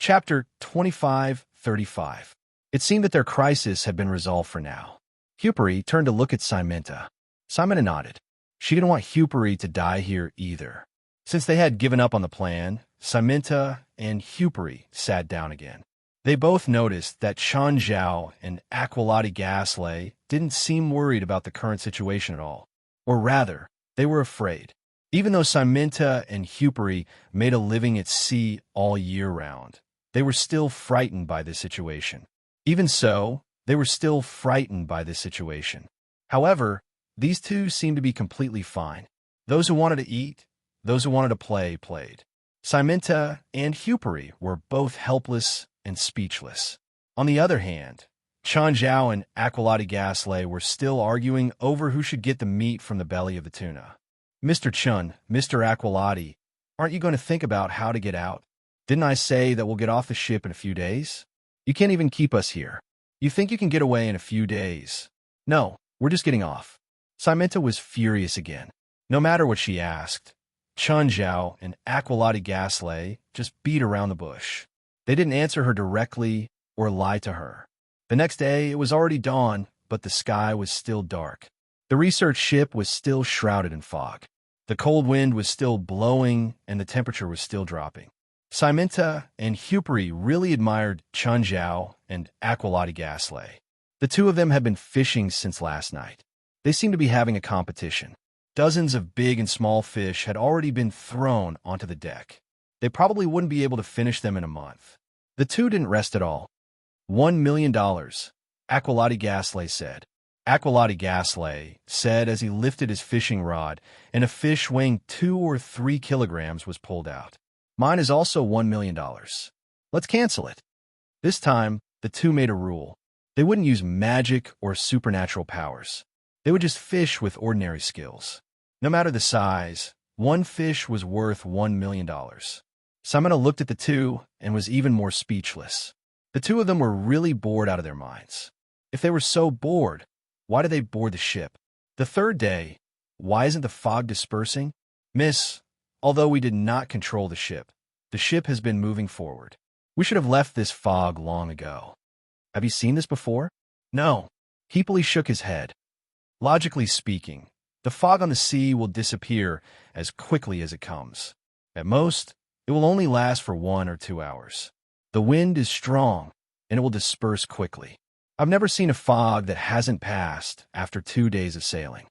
Chapter 25:35. It seemed that their crisis had been resolved for now. Huperi turned to look at Simenta. Simenta nodded. She didn't want Huperi to die here either. Since they had given up on the plan, Simenta and Huperi sat down again. They both noticed that Chan Zhao and Aqualati Gasley didn't seem worried about the current situation at all. Or rather, they were afraid. Even though Simenta and Huperi made a living at sea all year round, they were still frightened by this situation. Even so, they were still frightened by this situation. However, these two seemed to be completely fine. Those who wanted to eat, those who wanted to play, played. Simenta and Huperi were both helpless and speechless. On the other hand, Chan Zhao and Aqualati Gasley were still arguing over who should get the meat from the belly of the tuna. Mr. Chun, Mr. Aqualati, aren't you going to think about how to get out? Didn't I say that we'll get off the ship in a few days? You can't even keep us here. You think you can get away in a few days? No, we're just getting off. Simenta was furious again. No matter what she asked, Chan Zhao and Aqualati Gasley just beat around the bush. They didn't answer her directly or lie to her. The next day, it was already dawn, but the sky was still dark. The research ship was still shrouded in fog. The cold wind was still blowing, and the temperature was still dropping. Simenta and Huperi really admired Chan Zhao and Aqualati Gasley. The two of them had been fishing since last night. They seemed to be having a competition. Dozens of big and small fish had already been thrown onto the deck. They probably wouldn't be able to finish them in a month. The two didn't rest at all. $1 million, Aqualati Gasley said. Aqualati Gasley said as he lifted his fishing rod, and a fish weighing 2 or 3 kilograms was pulled out. Mine is also $1 million. Let's cancel it. This time, the two made a rule. They wouldn't use magic or supernatural powers. They would just fish with ordinary skills. No matter the size, one fish was worth $1 million. Samana looked at the two and was even more speechless. The two of them were really bored out of their minds. If they were so bored, why did they board the ship? The third day, why isn't the fog dispersing? Miss, although we did not control the ship has been moving forward. We should have left this fog long ago. Have you seen this before? No. Hippoly shook his head. Logically speaking, the fog on the sea will disappear as quickly as it comes. At most, it will only last for 1 or 2 hours. The wind is strong, and it will disperse quickly. I've never seen a fog that hasn't passed after 2 days of sailing.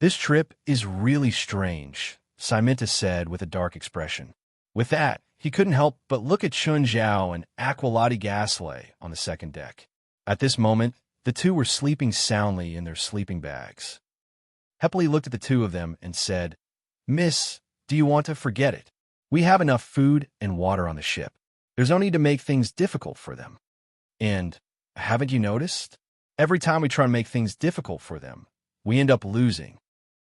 This trip is really strange, Simenta said with a dark expression. With that, he couldn't help but look at Chun Zhao and Aqualati Gasley on the second deck. At this moment, the two were sleeping soundly in their sleeping bags. Heppley looked at the two of them and said, Miss, do you want to forget it? We have enough food and water on the ship. There's no need to make things difficult for them. And, haven't you noticed? Every time we try to make things difficult for them, we end up losing.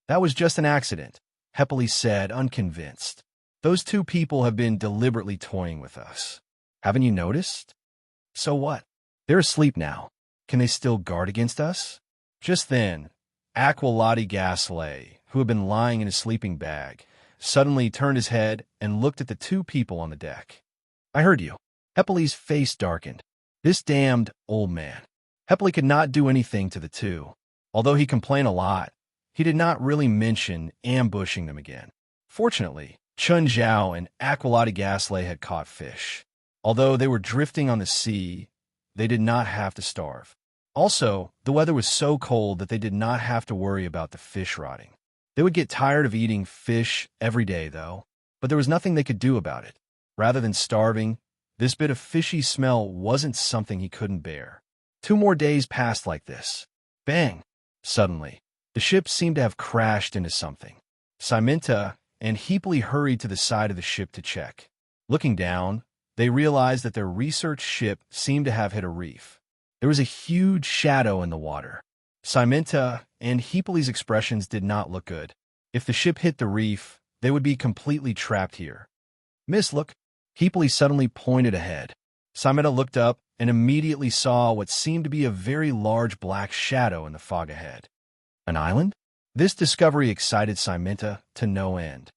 That was just an accident, Heppley said, unconvinced. Those two people have been deliberately toying with us. Haven't you noticed? So what? They're asleep now. Can they still guard against us? Just then, Aqualati Gasley, who had been lying in his sleeping bag, suddenly turned his head and looked at the two people on the deck. I heard you. Heppley's face darkened. This damned old man. Heppley could not do anything to the two. Although he complained a lot, he did not really mention ambushing them again. Fortunately, Chun Zhao and Aqualati Gasley had caught fish. Although they were drifting on the sea, they did not have to starve. Also, the weather was so cold that they did not have to worry about the fish rotting. They would get tired of eating fish every day, though, but there was nothing they could do about it. Rather than starving, this bit of fishy smell wasn't something he couldn't bear. 2 more days passed like this. Bang! Suddenly, the ship seemed to have crashed into something. Simenta and Hippoly hurried to the side of the ship to check. Looking down, they realized that their research ship seemed to have hit a reef. There was a huge shadow in the water. Simenta and Hippoly's expressions did not look good. If the ship hit the reef, they would be completely trapped here. Miss, look. Hippoly suddenly pointed ahead. Simenta looked up and immediately saw what seemed to be a very large black shadow in the fog ahead. An island? This discovery excited Simenta to no end.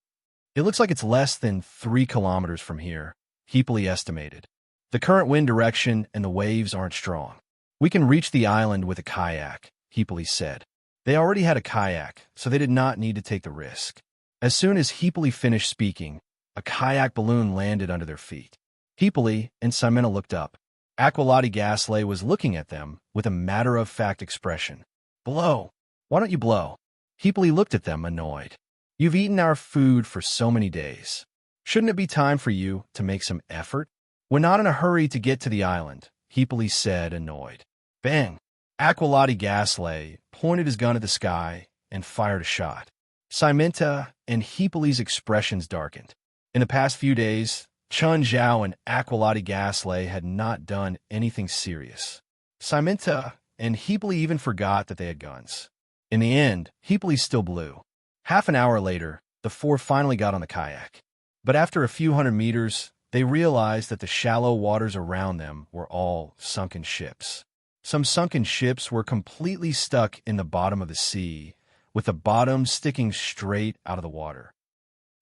It looks like it's less than 3 kilometers from here, Hippoly estimated. The current wind direction and the waves aren't strong. We can reach the island with a kayak, Hippolyte said. They already had a kayak, so they did not need to take the risk. As soon as Hippolyte finished speaking, a kayak balloon landed under their feet. Hippolyte and Simena looked up. Aqualotti Gasly was looking at them with a matter-of-fact expression. Blow. Why don't you blow? Hippolyte looked at them, annoyed. You've eaten our food for so many days. Shouldn't it be time for you to make some effort? We're not in a hurry to get to the island, Hippolyte said, annoyed. Bang! Aqualotti Gasly pointed his gun at the sky and fired a shot. Simenta and Hippolyte's expressions darkened. In the past few days, Chun Zhao and Aqualotti Gasly had not done anything serious. Simenta and Hippolyte even forgot that they had guns. In the end, Hippolyte still blew. Half an hour later, the four finally got on the kayak. But after a few hundred meters, they realized that the shallow waters around them were all sunken ships. Some sunken ships were completely stuck in the bottom of the sea, with the bottom sticking straight out of the water.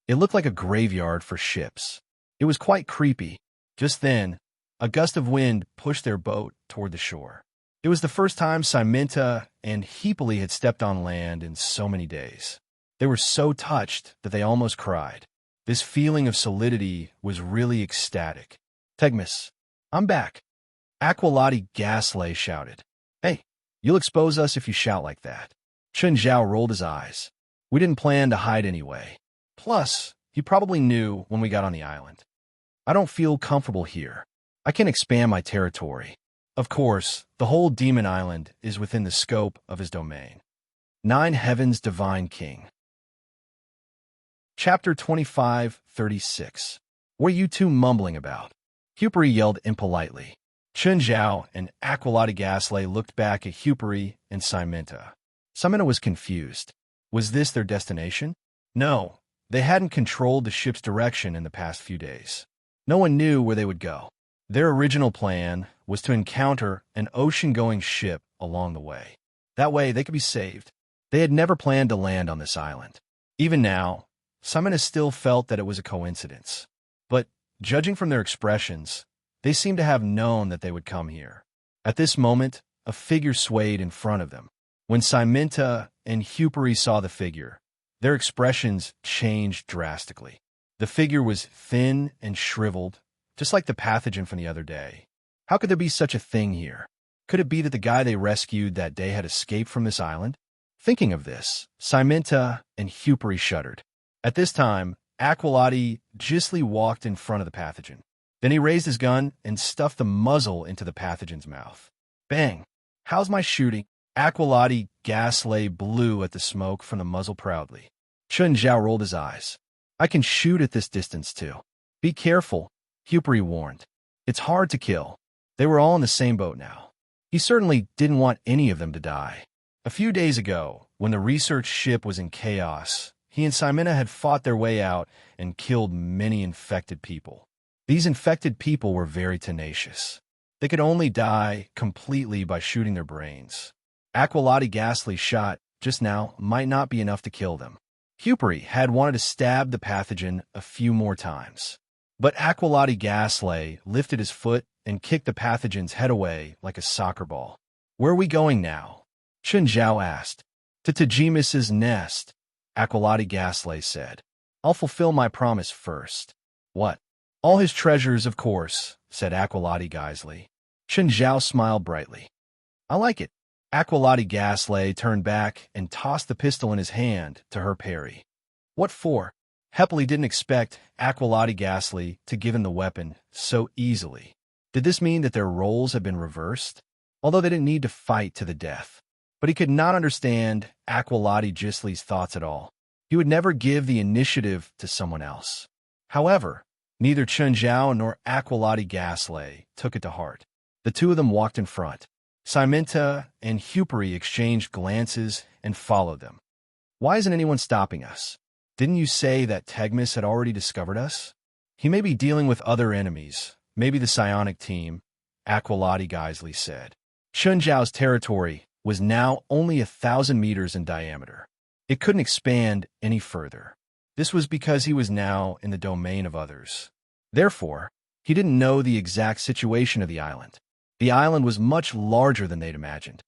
It looked like a graveyard for ships. It was quite creepy. Just then, a gust of wind pushed their boat toward the shore. It was the first time Simenta and Hippolyte had stepped on land in so many days. They were so touched that they almost cried. This feeling of solidity was really ecstatic. Tegmis, I'm back. Aqualotti Gasly shouted. Hey, you'll expose us if you shout like that. Chun Zhao rolled his eyes. We didn't plan to hide anyway. Plus, you probably knew when we got on the island. I don't feel comfortable here. I can expand my territory. Of course, the whole Demon Island is within the scope of his domain. 9 Heavens Divine King. Chapter 25:36. What are you two mumbling about? Huperi yelled impolitely. Chun Zhao and Aqualotti Gasly looked back at Huperi and Simenta. Simenta was confused. Was this their destination? No, they hadn't controlled the ship's direction in the past few days. No one knew where they would go. Their original plan was to encounter an ocean-going ship along the way. That way, they could be saved. They had never planned to land on this island. Even now, Simena still felt that it was a coincidence. But, judging from their expressions, they seemed to have known that they would come here. At this moment, a figure swayed in front of them. When Simenta and Huperi saw the figure, their expressions changed drastically. The figure was thin and shriveled, just like the pathogen from the other day. How could there be such a thing here? Could it be that the guy they rescued that day had escaped from this island? Thinking of this, Simenta and Huperi shuddered. At this time, Aqualotti Gasly walked in front of the pathogen. Then he raised his gun and stuffed the muzzle into the pathogen's mouth. Bang! How's my shooting? Aqualotti Gasly blew at the smoke from the muzzle proudly. Chun Zhao rolled his eyes. I can shoot at this distance too. Be careful, Huperi warned. It's hard to kill. They were all in the same boat now. He certainly didn't want any of them to die. A few days ago, when the research ship was in chaos, he and Simena had fought their way out and killed many infected people. These infected people were very tenacious. They could only die completely by shooting their brains. Aqualotti Gasly's shot just now might not be enough to kill them. Huperi had wanted to stab the pathogen a few more times. But Aqualotti Gasly lifted his foot and kicked the pathogen's head away like a soccer ball. Where are we going now? Chun Zhao asked. To Tajimis's nest, Aqualotti Gasly said. I'll fulfill my promise first. What? All his treasures, of course, said Aqualotti Gasly. Chun Zhao smiled brightly. I like it. Aqualotti Gasly turned back and tossed the pistol in his hand to her parry. What for? Hippolyte didn't expect Aqualotti Gasly to give him the weapon so easily. Did this mean that their roles had been reversed? Although they didn't need to fight to the death. But he could not understand Aqualotti Gasly's thoughts at all. He would never give the initiative to someone else. However, neither Chun Zhao nor Aqualotti Gasly took it to heart. The two of them walked in front. Simenta and Huperi exchanged glances and followed them. Why isn't anyone stopping us? Didn't you say that Tegmis had already discovered us? He may be dealing with other enemies, maybe the psionic team, Aqualotti Gasly said. Chun Zhao's territory was now only 1,000 meters in diameter. It couldn't expand any further. This was because he was now in the domain of others. Therefore, He didn't know the exact situation of the island. The island was much larger than they'd imagined.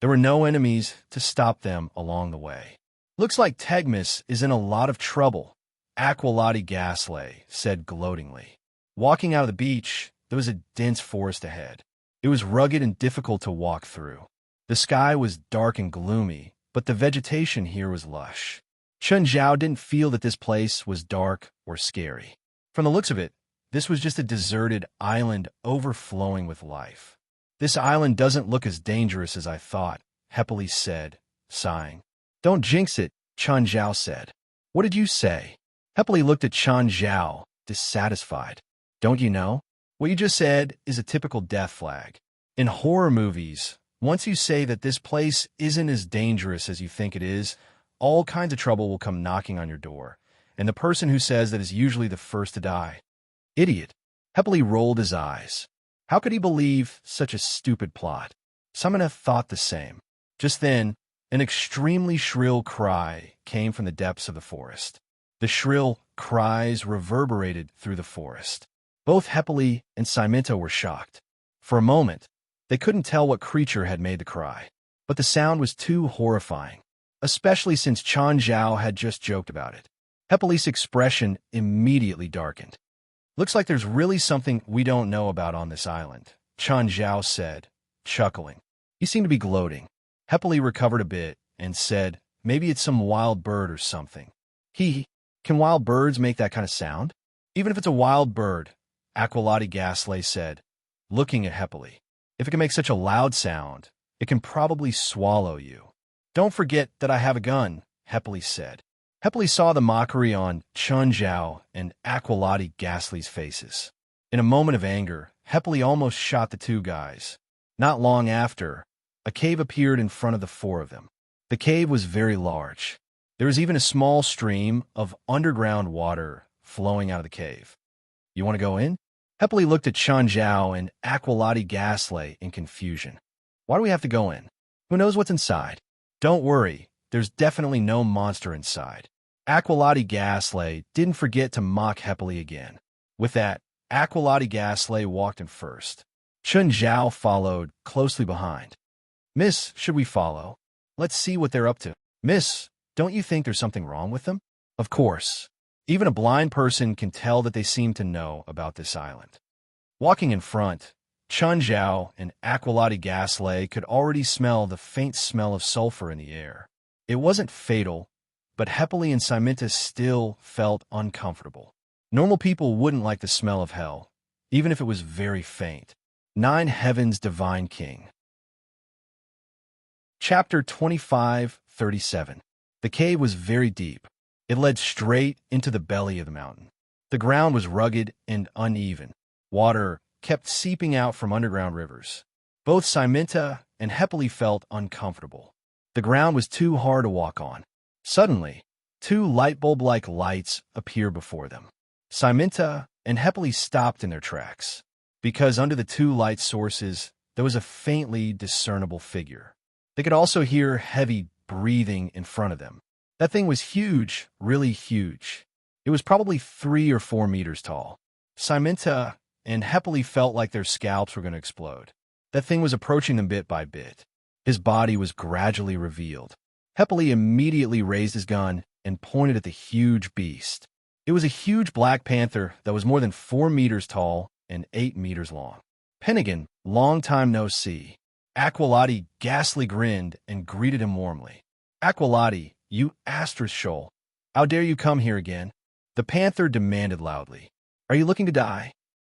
There were no enemies to stop them along the way. "Looks like Tegmis is in a lot of trouble," Aqualotti Gasley said gloatingly. Walking out of the beach, there was a dense forest ahead. It was rugged and difficult to walk through. The sky was dark and gloomy, but the vegetation here was lush. Chun Zhao didn't feel that this place was dark or scary. From the looks of it, this was just a deserted island overflowing with life. "This island doesn't look as dangerous as I thought," Hepeli said, sighing. "Don't jinx it," Chun Zhao said. "What did you say?" Hepeli looked at Chun Zhao, dissatisfied. "Don't you know? What you just said is a typical death flag. In horror movies, once you say that this place isn't as dangerous as you think it is, all kinds of trouble will come knocking on your door, and the person who says that is usually the first to die." "Idiot." Hepeli rolled his eyes. How could he believe such a stupid plot? Samina thought the same. Just then, an extremely shrill cry came from the depths of the forest. The shrill cries reverberated through the forest. Both Hepeli and Simenta were shocked. For a moment, they couldn't tell what creature had made the cry, but the sound was too horrifying, especially since Chun Zhao had just joked about it. Hepeli's expression immediately darkened. "Looks like there's really something we don't know about on this island," Chun Zhao said, chuckling. He seemed to be gloating. Hepeli recovered a bit and said, "Maybe it's some wild bird or something." Can wild birds make that kind of sound?" "Even if it's a wild bird," Aqualotti Gasley said, looking at Hepeli. "If it can make such a loud sound, it can probably swallow you." "Don't forget that I have a gun," Hepeli said. Hepeli saw the mockery on Chun Zhao and Aqualotti Gasley's faces. In a moment of anger, Hepeli almost shot the two guys. Not long after, a cave appeared in front of the four of them. The cave was very large. There was even a small stream of underground water flowing out of the cave. "You want to go in?" Hepeli looked at Chun Zhao and Aqualotti Gasley in confusion. "Why do we have to go in? Who knows what's inside?" "Don't worry, there's definitely no monster inside." Aqualotti Gasley didn't forget to mock Hepeli again. With that, Aqualotti Gasley walked in first. Chun Zhao followed closely behind. "Miss, should we follow? Let's see what they're up to." "Miss, don't you think there's something wrong with them?" "Of course. Even a blind person can tell that they seem to know about this island." Walking in front, Chun Zhao and Aqualotti Gasley could already smell the faint smell of sulfur in the air. It wasn't fatal, but Hepeli and Simenta still felt uncomfortable. Normal people wouldn't like the smell of hell, even if it was very faint. 9 Heaven's Divine King. Chapter 25:37. The cave was very deep. It led straight into the belly of the mountain. The ground was rugged and uneven. Water kept seeping out from underground rivers. Both Simenta and Hepeli felt uncomfortable. The ground was too hard to walk on. Suddenly, 2 light bulb-like lights appeared before them. Simenta and Hepeli stopped in their tracks, because under the 2 light sources there was a faintly discernible figure. They could also hear heavy breathing in front of them. That thing was huge, really huge. It was probably 3 or 4 meters tall. Simenta and Hepeli felt like their scalps were going to explode. That thing was approaching them bit by bit. His body was gradually revealed. Hepeli immediately raised his gun and pointed at the huge beast. It was a huge black panther that was more than 4 meters tall and 8 meters long. "Pennigan, long time no see." Aqualotti Gasley grinned and greeted him warmly. "Aqualotti, you Astrashol, how dare you come here again?" The panther demanded loudly. "Are you looking to die?"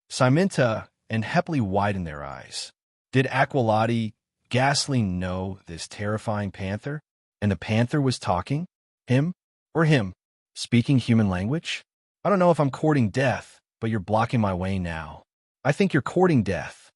Simenta and Hepeli widened their eyes. Did Aqualotti Gasley know this terrifying panther? And the panther was talking? Him? Speaking human language? "I don't know if I'm courting death, but you're blocking my way now." "I think you're courting death."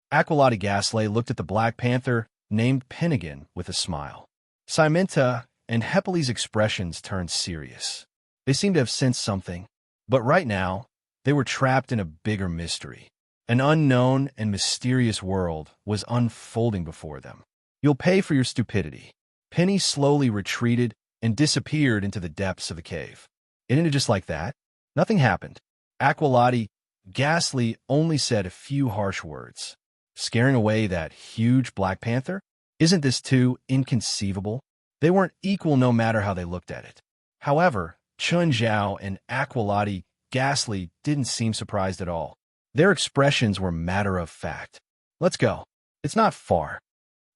Aqualotti Gasley looked at the black panther named Pennigan with a smile. Simenta and Hepeli's expressions turned serious. They seemed to have sensed something, but right now, they were trapped in a bigger mystery. An unknown and mysterious world was unfolding before them. "You'll pay for your stupidity." Penny slowly retreated and disappeared into the depths of the cave. It ended just like that. Nothing happened. Aqualotti Ghastly only said a few harsh words. Scaring away that huge Black Panther? Isn't this too inconceivable? They weren't equal no matter how they looked at it. However, Chun Zhao and Aqualati Ghastly didn't seem surprised at all. Their expressions were matter of fact. Let's go. It's not far.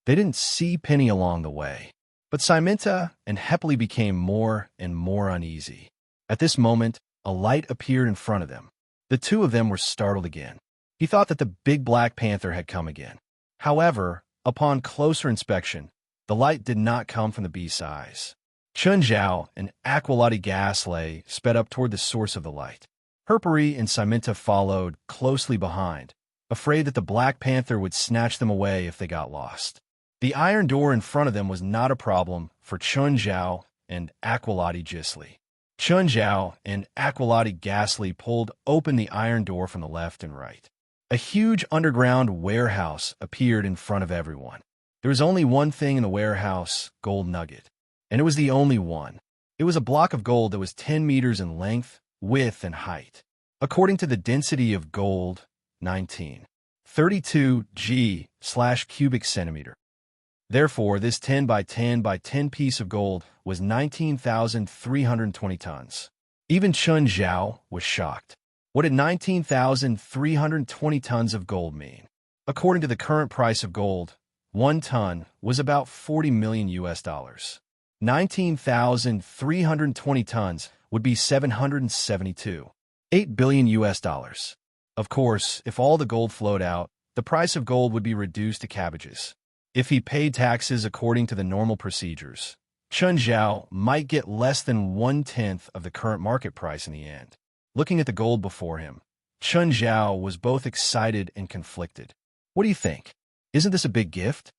They didn't see Penny along the way. But Syminta and Hepley became more and more uneasy. At this moment, a light appeared in front of them. The two of them were startled again. He thought that the big Black Panther had come again. However, upon closer inspection, the light did not come from the beast's eyes. Chun Zhao and Aqualati Ghastly sped up toward the source of the light. Herpery and Syminta followed closely behind, afraid that the Black Panther would snatch them away if they got lost. The iron door in front of them was not a problem for Chun Zhao and Aqualati Ghastly. Chun Zhao and Aqualati Ghastly pulled open the iron door from the left and right. A huge underground warehouse appeared in front of everyone. There was only one thing in the warehouse, gold nugget. And it was the only one. It was a block of gold that was 10 meters in length, width, and height. According to the density of gold, 1932 g/cubic centimeter. Therefore, this 10 by 10 by 10 piece of gold was 19,320 tons. Even Chun Zhao was shocked. What did 19,320 tons of gold mean? According to the current price of gold, 1 ton was about $40 million. 19,320 tons would be 772.8 billion. Of course, if all the gold flowed out, the price of gold would be reduced to cabbages. If he paid taxes according to the normal procedures, Chun Zhao might get less than 1/10 of the current market price in the end. Looking at the gold before him, Chun Zhao was both excited and conflicted. What do you think? Isn't this a big gift?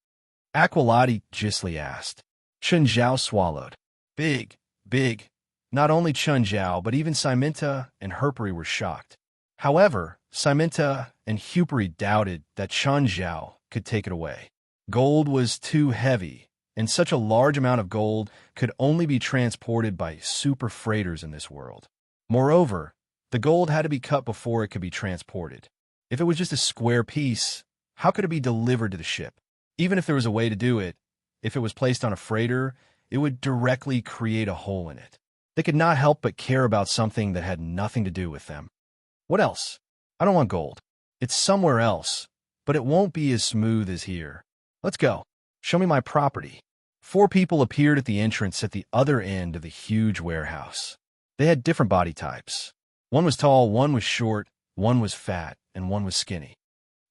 Aqualati Ghastly asked. Chun Zhao swallowed. Big, big. Not only Chun Zhao, but even Syminta and Herpery were shocked. However, Syminta and Herpery doubted that Chun Zhao could take it away. Gold was too heavy, and such a large amount of gold could only be transported by super freighters in this world. Moreover, the gold had to be cut before it could be transported. If it was just a square piece, how could it be delivered to the ship? Even if there was a way to do it, if it was placed on a freighter, it would directly create a hole in it. They could not help but care about something that had nothing to do with them. What else? I don't want gold. It's somewhere else, but it won't be as smooth as here. Let's go. Show me my property. 4 people appeared at the entrance at the other end of the huge warehouse. They had different body types. One was tall, one was short, one was fat, and one was skinny.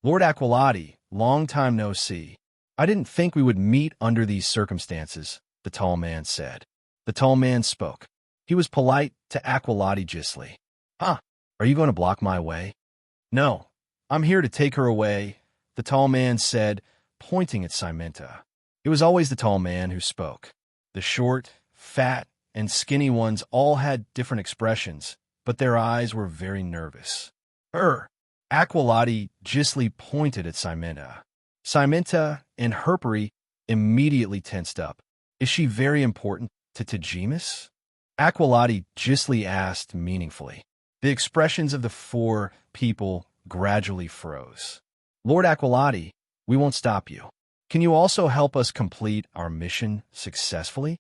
Lord Aqualati, long time no see. I didn't think we would meet under these circumstances, the tall man said. The tall man spoke. He was polite to Aqualati Ghastly. Huh, are you going to block my way? No, I'm here to take her away, the tall man said, pointing at Syminta. It was always the tall man who spoke. The short, fat, and skinny ones all had different expressions, but their eyes were very nervous. Aqualati Ghastly pointed at Syminta. Syminta and Herpery immediately tensed up. Is she very important to Tajimas? Aqualati Ghastly asked meaningfully. The expressions of the 4 people gradually froze. Lord Aqualati, we won't stop you. Can you also help us complete our mission successfully?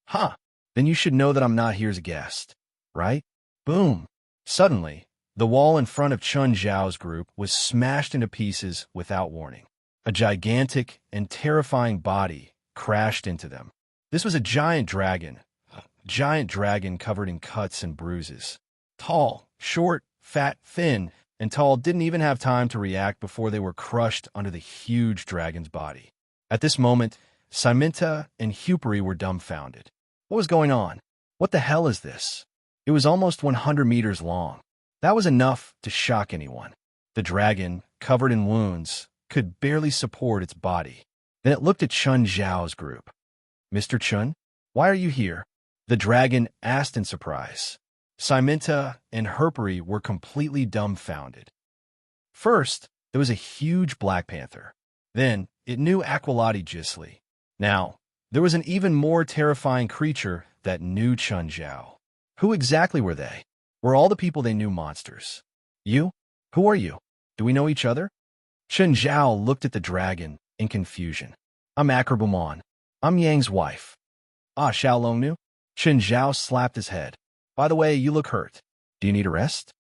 Huh, then you should know that I'm not here as a guest, right? Boom. Suddenly, the wall in front of Chun Zhao's group was smashed into pieces without warning. A gigantic and terrifying body crashed into them. This was a giant dragon covered in cuts and bruises. Tall, short, fat, thin, and Tall didn't even have time to react before they were crushed under the huge dragon's body. At this moment, Syminta and Herpery were dumbfounded. What was going on? What the hell is this? It was almost 100 meters long. That was enough to shock anyone. The dragon, covered in wounds, could barely support its body. Then it looked at Chun Zhao's group. Mr. Chun, why are you here? The dragon asked in surprise. Syminta and Herpery were completely dumbfounded. First, there was a huge Black Panther. Then, it knew Aqualati Ghastly. Now, there was an even more terrifying creature that knew Chun Zhao. Who exactly were they? Were all the people they knew monsters? You? Who are you? Do we know each other? Chen Zhao looked at the dragon in confusion. I'm Akrabumon. I'm Yang's wife. Ah, Xiaolongnu? Chen Zhao slapped his head. By the way, you look hurt. Do you need a rest?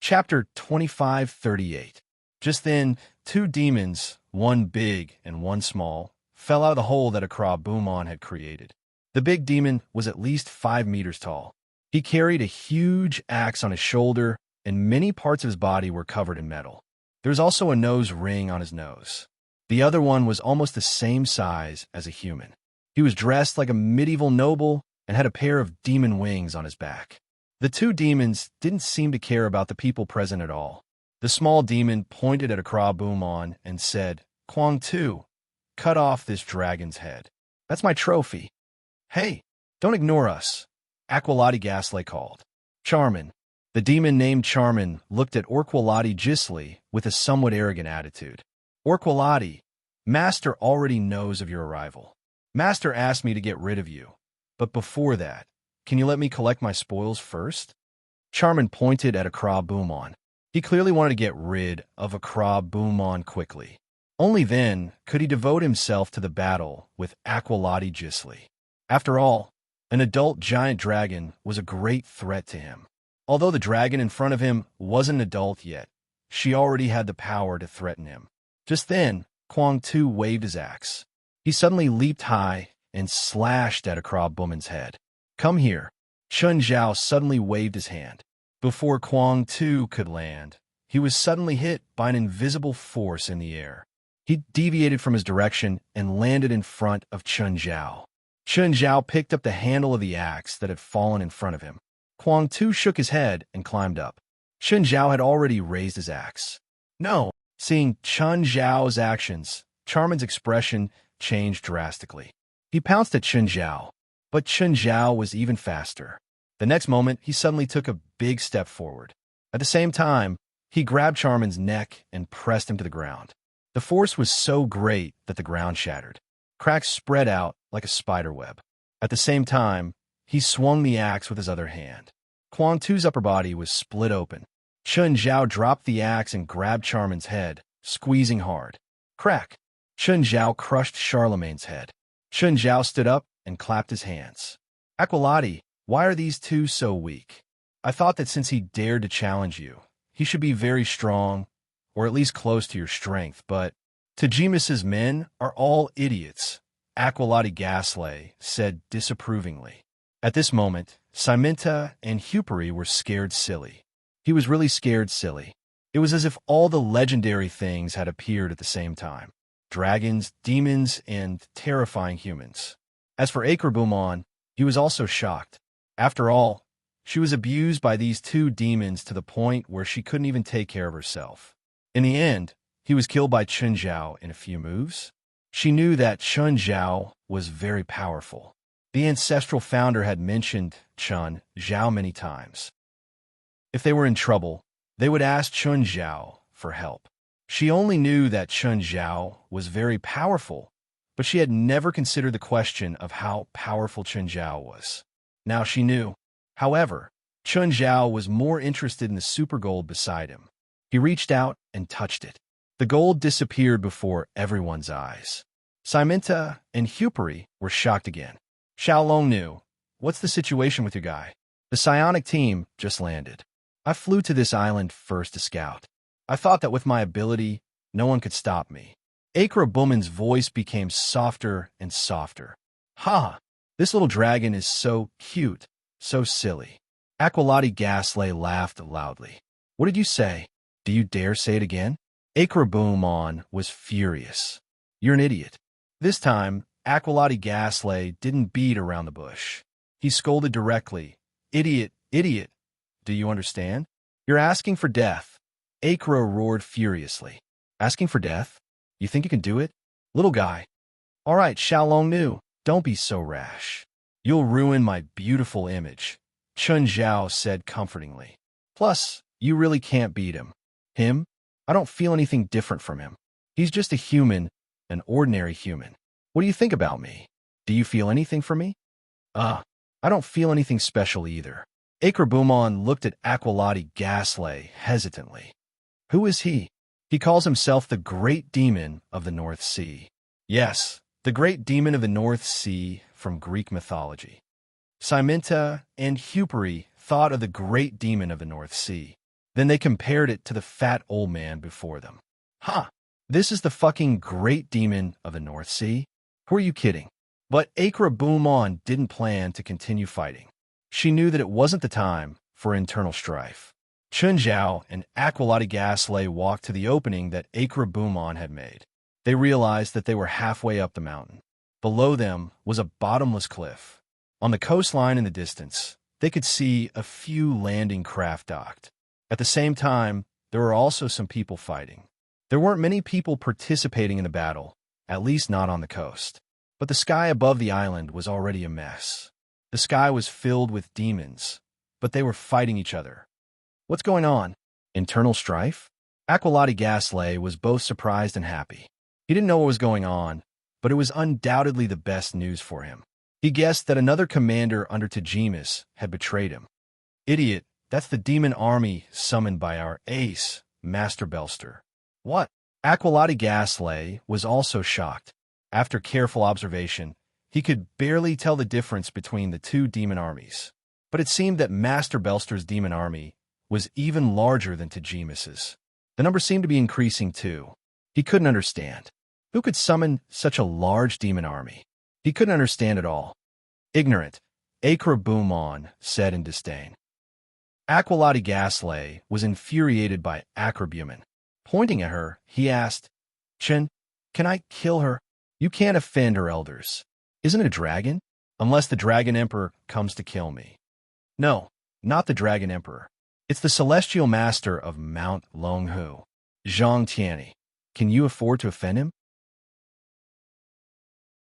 Chapter 2538. Just then, two demons, one big and one small, fell out of the hole that Akrabumon had created. The big demon was at least 5 meters tall. He carried a huge axe on his shoulder, and many parts of his body were covered in metal. There was also a nose ring on his nose. The other one was almost the same size as a human. He was dressed like a medieval noble and had a pair of demon wings on his back. The two demons didn't seem to care about the people present at all. The small demon pointed at Akrabumon and said, Kwang Tu, cut off this dragon's head. That's my trophy. Hey, don't ignore us, Aqualati Gaslight called. Charmin. The demon named Charmin looked at Orqualati Gisli with a somewhat arrogant attitude. Orqualati, Master already knows of your arrival. Master asked me to get rid of you. But before that, can you let me collect my spoils first? Charmin pointed at Akrabumon. He clearly wanted to get rid of Akrabumon quickly. Only then could he devote himself to the battle with Aqualati Gisli. After all, an adult giant dragon was a great threat to him. Although the dragon in front of him wasn't an adult yet, she already had the power to threaten him. Just then, Kwang Tu waved his axe. He suddenly leaped high and slashed at Akrabumon's head. Come here. Chen Zhao suddenly waved his hand. Before Kwang Tu could land, he was suddenly hit by an invisible force in the air. He deviated from his direction and landed in front of Chen Zhao. Chen Zhao picked up the handle of the axe that had fallen in front of him. Kwang Tu shook his head and climbed up. Chen Zhao had already raised his axe. No! Seeing Chen Zhao's actions, Charmin's expression changed drastically. He pounced at Chen Zhao, but Chen Zhao was even faster. The next moment, he suddenly took a big step forward. At the same time, he grabbed Charmin's neck and pressed him to the ground. The force was so great that the ground shattered. Cracks spread out like a spider web. At the same time, he swung the axe with his other hand. Kwang Tu's upper body was split open. Chen Zhao dropped the axe and grabbed Charmin's head, squeezing hard. Crack! Chen Zhao crushed Charlemagne's head. Chen Zhao stood up and clapped his hands. Aqualati, why are these two so weak? I thought that since he dared to challenge you, he should be very strong, or at least close to your strength, but Tajimus's men are all idiots, Aqualati Gaslight said disapprovingly. At this moment, Siminta and Huperi were scared silly. He was really scared silly. It was as if all the legendary things had appeared at the same time. Dragons, demons, and terrifying humans. As for Akrabumon, he was also shocked. After all, she was abused by these two demons to the point where she couldn't even take care of herself. In the end, he was killed by Chen Zhao in a few moves. She knew that Chen Zhao was very powerful. The ancestral founder had mentioned Chen Zhao many times. If they were in trouble, they would ask Chen Zhao for help. She only knew that Chen Zhao was very powerful, but she had never considered the question of how powerful Chen Zhao was. Now she knew. However, Chen Zhao was more interested in the super gold beside him. He reached out and touched it. The gold disappeared before everyone's eyes. Siminta and Huperi were shocked again. Xiaolongnu, what's the situation with your guy? The psionic team just landed. I flew to this island first to scout. I thought that with my ability, no one could stop me. Akrabumon's voice became softer and softer. Ha! This little dragon is so cute, so silly. Aqualati Gaslight laughed loudly. What did you say? Do you dare say it again? Akrabumon was furious. You're an idiot. This time, Aqualati Gaslight didn't beat around the bush. He scolded directly. Idiot, idiot. Do you understand? You're asking for death. Akra roared furiously. Asking for death? You think you can do it? Little guy. All right, Xiaolongnu, don't be so rash. You'll ruin my beautiful image, Chen Zhao said comfortingly. Plus, you really can't beat him. Him? I don't feel anything different from him. He's just a human, an ordinary human. What do you think about me? Do you feel anything for me? I don't feel anything special either. Akrabumon looked at Aqualati Gasley hesitantly. Who is he? He calls himself the Great Demon of the North Sea. Yes, the Great Demon of the North Sea from Greek mythology. Simenta and Huperi thought of the Great Demon of the North Sea. Then they compared it to the fat old man before them. Huh, this is the fucking Great Demon of the North Sea? Who are you kidding? But Akrabumon didn't plan to continue fighting. She knew that it wasn't the time for internal strife. Chunjiao and Aqualati Gasley walked to the opening that Akrabumon had made. They realized that they were halfway up the mountain. Below them was a bottomless cliff. On the coastline in the distance, they could see a few landing craft docked. At the same time, there were also some people fighting. There weren't many people participating in the battle, at least not on the coast. But the sky above the island was already a mess. The sky was filled with demons, but they were fighting each other. What's going on? Internal strife? Aqualati Gasley was both surprised and happy. He didn't know what was going on, but it was undoubtedly the best news for him. He guessed that another commander under Tajimas had betrayed him. Idiot, that's the demon army summoned by our ace, Master Belster. What? Aqualati Gasley was also shocked. After careful observation, he could barely tell the difference between the two demon armies. But it seemed that Master Belster's demon army was even larger than Tajimas's. The number seemed to be increasing too. He couldn't understand. Who could summon such a large demon army? He couldn't understand at all. Ignorant, Akrabumon said in disdain. Aqualati Gasley was infuriated by Akrabumon. Pointing at her, he asked, Chen, can I kill her? You can't offend her elders. Isn't it a dragon? Unless the Dragon Emperor comes to kill me. No, not the Dragon Emperor. It's the Celestial Master of Mount Longhu, Zhang Tianyi. Can you afford to offend him?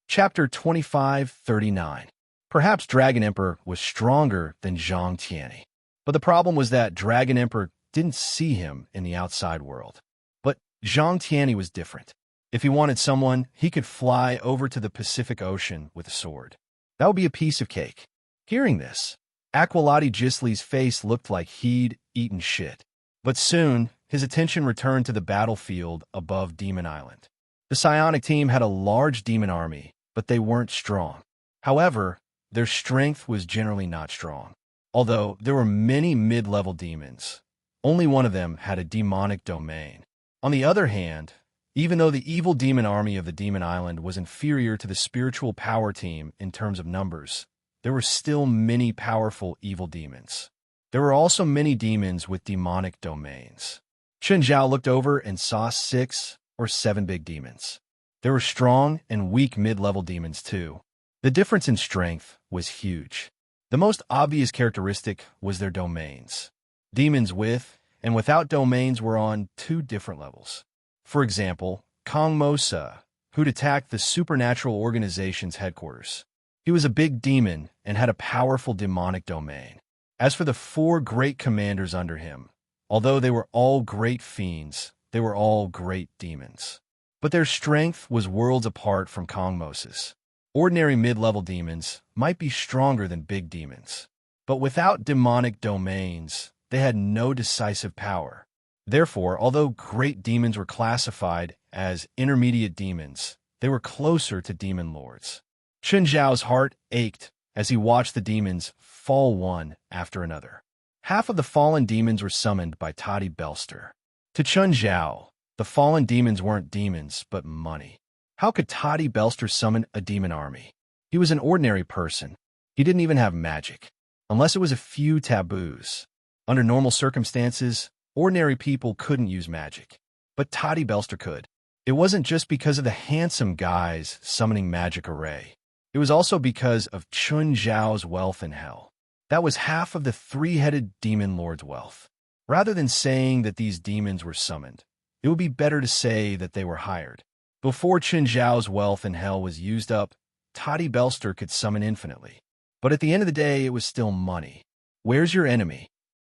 Chapter 2539. Perhaps Dragon Emperor was stronger than Zhang Tianyi. But the problem was that Dragon Emperor didn't see him in the outside world. But Zhang Tianyi was different. If he wanted someone, he could fly over to the Pacific Ocean with a sword. That would be a piece of cake. Hearing this, Aqualati Gasley's face looked like he'd eaten shit. But soon, his attention returned to the battlefield above Demon Island. The psionic team had a large demon army, but they weren't strong. However, their strength was generally not strong. Although there were many mid-level demons, only one of them had a demonic domain. On the other hand, even though the evil demon army of the Demon Island was inferior to the spiritual power team in terms of numbers, there were still many powerful evil demons. There were also many demons with demonic domains. Chen Zhao looked over and saw 6 or 7 big demons. There were strong and weak mid-level demons too. The difference in strength was huge. The most obvious characteristic was their domains. Demons with and without domains were on 2 different levels. For example, Kong Mosa, who'd attacked the supernatural organization's headquarters. He was a big demon and had a powerful demonic domain. As for the 4 great commanders under him, although they were all great fiends, they were all great demons. But their strength was worlds apart from Kong Mosa's. Ordinary mid-level demons might be stronger than big demons, but without demonic domains, they had no decisive power. Therefore, although great demons were classified as intermediate demons, they were closer to demon lords. Chen Zhao's heart ached as he watched the demons fall one after another. Half of the fallen demons were summoned by Toddy Belster. To Chen Zhao, the fallen demons weren't demons, but money. How could Toddy Belster summon a demon army? He was an ordinary person. He didn't even have magic, unless it was a few taboos. Under normal circumstances, ordinary people couldn't use magic, but Toddy Belster could. It wasn't just because of the handsome guys summoning magic array. It was also because of Chun Zhao's wealth in hell. That was half of the 3-headed demon lord's wealth. Rather than saying that these demons were summoned, it would be better to say that they were hired. Before Chun Zhao's wealth in hell was used up, Toddy Belster could summon infinitely. But at the end of the day, it was still money. Where's your enemy?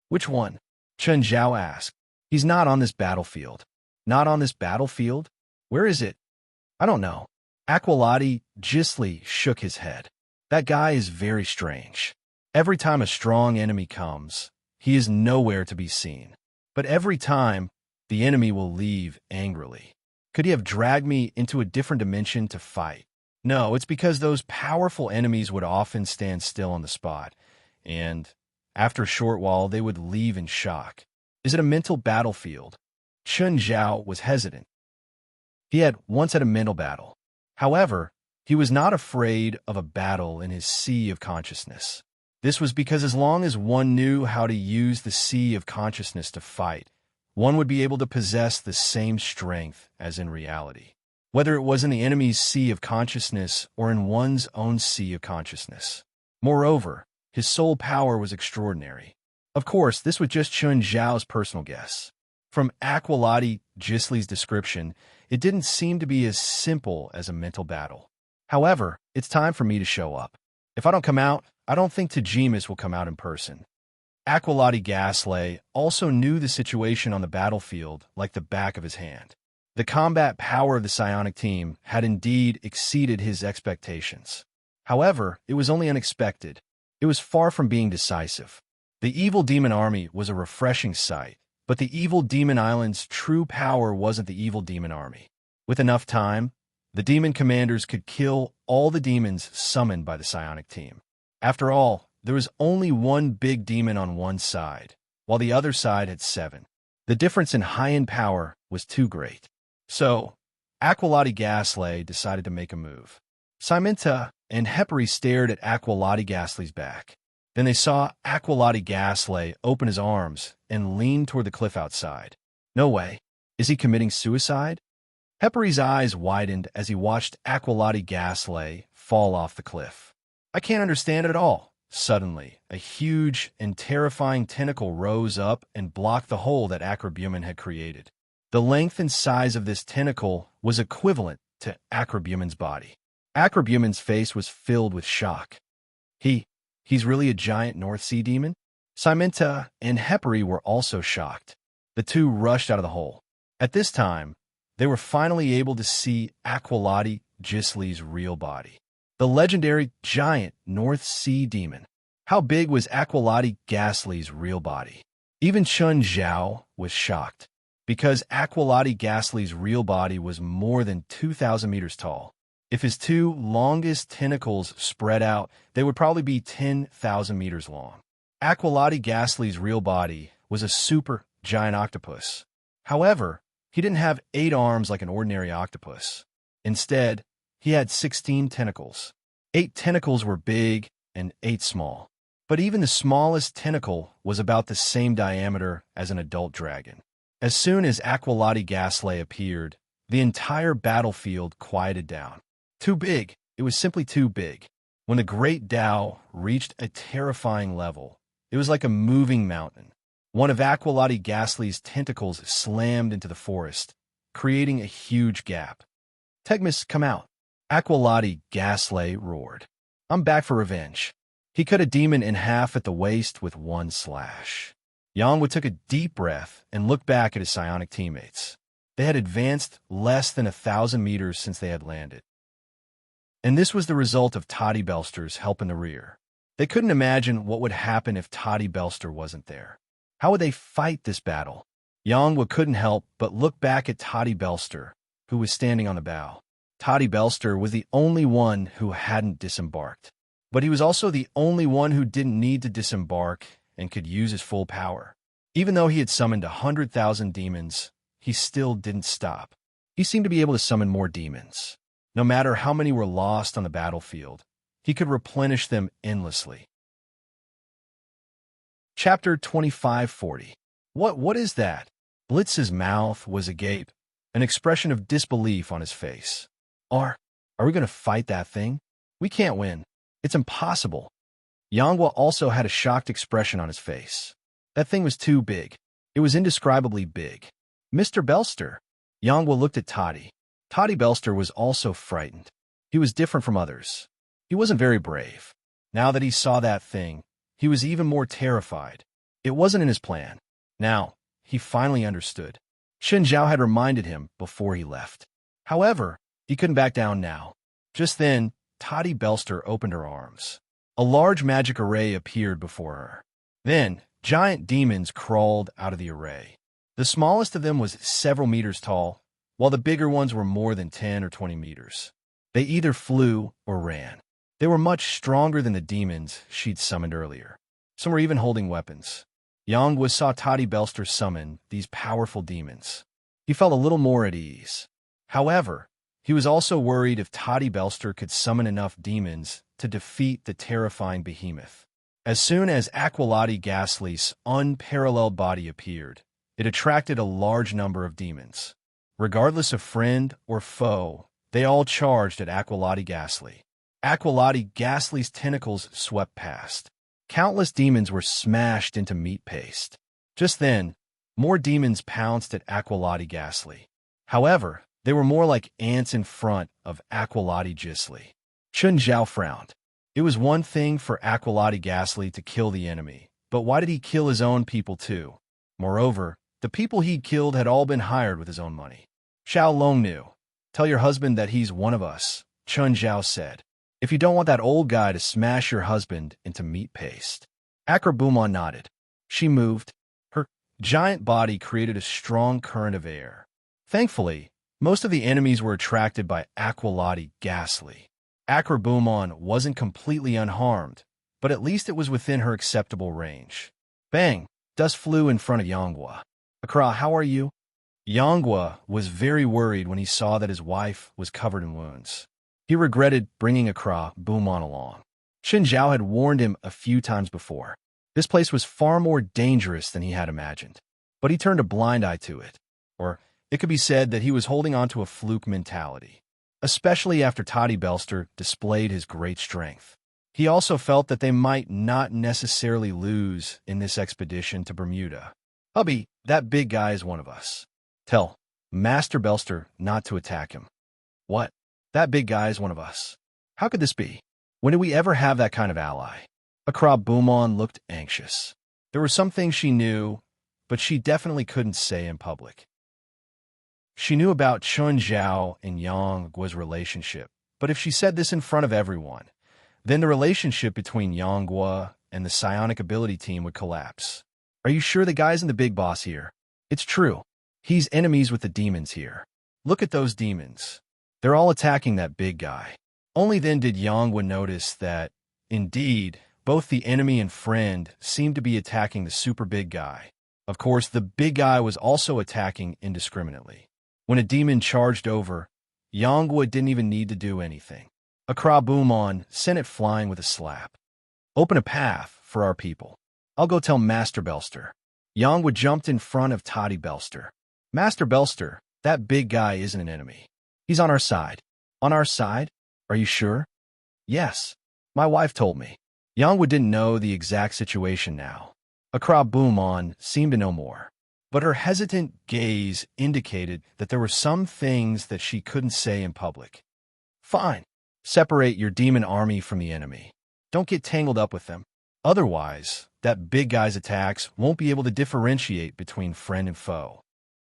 Which one? Chen Zhao asked. He's not on this battlefield. Not on this battlefield? Where is it? I don't know. Aqualati Gasley shook his head. That guy is very strange. Every time a strong enemy comes, he is nowhere to be seen. But every time, the enemy will leave angrily. Could he have dragged me into a different dimension to fight? No, it's because those powerful enemies would often stand still on the spot, and after a short while, they would leave in shock. Is it a mental battlefield? Chun Zhao was hesitant. He had once had a mental battle. However, he was not afraid of a battle in his sea of consciousness. This was because as long as one knew how to use the sea of consciousness to fight, one would be able to possess the same strength as in reality, whether it was in the enemy's sea of consciousness or in one's own sea of consciousness. Moreover, his soul power was extraordinary. Of course, this was just Chun Zhao's personal guess. From Aqualati Gisli's description, it didn't seem to be as simple as a mental battle. However, it's time for me to show up. If I don't come out, I don't think Tajimas will come out in person. Aqualati Gasly also knew the situation on the battlefield like the back of his hand. The combat power of the psionic team had indeed exceeded his expectations. However, it was only unexpected. It was far from being decisive. The evil demon army was a refreshing sight, but the evil demon island's true power wasn't the evil demon army. With enough time, the demon commanders could kill all the demons summoned by the psionic team. After all, there was only one big demon on one side, while the other side had 7. The difference in high-end power was too great. So, Aqualati Gasly decided to make a move. Simenta and Hepari stared at Aqualati Gasly's back. Then they saw Aqualati Gasly open his arms and lean toward the cliff outside. No way. Is he committing suicide? Hepari's eyes widened as he watched Aqualati Gasly fall off the cliff. I can't understand it at all. Suddenly, a huge and terrifying tentacle rose up and blocked the hole that Acrobumen had created. The length and size of this tentacle was equivalent to Acrobumen's body. Acrobumen's face was filled with shock. He's really a giant North Sea demon? Simenta and Hepari were also shocked. The two rushed out of the hole. At this time, they were finally able to see Aqualati Gisli's real body. The legendary giant North Sea demon. How big was Aqualati Gasly's real body? Even Chun Zhao was shocked, because Aqualati Gasly's real body was more than 2,000 meters tall. If his 2 longest tentacles spread out, they would probably be 10,000 meters long. Aqualati Gasly's real body was a super giant octopus. However, he didn't have 8 arms like an ordinary octopus. Instead, he had 16 tentacles. 8 tentacles were big and 8 small. But even the smallest tentacle was about the same diameter as an adult dragon. As soon as Aqualati Gasly appeared, the entire battlefield quieted down. Too big. It was simply too big. When the great Tao reached a terrifying level, it was like a moving mountain. One of Aqualati Gasly's tentacles slammed into the forest, creating a huge gap. Tegmis, come out. Aqualati Gasly roared. I'm back for revenge. He cut a demon in half at the waist with one slash. Yangwu took a deep breath and looked back at his psionic teammates. They had advanced less than 1,000 meters since they had landed. And this was the result of Toddy Belster's help in the rear. They couldn't imagine what would happen if Toddy Belster wasn't there. How would they fight this battle? Yangwu couldn't help but look back at Toddy Belster, who was standing on the bow. Toddy Belster was the only one who hadn't disembarked. But he was also the only one who didn't need to disembark and could use his full power. Even though he had summoned 100,000 demons, he still didn't stop. He seemed to be able to summon more demons. No matter how many were lost on the battlefield, he could replenish them endlessly. Chapter 2540. What is that? Blitz's mouth was agape, an expression of disbelief on his face. Are we going to fight that thing? We can't win. It's impossible. Yangwu also had a shocked expression on his face. That thing was too big. It was indescribably big. Mr. Belster. Yangwu looked at Toddy. Toddy Belster was also frightened. He was different from others. He wasn't very brave. Now that he saw that thing, he was even more terrified. It wasn't in his plan. Now, he finally understood. Shen Zhao had reminded him before he left. However, he couldn't back down now. Just then, Toddy Belster opened her arms. A large magic array appeared before her. Then, giant demons crawled out of the array. The smallest of them was several meters tall, while the bigger ones were more than 10 or 20 meters. They either flew or ran. They were much stronger than the demons she'd summoned earlier. Some were even holding weapons. Yangwa saw Toddy Belster summon these powerful demons. He felt a little more at ease. However, he was also worried if Toddy Belster could summon enough demons to defeat the terrifying behemoth. As soon as Aqualati Ghastly's unparalleled body appeared, it attracted a large number of demons. Regardless of friend or foe, they all charged at Aqualati Ghastly. Aqualati Ghastly's tentacles swept past. Countless demons were smashed into meat paste. Just then, more demons pounced at Aqualati Ghastly. However, they were more like ants in front of Aqualati Ghastly. Chun Zhao frowned. It was one thing for Aqualati Ghastly to kill the enemy, but why did he kill his own people too? Moreover, the people he'd killed had all been hired with his own money. Xiao Long knew. Tell your husband that he's one of us, Chun Zhao said. If you don't want that old guy to smash your husband into meat paste. Akrabumon nodded. She moved. Her giant body created a strong current of air. Thankfully, most of the enemies were attracted by Aqualati Ghastly. Akrabumon wasn't completely unharmed, but at least it was within her acceptable range. Bang! Dust flew in front of Yangwa. Akra, how are you? Yangwa was very worried when he saw that his wife was covered in wounds. He regretted bringing Akra Bumon along. Xin Zhao had warned him a few times before. This place was far more dangerous than he had imagined, but he turned a blind eye to it. Or it could be said that he was holding on to a fluke mentality, especially after Toddy Belster displayed his great strength. He also felt that they might not necessarily lose in this expedition to Bermuda. Hubby, that big guy is one of us. Tell Master Belster not to attack him. What? That big guy is one of us. How could this be? When did we ever have that kind of ally? Akra Bumon looked anxious. There were some things she knew, but she definitely couldn't say in public. She knew about Chun Zhao and Yanggua's relationship, but if she said this in front of everyone, then the relationship between Yanggua and the psionic ability team would collapse. Are you sure the guy isn't the big boss here? It's true. He's enemies with the demons here. Look at those demons. They're all attacking that big guy. Only then did Yanggua notice that, indeed, both the enemy and friend seemed to be attacking the super big guy. Of course, the big guy was also attacking indiscriminately. When a demon charged over, Yanggua didn't even need to do anything. Akra Bumon sent it flying with a slap. Open a path for our people. I'll go tell Master Belster. Yanggua jumped in front of Toddy Belster. Master Belster, that big guy isn't an enemy. He's on our side. On our side? Are you sure? Yes. My wife told me. Yanggua didn't know the exact situation now. Akra Bumon seemed to know more. But her hesitant gaze indicated that there were some things that she couldn't say in public. Fine. Separate your demon army from the enemy. Don't get tangled up with them. Otherwise, that big guy's attacks won't be able to differentiate between friend and foe.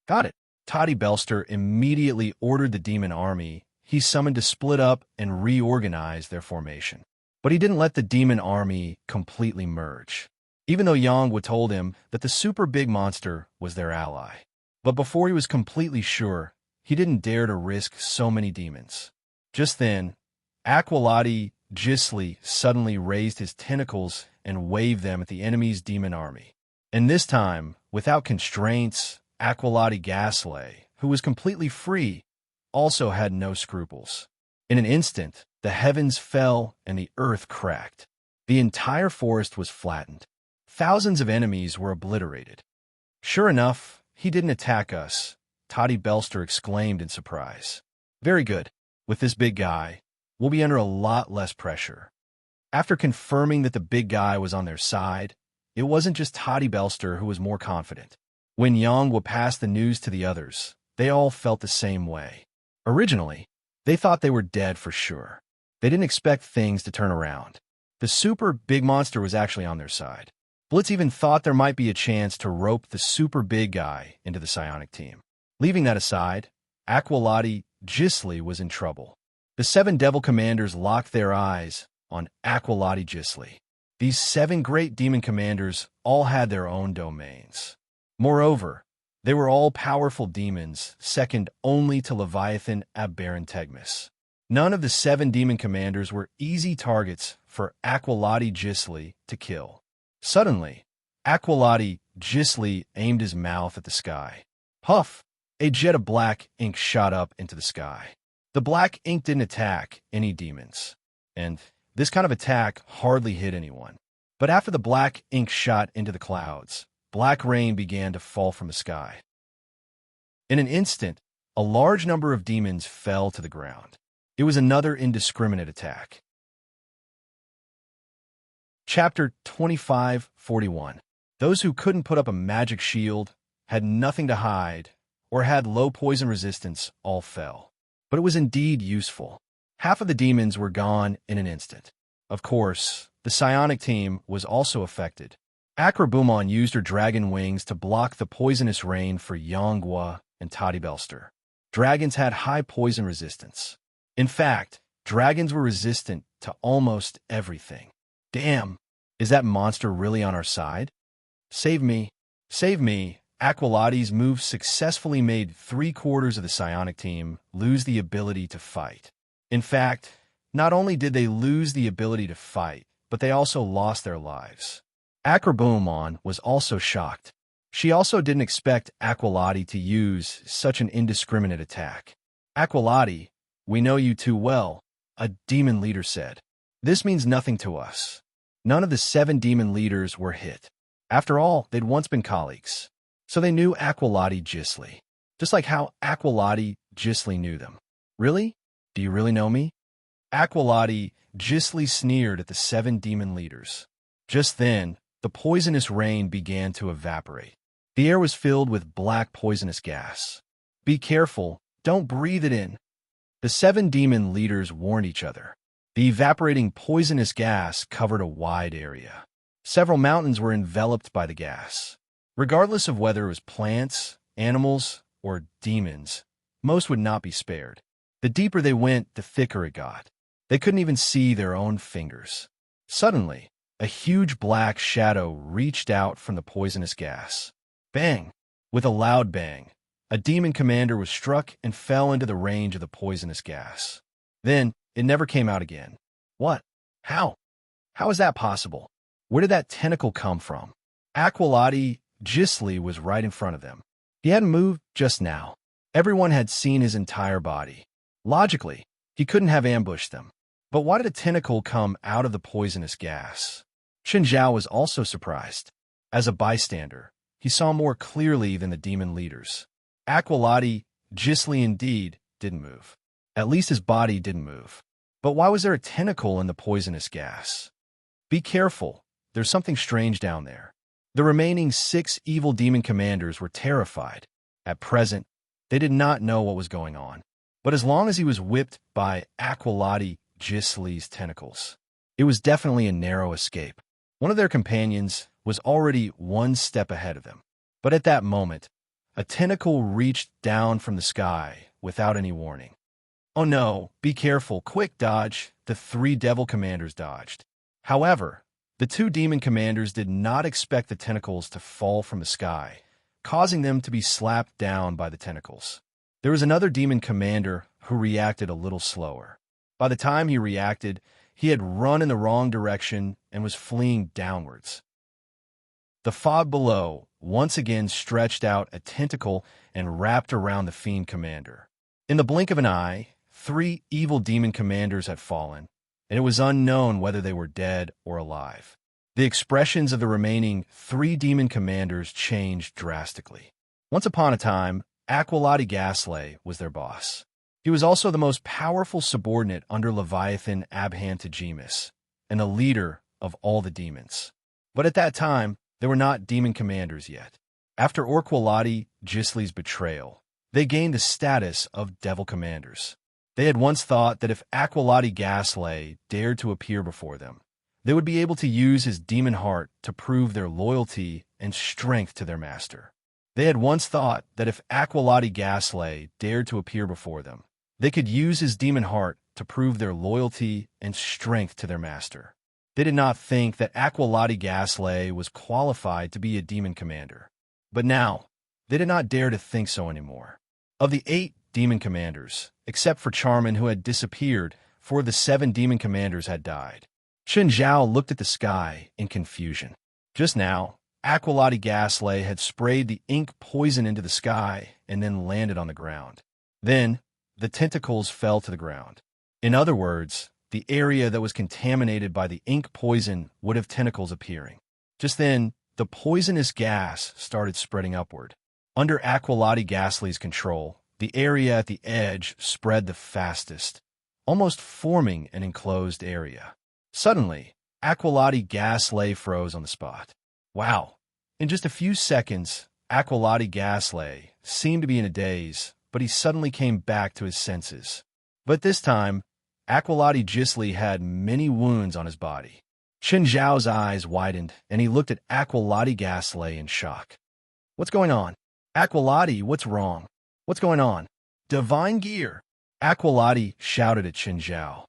Got it. Toddy Belster immediately ordered the demon army he summoned to split up and reorganize their formation. But he didn't let the demon army completely merge, even though Yanggua told him that the super big monster was their ally. But before he was completely sure, he didn't dare to risk so many demons. Just then, Aqualati Ghastly suddenly raised his tentacles and waved them at the enemy's demon army. And this time, without constraints, Aqualati Ghastly, who was completely free, also had no scruples. In an instant, the heavens fell and the earth cracked. The entire forest was flattened. Thousands of enemies were obliterated. Sure enough, he didn't attack us, Toddy Belster exclaimed in surprise. Very good. With this big guy, we'll be under a lot less pressure. After confirming that the big guy was on their side, it wasn't just Toddy Belster who was more confident. When Yanggua passed the news to the others, they all felt the same way. Originally, they thought they were dead for sure. They didn't expect things to turn around. The super big monster was actually on their side. Blitz even thought there might be a chance to rope the super big guy into the psionic team. Leaving that aside, Aqualati Ghastly was in trouble. The 7 devil commanders locked their eyes on Aqualati Gisli. These 7 great demon commanders all had their own domains. Moreover, they were all powerful demons, second only to Leviathan Aberrant Tegmis. None of the 7 demon commanders were easy targets for Aqualati Gisli to kill. Suddenly, Aqualati Gisli aimed his mouth at the sky. Puff! A jet of black ink shot up into the sky. The black ink didn't attack any demons, and this kind of attack hardly hit anyone. But after the black ink shot into the clouds, black rain began to fall from the sky. In an instant, a large number of demons fell to the ground. It was another indiscriminate attack. Chapter 25:41. Those who couldn't put up a magic shield, had nothing to hide, or had low poison resistance all fell. But it was indeed useful. Half of the demons were gone in an instant. Of course, the psionic team was also affected. Akrabumon used her dragon wings to block the poisonous rain for Yonghua and Toddy-Belster. Dragons had high poison resistance. In fact, dragons were resistant to almost everything. Damn, is that monster really on our side? Save me. Save me. Aqualati's move successfully made 3/4 of the psionic team lose the ability to fight. In fact, not only did they lose the ability to fight, but they also lost their lives. Akrabumon was also shocked. She also didn't expect Aqualati to use such an indiscriminate attack. Aqualati, we know you too well, a demon leader said. This means nothing to us. None of the 7 demon leaders were hit. After all, they'd once been colleagues. So they knew Aqualati Gisli, just like how Aqualati Gisli knew them. Really? Do you really know me? Aqualati Gisli sneered at the 7 demon leaders. Just then, the poisonous rain began to evaporate. The air was filled with black poisonous gas. Be careful, don't breathe it in. The 7 demon leaders warned each other. The evaporating poisonous gas covered a wide area. Several mountains were enveloped by the gas. Regardless of whether it was plants, animals, or demons, most would not be spared. The deeper they went, the thicker it got. They couldn't even see their own fingers. Suddenly, a huge black shadow reached out from the poisonous gas. Bang! With a loud bang, a demon commander was struck and fell into the range of the poisonous gas. Then, it never came out again. What? How? How is that possible? Where did that tentacle come from? Aqualati Gisli was right in front of them. He hadn't moved just now. Everyone had seen his entire body. Logically, he couldn't have ambushed them. But why did a tentacle come out of the poisonous gas? Qinzhao was also surprised. As a bystander, he saw more clearly than the demon leaders. Aqualati Gisli indeed didn't move. At least his body didn't move. But why was there a tentacle in the poisonous gas? Be careful, there's something strange down there. The remaining 6 evil demon commanders were terrified. At present, they did not know what was going on. But as long as he was whipped by Aqualati Gisli's tentacles, it was definitely a narrow escape. One of their companions was already 1 step ahead of them. But at that moment, a tentacle reached down from the sky without any warning. Oh no, be careful, quick dodge, the 3 devil commanders dodged. However, the 2 demon commanders did not expect the tentacles to fall from the sky, causing them to be slapped down by the tentacles. There was another demon commander who reacted a little slower. By the time he reacted, he had run in the wrong direction and was fleeing downwards. The fog below once again stretched out a tentacle and wrapped around the fiend commander. In the blink of an eye, 3 evil demon commanders had fallen, and it was unknown whether they were dead or alive. The expressions of the remaining 3 demon commanders changed drastically. Once upon a time, Aqualati Gisli was their boss. He was also the most powerful subordinate under Leviathan Aberrant Tegmis, and the leader of all the demons. But at that time, they were not demon commanders yet. After Aqualati Gisli's betrayal, they gained the status of devil commanders. They had once thought that if Aqualati Gisli dared to appear before them, they would be able to use his demon heart to prove their loyalty and strength to their master. They had once thought that if Aqualati Gisli dared to appear before them, they could use his demon heart to prove their loyalty and strength to their master. They did not think that Aqualati Gaslight was qualified to be a demon commander. But now, they did not dare to think so anymore. Of the 8 demon commanders, except for Charmin who had disappeared, 4 of the 7 demon commanders had died. Chen Zhao looked at the sky in confusion. Just now, Aqualati Gaslight had sprayed the ink poison into the sky and then landed on the ground. Then, the tentacles fell to the ground. In other words, the area that was contaminated by the ink poison would have tentacles appearing. Just then, the poisonous gas started spreading upward. Under Aqualati Gaslight's control, the area at the edge spread the fastest, almost forming an enclosed area. Suddenly, Aqualati Gaslight froze on the spot. Wow! In just a few seconds, Aqualati Gaslight seemed to be in a daze, but he suddenly came back to his senses. But this time, Aqualati Gisli had many wounds on his body. Chen Zhao's eyes widened, and he looked at Aqualati Gaslight in shock. What's going on? Aqualati, what's wrong? What's going on? Divine gear! Aqualati shouted at Chen Zhao.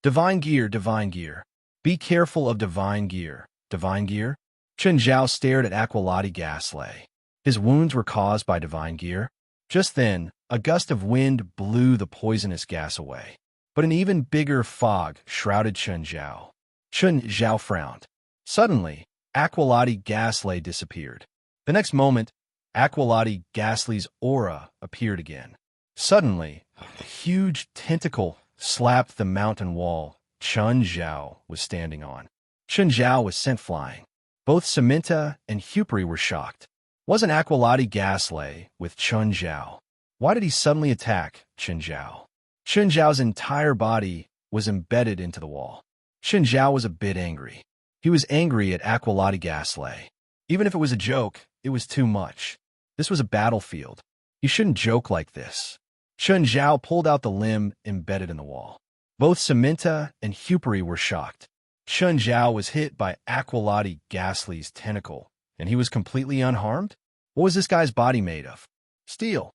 Divine gear, divine gear. Be careful of divine gear. Divine gear? Chen Zhao stared at Aqualati Gaslight. His wounds were caused by divine gear. Just then, a gust of wind blew the poisonous gas away. But an even bigger fog shrouded Chen Zhao. Chen Zhao frowned. Suddenly, Aqualati Gaslight disappeared. The next moment, Aqualati Gaslight's aura appeared again. Suddenly, a huge tentacle slapped the mountain wall Chen Zhao was standing on. Chen Zhao was sent flying. Both Samantha and Hupri were shocked. Wasn't Aqualati Gaslight with Chen Zhao? Why did he suddenly attack Chen Zhao? Chen Zhao's entire body was embedded into the wall. Chen Zhao was a bit angry. He was angry at Aqualati Gaslight. Even if it was a joke, it was too much. This was a battlefield. You shouldn't joke like this. Chen Zhao pulled out the limb embedded in the wall. Both Samantha and Hupri were shocked. Chen Zhao was hit by Aqualati Gaslight's tentacle, and he was completely unharmed? What was this guy's body made of? Steel.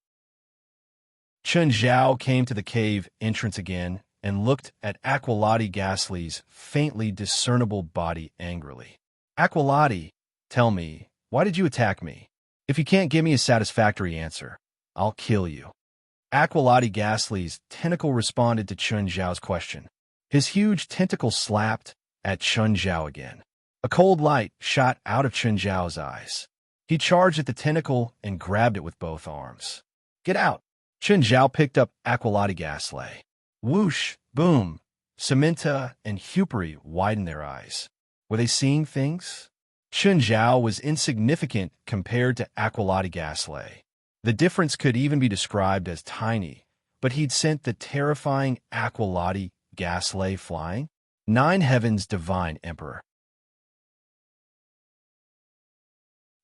Chen Zhao came to the cave entrance again and looked at Aqualati Gaslight's faintly discernible body angrily. Aqualati, tell me, why did you attack me? If you can't give me a satisfactory answer, I'll kill you. Aqualati Gaslight's tentacle responded to Chen Zhao's question. His huge tentacle slapped at Chen Zhao again. A cold light shot out of Chen Zhao's eyes. He charged at the tentacle and grabbed it with both arms. Get out! Chen Zhao picked up Aqualati Gaslight. Whoosh! Boom! Samantha and Hupri widened their eyes. Were they seeing things? Chen Zhao was insignificant compared to Aqualati Gaslight. The difference could even be described as tiny, but he'd sent the terrifying Aqualati Gaslight flying. 9 Heavens Divine Emperor.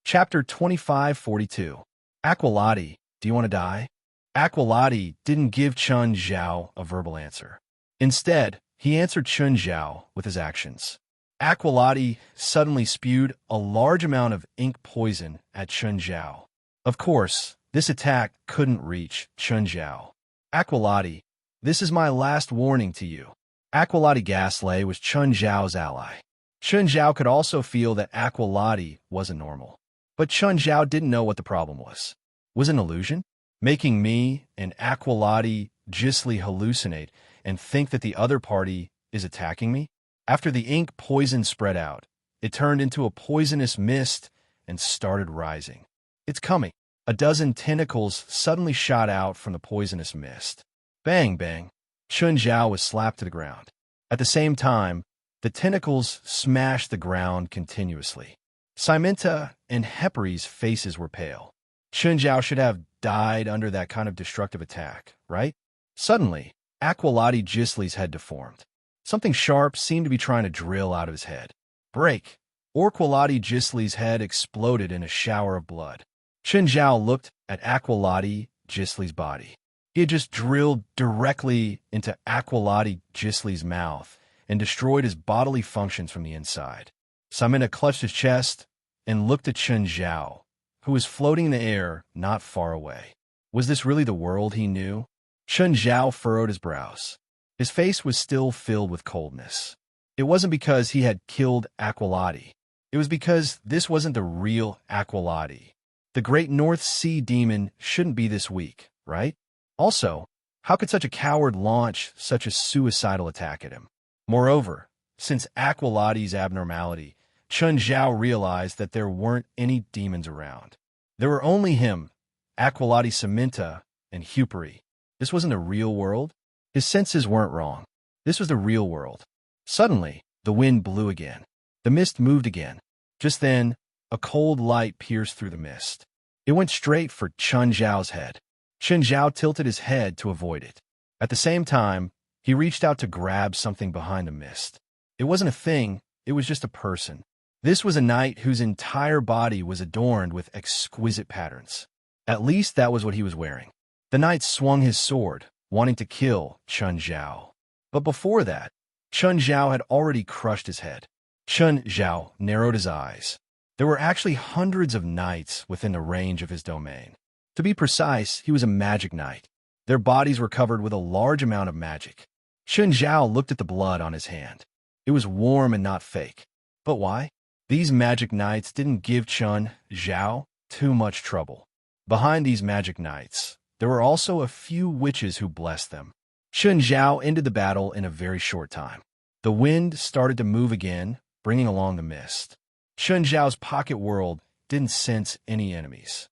Chapter 2542. Aqualati, do you want to die? Aqualati didn't give Chen Zhao a verbal answer. Instead, he answered Chen Zhao with his actions. Aqualati suddenly spewed a large amount of ink poison at Chen Zhao. Of course, this attack couldn't reach Chen Zhao. Aqualati, this is my last warning to you. Aqualati Gaslight was Chen Zhao's ally. Chen Zhao could also feel that Aqualati wasn't normal. But Chen Zhao didn't know what the problem was. Was it an illusion? Making me and Aqualati Gisli hallucinate and think that the other party is attacking me? After the ink poison spread out, it turned into a poisonous mist and started rising. It's coming. A dozen tentacles suddenly shot out from the poisonous mist. Bang, bang. Chen Zhao was slapped to the ground. At the same time, the tentacles smashed the ground continuously. Samantha and Hepri's faces were pale. Chen Zhao should have died under that kind of destructive attack, right? Suddenly, Aqualati Gisli's head deformed. Something sharp seemed to be trying to drill out of his head. Break! Aqualati Gisli's head exploded in a shower of blood. Chen Zhao looked at Aqualati Gisli's body. He had just drilled directly into Aqualati Gisli's mouth and destroyed his bodily functions from the inside. Samantha clutched his chest and looked at Chen Zhao, who was floating in the air not far away. Was this really the world he knew? Chen Zhao furrowed his brows. His face was still filled with coldness. It wasn't because he had killed Aqualati. It was because this wasn't the real Aqualati. The great North Sea demon shouldn't be this weak, right? Also, how could such a coward launch such a suicidal attack at him? Moreover, since Aqualati's abnormality, Chun Zhao realized that there weren't any demons around. There were only him, Aqualati Samantha, and Huperi. This wasn't the real world. His senses weren't wrong. This was the real world. Suddenly, the wind blew again. The mist moved again. Just then, a cold light pierced through the mist. It went straight for Chun Zhao's head. Chun Zhao tilted his head to avoid it. At the same time, he reached out to grab something behind the mist. It wasn't a thing, it was just a person. This was a knight whose entire body was adorned with exquisite patterns. At least that was what he was wearing. The knight swung his sword, wanting to kill Chun Zhao. But before that, Chun Zhao had already crushed his head. Chun Zhao narrowed his eyes. There were actually hundreds of knights within the range of his domain. To be precise, he was a magic knight. Their bodies were covered with a large amount of magic. Chun Zhao looked at the blood on his hand. It was warm and not fake. But why? These magic knights didn't give Chun Zhao too much trouble. Behind these magic knights, there were also a few witches who blessed them. Chun Zhao ended the battle in a very short time. The wind started to move again, bringing along the mist. Chun Zhao's pocket world didn't sense any enemies.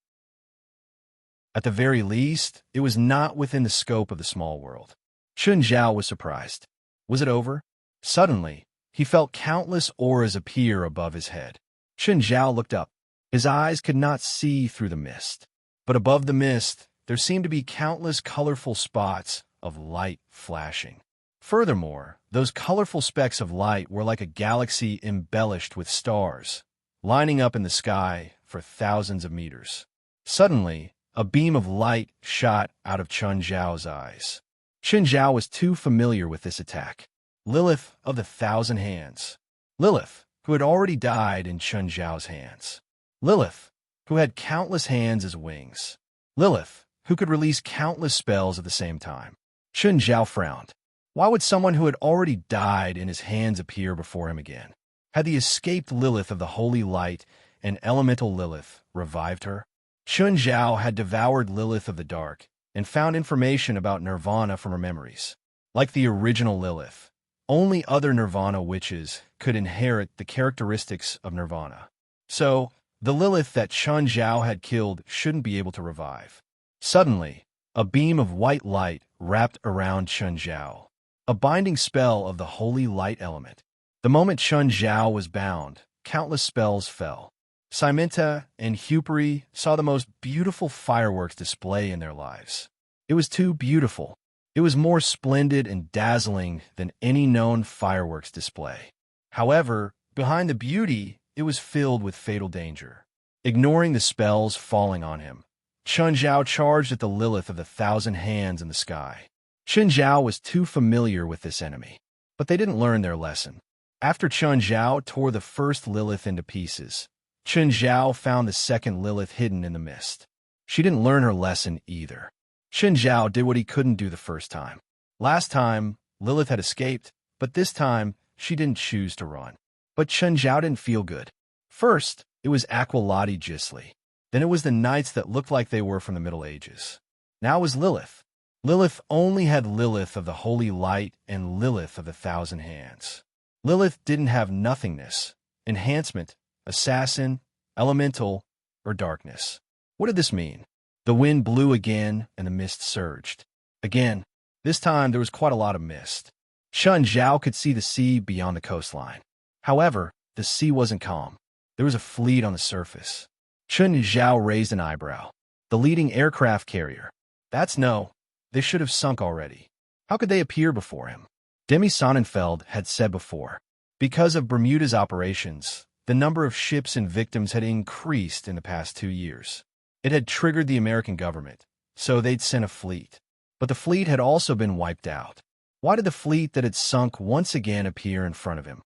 At the very least, it was not within the scope of the small world. Chun Zhao was surprised. Was it over? Suddenly, he felt countless auras appear above his head. Chun Zhao looked up. His eyes could not see through the mist. But above the mist, there seemed to be countless colorful spots of light flashing. Furthermore, those colorful specks of light were like a galaxy embellished with stars, lining up in the sky for thousands of meters. Suddenly, a beam of light shot out of Chun Zhao's eyes. Chun Zhao was too familiar with this attack. Lilith of the Thousand Hands. Lilith, who had already died in Chun Zhao's hands. Lilith, who had countless hands as wings. Lilith, who could release countless spells at the same time. Chun Zhao frowned. Why would someone who had already died in his hands appear before him again? Had the escaped Lilith of the Holy Light and elemental Lilith revived her? Chun Zhao had devoured Lilith of the Dark and found information about Nirvana from her memories. Like the original Lilith, only other Nirvana witches could inherit the characteristics of Nirvana. So, the Lilith that Chun Zhao had killed shouldn't be able to revive. Suddenly, a beam of white light wrapped around Chun Zhao, a binding spell of the holy light element. The moment Chun Zhao was bound, countless spells fell. Samantha and Huperi saw the most beautiful fireworks display in their lives. It was too beautiful. It was more splendid and dazzling than any known fireworks display. However, behind the beauty, it was filled with fatal danger. Ignoring the spells falling on him, Chun Zhao charged at the Lilith of the Thousand Hands in the sky. Chun Zhao was too familiar with this enemy, but they didn't learn their lesson. After Chun Zhao tore the first Lilith into pieces, Chun Zhao found the second Lilith hidden in the mist. She didn't learn her lesson either. Chun Zhao did what he couldn't do the first time. Last time, Lilith had escaped, but this time, she didn't choose to run. But Chun Zhao didn't feel good. First, it was Aqualati Gisli. Then it was the knights that looked like they were from the Middle Ages. Now it was Lilith. Lilith only had Lilith of the Holy Light and Lilith of the Thousand Hands. Lilith didn't have nothingness, enhancement, assassin, elemental, or darkness. What did this mean? The wind blew again and the mist surged. Again, this time there was quite a lot of mist. Chun Zhao could see the sea beyond the coastline. However, the sea wasn't calm. There was a fleet on the surface. Chun Zhao raised an eyebrow. The leading aircraft carrier. That's no. They should have sunk already. How could they appear before him? Demi Sonnenfeld had said before, because of Bermuda's operations, the number of ships and victims had increased in the past 2 years. It had triggered the American government, so they'd sent a fleet. But the fleet had also been wiped out. Why did the fleet that had sunk once again appear in front of him?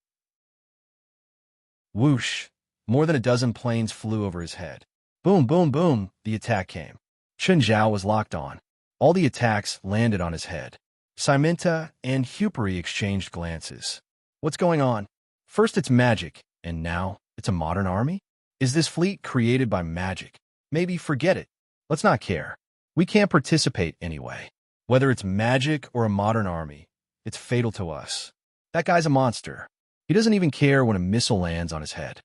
Whoosh! More than a dozen planes flew over his head. Boom, boom, boom, the attack came. Chun Zhao was locked on. All the attacks landed on his head. Simenta and Huperi exchanged glances. What's going on? First it's magic, and now it's a modern army? Is this fleet created by magic? Maybe forget it. Let's not care. We can't participate anyway. Whether it's magic or a modern army, it's fatal to us. That guy's a monster. He doesn't even care when a missile lands on his head.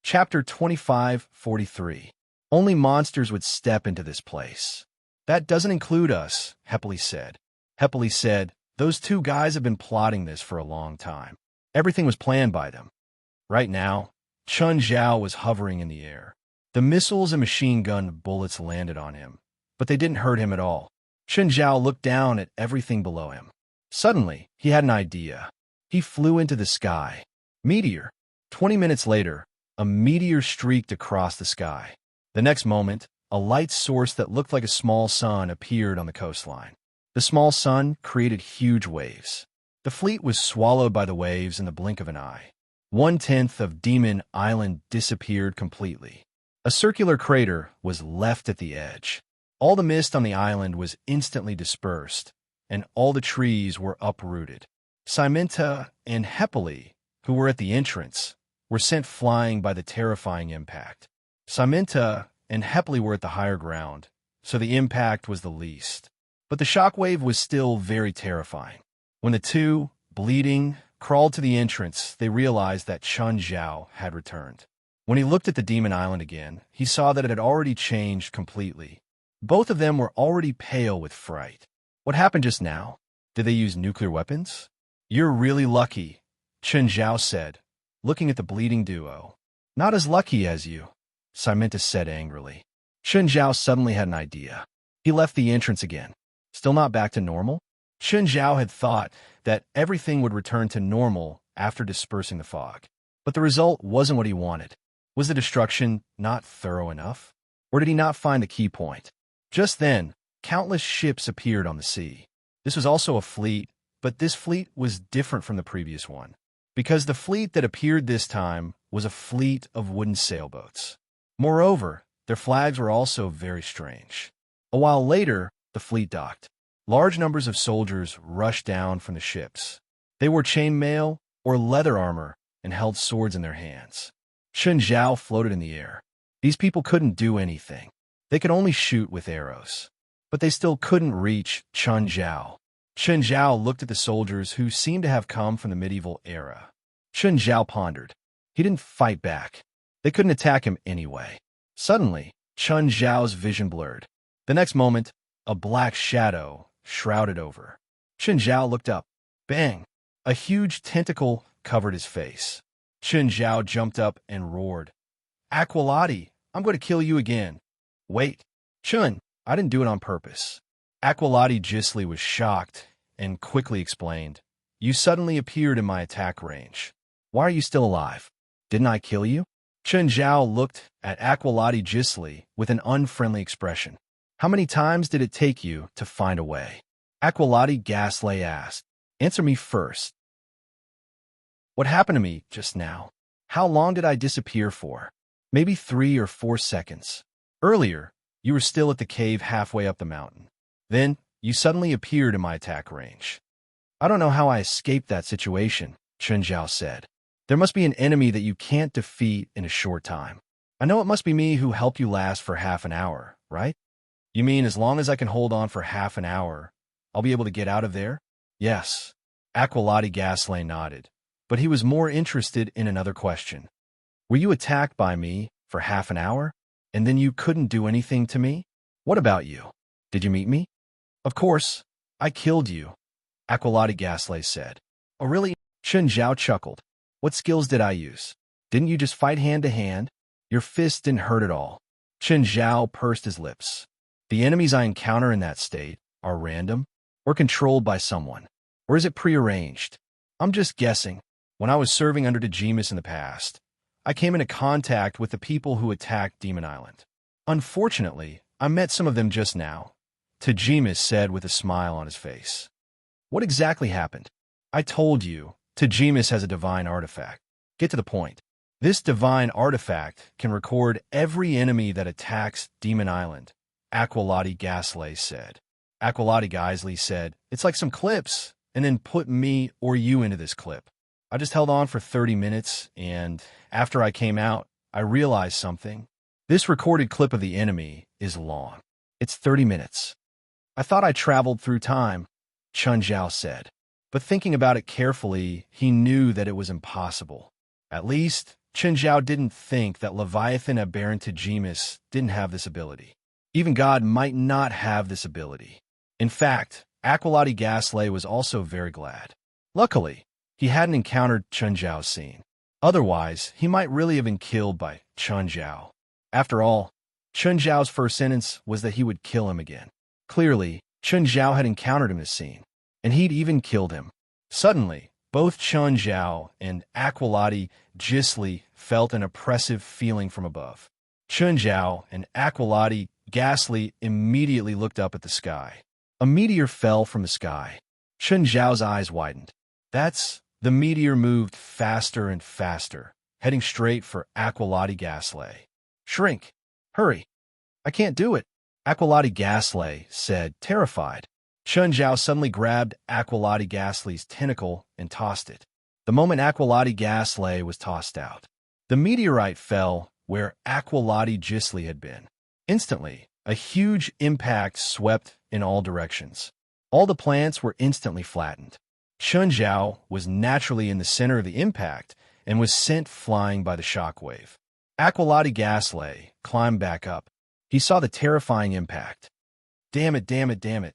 Chapter 25:43. Only monsters would step into this place. That doesn't include us, Hepeli said. Hepeli said, those two guys have been plotting this for a long time. Everything was planned by them. Right now, Chun Zhao was hovering in the air. The missiles and machine gun bullets landed on him, but they didn't hurt him at all. Chun Zhao looked down at everything below him. Suddenly, he had an idea. He flew into the sky. Meteor. 20 minutes later, a meteor streaked across the sky. The next moment, a light source that looked like a small sun appeared on the coastline. The small sun created huge waves. The fleet was swallowed by the waves in the blink of an eye. 1/10 of Demon Island disappeared completely. A circular crater was left at the edge. All the mist on the island was instantly dispersed, and all the trees were uprooted. Simenta and Hepeli, who were at the entrance, were sent flying by the terrifying impact. Simenta and Hepeli were at the higher ground, so the impact was the least. But the shockwave was still very terrifying. When the two, bleeding, crawled to the entrance, they realized that Chun Zhao had returned. When he looked at the Demon Island again, he saw that it had already changed completely. Both of them were already pale with fright. What happened just now? Did they use nuclear weapons? You're really lucky, Chun Zhao said, looking at the bleeding duo. Not as lucky as you, Simenta said angrily. Chun Zhao suddenly had an idea. He left the entrance again. Still not back to normal? Chun Zhao had thought that everything would return to normal after dispersing the fog. But the result wasn't what he wanted. Was the destruction not thorough enough? Or did he not find the key point? Just then, countless ships appeared on the sea. This was also a fleet, but this fleet was different from the previous one, because the fleet that appeared this time was a fleet of wooden sailboats. Moreover, their flags were also very strange. A while later, the fleet docked. Large numbers of soldiers rushed down from the ships. They wore chainmail or leather armor and held swords in their hands. Chun Zhao floated in the air. These people couldn't do anything. They could only shoot with arrows. But they still couldn't reach Chun Zhao. Chun Zhao looked at the soldiers who seemed to have come from the medieval era. Chun Zhao pondered. He didn't fight back. They couldn't attack him anyway. Suddenly, Chun Zhao's vision blurred. The next moment, a black shadow shrouded over. Chun Zhao looked up. Bang! A huge tentacle covered his face. Chun Zhao jumped up and roared. Aqualati, I'm going to kill you again. Wait, Chun, I didn't do it on purpose. Aqualati Gisli was shocked and quickly explained. You suddenly appeared in my attack range. Why are you still alive? Didn't I kill you? Chun Zhao looked at Aqualati Gisli with an unfriendly expression. How many times did it take you to find a way? Aqualati Gisli asked. Answer me first. What happened to me just now? How long did I disappear for? Maybe 3 or 4 seconds. Earlier, you were still at the cave halfway up the mountain. Then, you suddenly appeared in my attack range. I don't know how I escaped that situation, Chun Zhao said. There must be an enemy that you can't defeat in a short time. I know it must be me who helped you last for half an hour, right? You mean as long as I can hold on for half an hour, I'll be able to get out of there? Yes. Aqualati Gisli nodded, but he was more interested in another question. Were you attacked by me for half an hour, and then you couldn't do anything to me? What about you? Did you meet me? Of course, I killed you, Aqualati Gisli said. Oh really? Chun Zhao chuckled. What skills did I use? Didn't you just fight hand to hand? Your fists didn't hurt at all. Chun Zhao pursed his lips. The enemies I encounter in that state are random or controlled by someone. Or is it prearranged? I'm just guessing. When I was serving under Dejimus in the past, I came into contact with the people who attacked Demon Island. Unfortunately, I met some of them just now, Dejimus said with a smile on his face. What exactly happened? I told you, Dejimus has a divine artifact. Get to the point. This divine artifact can record every enemy that attacks Demon Island, Aqualati Gasley said. Aqualati Geisley said, "It's like some clips, and then put me or you into this clip. I just held on for 30 minutes, and after I came out, I realized something. This recorded clip of the enemy is long. It's 30 minutes. I thought I traveled through time," Chun Zhao said. But thinking about it carefully, he knew that it was impossible. At least, Chun Zhao didn't think that Leviathan Aberrantigimus didn't have this ability. Even God might not have this ability. In fact, Aqualati Gasley was also very glad. Luckily, he hadn't encountered Chun Zhao's scene. Otherwise, he might really have been killed by Chun Zhao. After all, Chun Zhao's first sentence was that he would kill him again. Clearly, Chun Zhao had encountered him in this scene, and he'd even killed him. Suddenly, both Chun Zhao and Aqualati Gisley felt an oppressive feeling from above. Chun Zhao and Aqualati Gasley immediately looked up at the sky. A meteor fell from the sky. Chun Zhao's eyes widened. The meteor moved faster and faster, heading straight for Aqualati Gasley. "Shrink! Hurry! I can't do it," Aqualati Gasley said, terrified. Chun Zhao suddenly grabbed Aqualati Gasley's tentacle and tossed it. The moment Aqualati Gasley was tossed out, the meteorite fell where Aqualati Gisley had been. Instantly, a huge impact swept in all directions. All the plants were instantly flattened. Chun Zhao was naturally in the center of the impact and was sent flying by the shockwave. Aqualati Gasley climbed back up. He saw the terrifying impact. Damn it, damn it, damn it.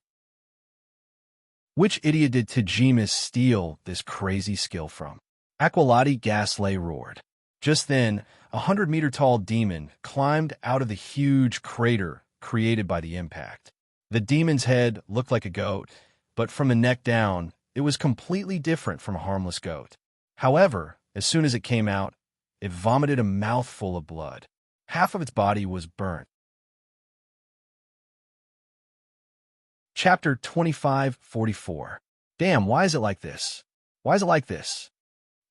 Which idiot did Tajimus steal this crazy skill from? Aqualati Gasley roared. Just then, 100-meter-tall demon climbed out of the huge crater created by the impact. The demon's head looked like a goat, but from the neck down, it was completely different from a harmless goat. However, as soon as it came out, it vomited a mouthful of blood. Half of its body was burnt. Chapter 25:44. Damn, why is it like this? Why is it like this?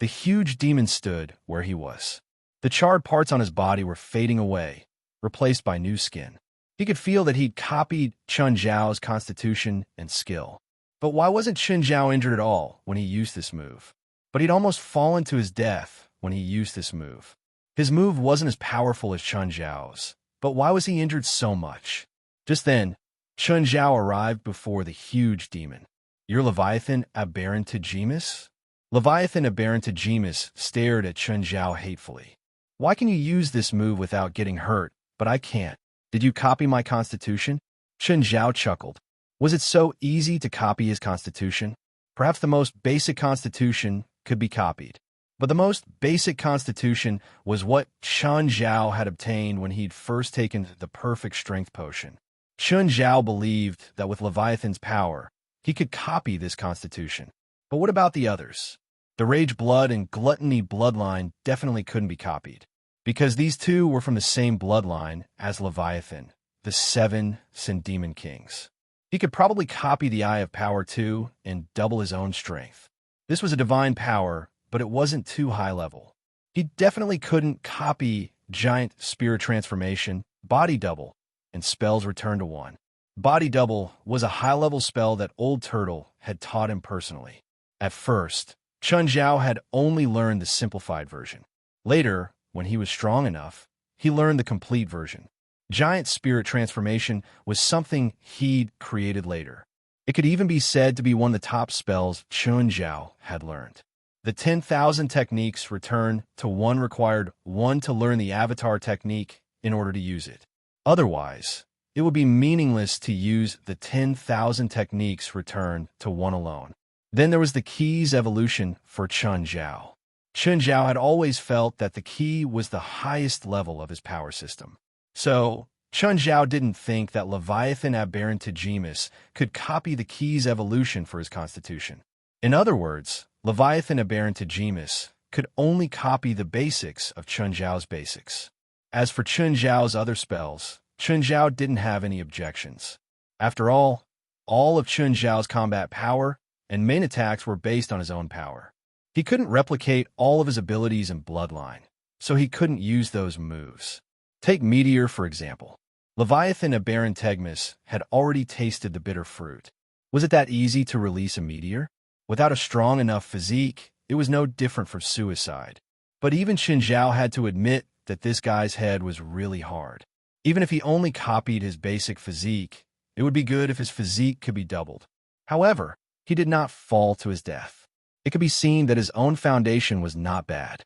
The huge demon stood where he was. The charred parts on his body were fading away, replaced by new skin. He could feel that he'd copied Chun Zhao's constitution and skill. But why wasn't Chun Zhao injured at all when he used this move? But he'd almost fallen to his death when he used this move. His move wasn't as powerful as Chun Zhao's, but why was he injured so much? Just then, Chun Zhao arrived before the huge demon. "You're Leviathan Aberrantigimus?" Leviathan Aberrantigimus stared at Chun Zhao hatefully. "Why can you use this move without getting hurt, but I can't? Did you copy my constitution?" Chun Zhao chuckled. Was it so easy to copy his constitution? Perhaps the most basic constitution could be copied. But the most basic constitution was what Chun Zhao had obtained when he'd first taken the perfect strength potion. Chun Zhao believed that with Leviathan's power, he could copy this constitution. But what about the others? The Rage Blood and Gluttony bloodline definitely couldn't be copied, because these two were from the same bloodline as Leviathan, the 7 Sin Demon Kings. He could probably copy the Eye of Power too and double his own strength. This was a divine power, but it wasn't too high level. He definitely couldn't copy Giant Spirit Transformation, Body Double, and Spells Return to 1. Body Double was a high-level spell that Old Turtle had taught him personally. At first, Chun Zhao had only learned the simplified version. Later, when he was strong enough, he learned the complete version. Giant Spirit Transformation was something he'd created later. It could even be said to be one of the top spells Chun Zhao had learned. The 10,000 techniques return to 1 required 1 to learn the avatar technique in order to use it. Otherwise, it would be meaningless to use the 10,000 techniques return to 1 alone. Then there was the key's evolution for Chun Zhao. Chun Zhao had always felt that the key was the highest level of his power system. So, Chun Zhao didn't think that Leviathan Aberrantigimus could copy the key's evolution for his constitution. In other words, Leviathan Aberrantigimus could only copy the basics of Chun Zhao's basics. As for Chun Zhao's other spells, Chun Zhao didn't have any objections. After all of Chun Zhao's combat power and main attacks were based on his own power. He couldn't replicate all of his abilities in Bloodline, so he couldn't use those moves. Take Meteor, for example. Leviathan Aberantegmus had already tasted the bitter fruit. Was it that easy to release a meteor? Without a strong enough physique, it was no different from suicide. But even Xin Zhao had to admit that this guy's head was really hard. Even if he only copied his basic physique, it would be good if his physique could be doubled. However, he did not fall to his death. It could be seen that his own foundation was not bad.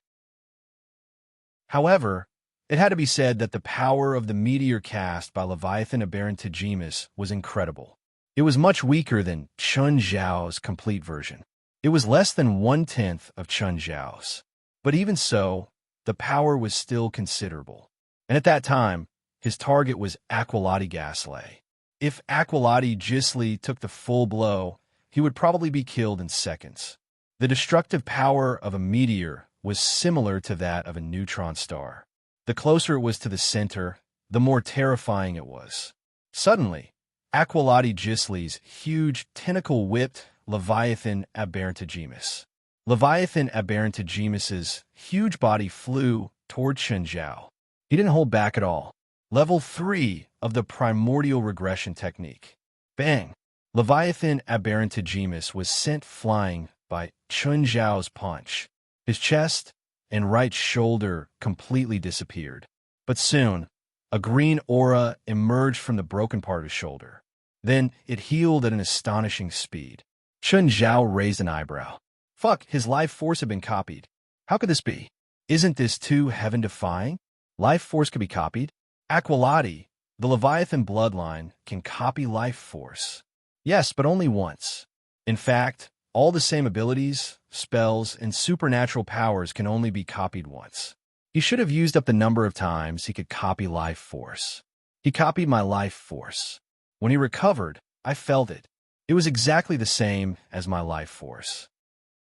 However, it had to be said that the power of the meteor cast by Leviathan Aberantegmus was incredible. It was much weaker than Chun Zhao's complete version. It was less than 1/10 of Chun Zhao's. But even so, the power was still considerable. And at that time, his target was Aqualati Gasly. If Aqualati Gisli took the full blow, he would probably be killed in seconds. The destructive power of a meteor was similar to that of a neutron star. The closer it was to the center, the more terrifying it was. Suddenly, Aqualati Gisli's huge tentacle whipped Leviathan Aberantegmus. Leviathan Aberantegmus's huge body flew toward Xin Zhao. He didn't hold back at all. Level 3 of the primordial regression technique. Bang! Leviathan Aberantegmus was sent flying by Chun Zhao's punch. His chest and right shoulder completely disappeared. But soon, a green aura emerged from the broken part of his shoulder. Then it healed at an astonishing speed. Chun Zhao raised an eyebrow. Fuck, his life force had been copied. How could this be? Isn't this too heaven-defying? Life force could be copied? Aqualati, the Leviathan bloodline, can copy life force. Yes, but only once. In fact, all the same abilities, spells, and supernatural powers can only be copied once. He should have used up the number of times he could copy life force. He copied my life force. When he recovered, I felt it. It was exactly the same as my life force.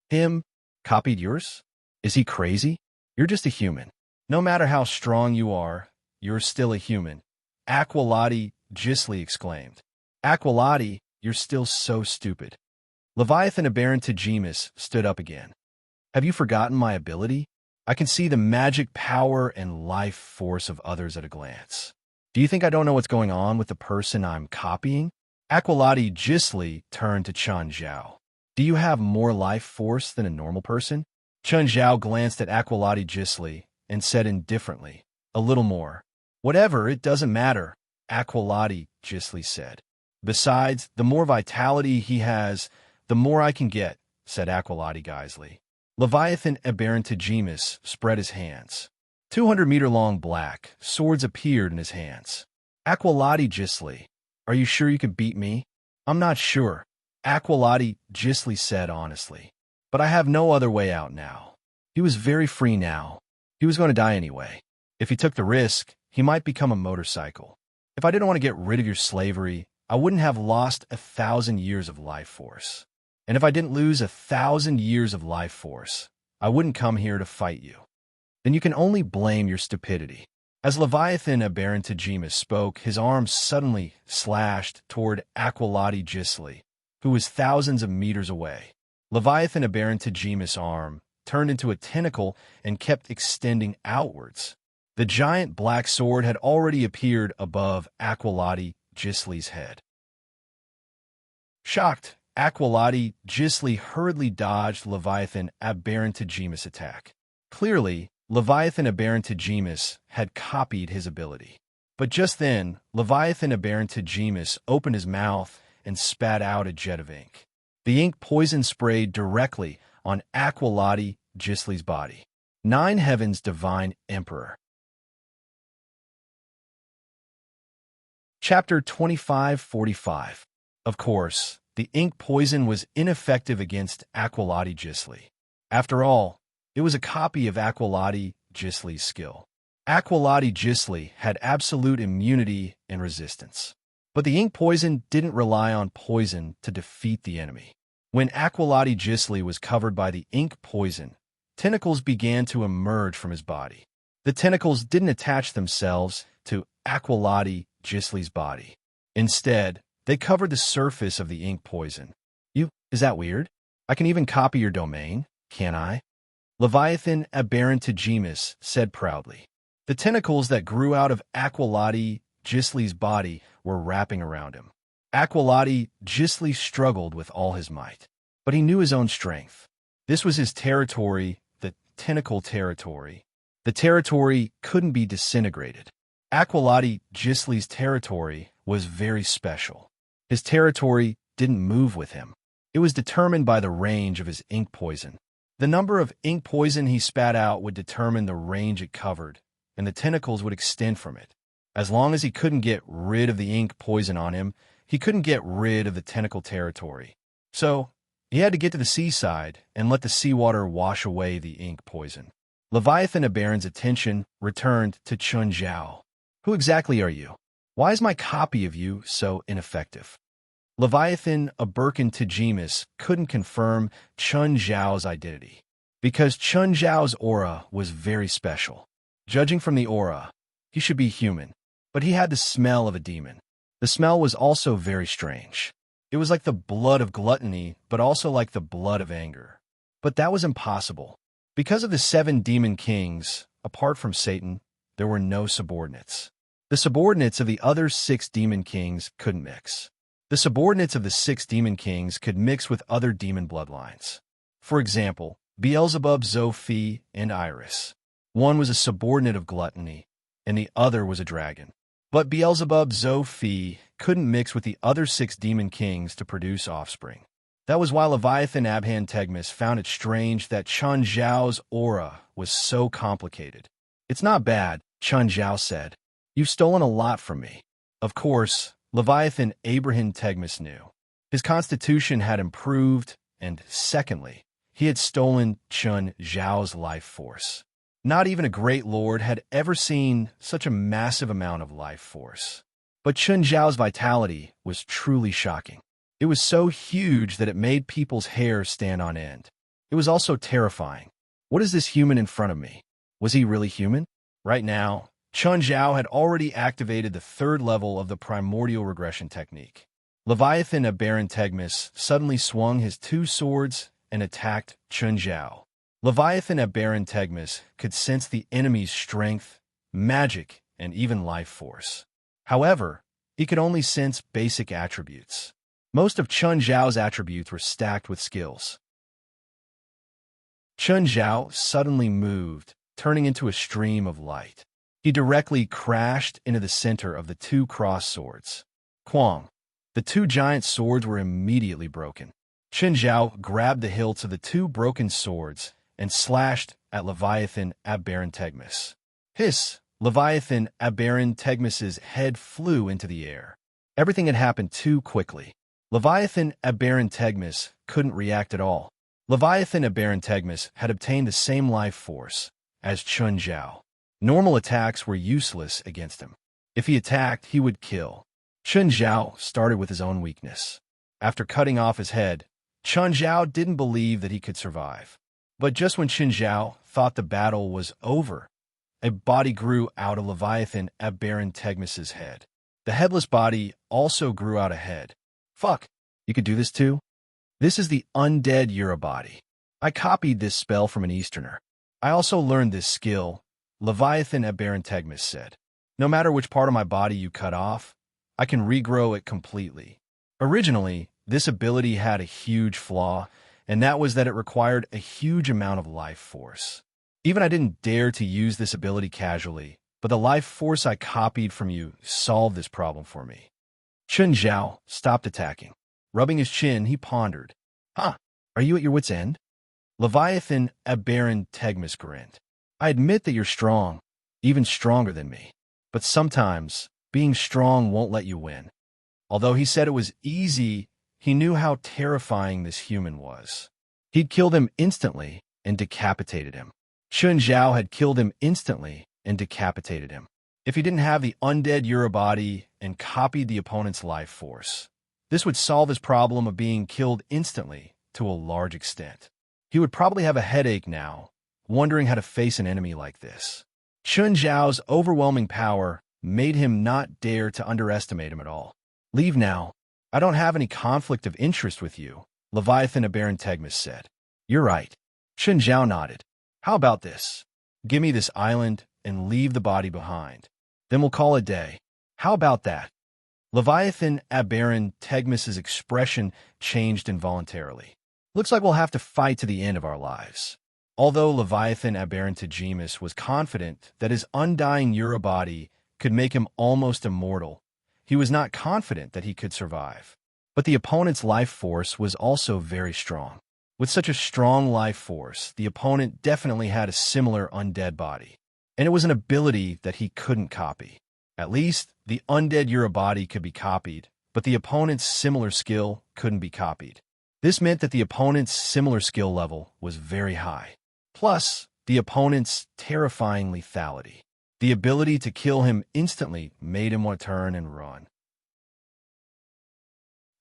Him? Copied yours? Is he crazy? You're just a human. No matter how strong you are, you're still a human. Aqualati Gisli exclaimed. Aqualati, you're still so stupid. Leviathan Aberantegmus stood up again. Have you forgotten my ability? I can see the magic power and life force of others at a glance. Do you think I don't know what's going on with the person I'm copying? Aqualati Gisli turned to Chun Zhao. Do you have more life force than a normal person? Chun Zhao glanced at Aqualati Gisli and said indifferently, a little more. Whatever, it doesn't matter, Aqualati Gisli said. Besides, the more vitality he has, the more I can get, said Aqualati Gisli. Leviathan Aberantegmus spread his hands. 200-meter-long black swords appeared in his hands. Aqualati Gisli, are you sure you could beat me? I'm not sure, Aqualati Gisli said honestly. But I have no other way out now. He was very free now. He was going to die anyway. If he took the risk, he might become a motorcycle. If I didn't want to get rid of your slavery, I wouldn't have lost 1,000 years of life force. And if I didn't lose 1,000 years of life force, I wouldn't come here to fight you. Then you can only blame your stupidity. As Leviathan Aberantegmus spoke, his arm suddenly slashed toward Aqualati Gisli, who was thousands of meters away. Leviathan Aberantegmus' arm turned into a tentacle and kept extending outwards. The giant black sword had already appeared above Aqualati Gisli's head. Shocked, Aqualati Gisli hurriedly dodged Leviathan Aberantegmus' attack. Clearly, Leviathan Aberantegmus had copied his ability. But just then, Leviathan Aberantegmus opened his mouth and spat out a jet of ink. The ink poison sprayed directly on Aqualati Gisli's body. 9 Heavens Divine Emperor. Chapter 2545. Of course, the ink poison was ineffective against Aqualati Gisli. After all, it was a copy of Aqualati Gisli's skill. Aqualati Gisli had absolute immunity and resistance. But the ink poison didn't rely on poison to defeat the enemy. When Aqualati Gisli was covered by the ink poison, tentacles began to emerge from his body. The tentacles didn't attach themselves to Aqualati Gisli's body. Instead, they covered the surface of the ink poison. Is that weird? I can even copy your domain, can't I? Leviathan Aberantegmus said proudly. The tentacles that grew out of Aqualati Gisli's body were wrapping around him. Aqualati Gisli struggled with all his might, but he knew his own strength. This was his territory, the tentacle territory. The territory couldn't be disintegrated. Aqualati Gisli's territory was very special. His territory didn't move with him. It was determined by the range of his ink poison. The number of ink poison he spat out would determine the range it covered, and the tentacles would extend from it. As long as he couldn't get rid of the ink poison on him, he couldn't get rid of the tentacle territory. So, he had to get to the seaside and let the seawater wash away the ink poison. Leviathan Abaron's attention returned to Chun Zhao. Who exactly are you? Why is my copy of you so ineffective? Leviathan Aberkan Tajimus couldn't confirm Chun Zhao's identity, because Chun Zhao's aura was very special. Judging from the aura, he should be human, but he had the smell of a demon. The smell was also very strange. It was like the blood of gluttony, but also like the blood of anger. But that was impossible. Because of the 7 demon kings, apart from Satan, there were no subordinates. The subordinates of the other 6 demon kings couldn't mix. The subordinates of the 6 demon kings could mix with other demon bloodlines. For example, Beelzebub, Zophi, and Iris. One was a subordinate of gluttony, and the other was a dragon. But Beelzebub, Zophi couldn't mix with the other 6 demon kings to produce offspring. That was why Leviathan Abhan Tegmis found it strange that Chun Zhao's aura was so complicated. It's not bad, Chun Zhao said. You've stolen a lot from me. Of course, Leviathan Abraham Tegmis knew. His constitution had improved, and secondly, he had stolen Chun Zhao's life force. Not even a great lord had ever seen such a massive amount of life force. But Chun Zhao's vitality was truly shocking. It was so huge that it made people's hair stand on end. It was also terrifying. What is this human in front of me? Was he really human? Right now, Chun Zhao had already activated the 3rd level of the primordial regression technique. Leviathan Abaron Tegmis suddenly swung his 2 swords and attacked Chun Zhao. Leviathan Abaron Tegmis could sense the enemy's strength, magic, and even life force. However, he could only sense basic attributes. Most of Chun Zhao's attributes were stacked with skills. Chun Zhao suddenly moved, turning into a stream of light. He directly crashed into the center of the 2 cross swords. Quang! The 2 giant swords were immediately broken. Chun Zhao grabbed the hilts of the 2 broken swords and slashed at Leviathan Abaron Tegmis. Hiss! Leviathan Abaron Tegmis's head flew into the air. Everything had happened too quickly. Leviathan Abaron Tegmis couldn't react at all. Leviathan Abaron Tegmis had obtained the same life force as Chun Zhao. Normal attacks were useless against him. If he attacked, he would kill. Chun Zhao started with his own weakness. After cutting off his head, Chun Zhao didn't believe that he could survive. But just when Chun Zhao thought the battle was over, a body grew out of Leviathan Abaron Tegmis's head. The headless body also grew out a head. Fuck, you could do this too? This is the undead Eurobody. I copied this spell from an Easterner. I also learned this skill, Leviathan Abaron Tegmis said. No matter which part of my body you cut off, I can regrow it completely. Originally, this ability had a huge flaw, and that was that it required a huge amount of life force. Even I didn't dare to use this ability casually, but the life force I copied from you solved this problem for me. Chun Zhao stopped attacking. Rubbing his chin, he pondered. Huh, are you at your wit's end? Leviathan Abaron Tegmis grinned. I admit that you're strong, even stronger than me. But sometimes, being strong won't let you win. Although he said it was easy, he knew how terrifying this human was. He'd killed him instantly and decapitated him. Chun Zhao had killed him instantly and decapitated him. If he didn't have the undead Eurobody and copied the opponent's life force, this would solve his problem of being killed instantly to a large extent. He would probably have a headache now, wondering how to face an enemy like this. Chun Zhao's overwhelming power made him not dare to underestimate him at all. Leave now. I don't have any conflict of interest with you, Leviathan Abaron Tegmis said. You're right. Chun Zhao nodded. How about this? Give me this island and leave the body behind. Then we'll call it a day. How about that? Leviathan Aberron Tegmis's expression changed involuntarily. Looks like we'll have to fight to the end of our lives. Although Leviathan Aberron Tegmis was confident that his undying Eurobody could make him almost immortal, he was not confident that he could survive. But the opponent's life force was also very strong. With such a strong life force, the opponent definitely had a similar undead body. And it was an ability that he couldn't copy. At least, the undead Eurobody could be copied, but the opponent's similar skill couldn't be copied. This meant that the opponent's similar skill level was very high. Plus, the opponent's terrifying lethality. The ability to kill him instantly made him want to turn and run.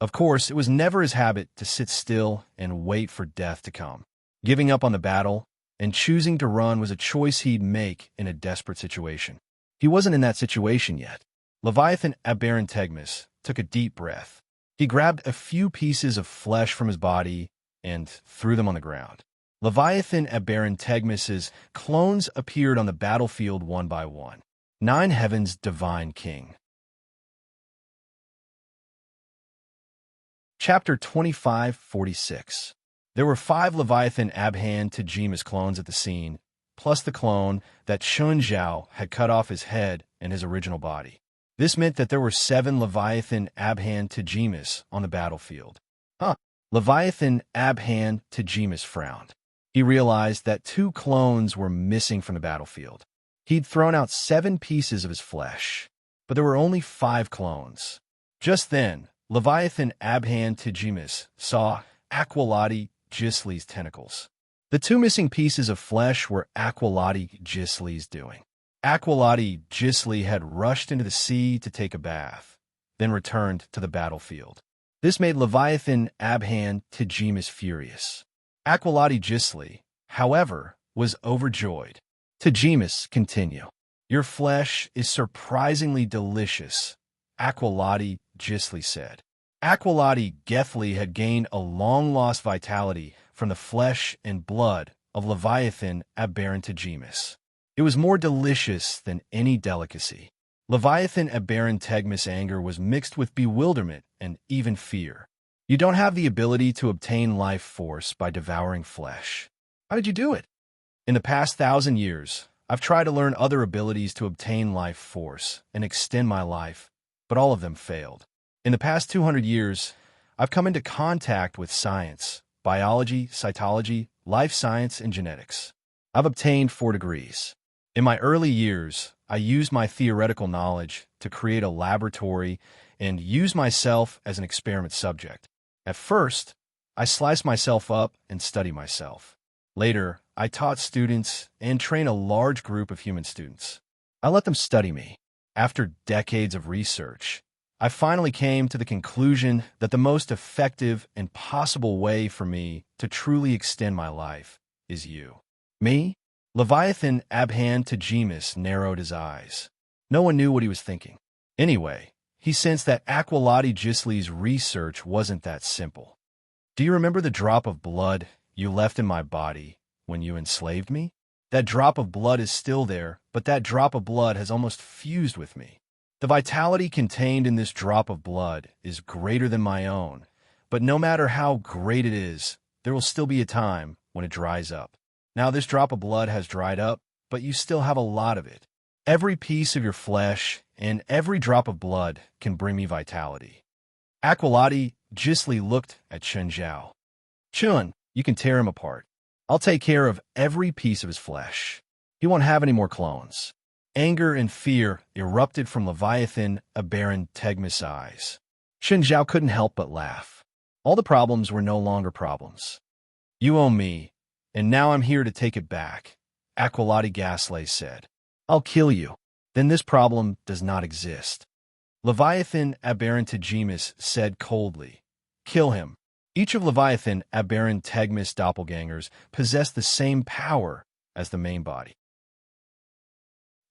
Of course, it was never his habit to sit still and wait for death to come. Giving up on the battle and choosing to run was a choice he'd make in a desperate situation. He wasn't in that situation yet. Leviathan Aberron Tegmis took a deep breath. He grabbed a few pieces of flesh from his body and threw them on the ground. Leviathan Aberron Tegmis's clones appeared on the battlefield one by one. 9 Heaven's Divine King. Chapter 2546. There were 5 Leviathan Aberron Tegmis clones at the scene, plus the clone that Chun Zhao had cut off his head and his original body. This meant that there were 7 Leviathan Aberron Tegmis on the battlefield. Leviathan Aberron Tegmis frowned. He realized that 2 clones were missing from the battlefield. He'd thrown out 7 pieces of his flesh, but there were only 5 clones. Just then, Leviathan Aberron Tegmis saw Aqualati Gisli's tentacles. The 2 missing pieces of flesh were Aqualati Gisli's doing. Aqualati Gisli had rushed into the sea to take a bath, then returned to the battlefield. This made Leviathan Aberron Tegmis furious. Aqualati Gisli, however, was overjoyed. Tegmis continue. Your flesh is surprisingly delicious, Aqualati Gisli said. Aqualati Gethli had gained a long-lost vitality from the flesh and blood of Leviathan Aberron Tegmis. It was more delicious than any delicacy. Leviathan Aberron Tegmis' anger was mixed with bewilderment and even fear. You don't have the ability to obtain life force by devouring flesh. How did you do it? In the past 1,000 years, I've tried to learn other abilities to obtain life force and extend my life, but all of them failed. In the past 200 years, I've come into contact with science, biology, cytology, life science, and genetics. I've obtained 4 degrees. In my early years, I used my theoretical knowledge to create a laboratory and use myself as an experiment subject. At first, I slice myself up and study myself. Later, I taught students and train a large group of human students. I let them study me. After decades of research, I finally came to the conclusion that the most effective and possible way for me to truly extend my life is you. Me? Leviathan Aberron Tegmis narrowed his eyes. No one knew what he was thinking. Anyway, he sensed that Aqualati Gisli's research wasn't that simple. Do you remember the drop of blood you left in my body when you enslaved me? That drop of blood is still there, but that drop of blood has almost fused with me. The vitality contained in this drop of blood is greater than my own, but no matter how great it is, there will still be a time when it dries up. Now this drop of blood has dried up, but you still have a lot of it. Every piece of your flesh and every drop of blood can bring me vitality. Aqualati Gisli looked at Chun Zhao. Chun, you can tear him apart. I'll take care of every piece of his flesh. He won't have any more clones. Anger and fear erupted from Leviathan Aberron Tegmis' eyes. Chun Zhao couldn't help but laugh. All the problems were no longer problems. You owe me, and now I'm here to take it back, Aqualati Gisli said. I'll kill you. Then this problem does not exist. Leviathan Aberron Tegmis said coldly. Kill him. Each of Leviathan Aberron Tegmis' doppelgangers possessed the same power as the main body.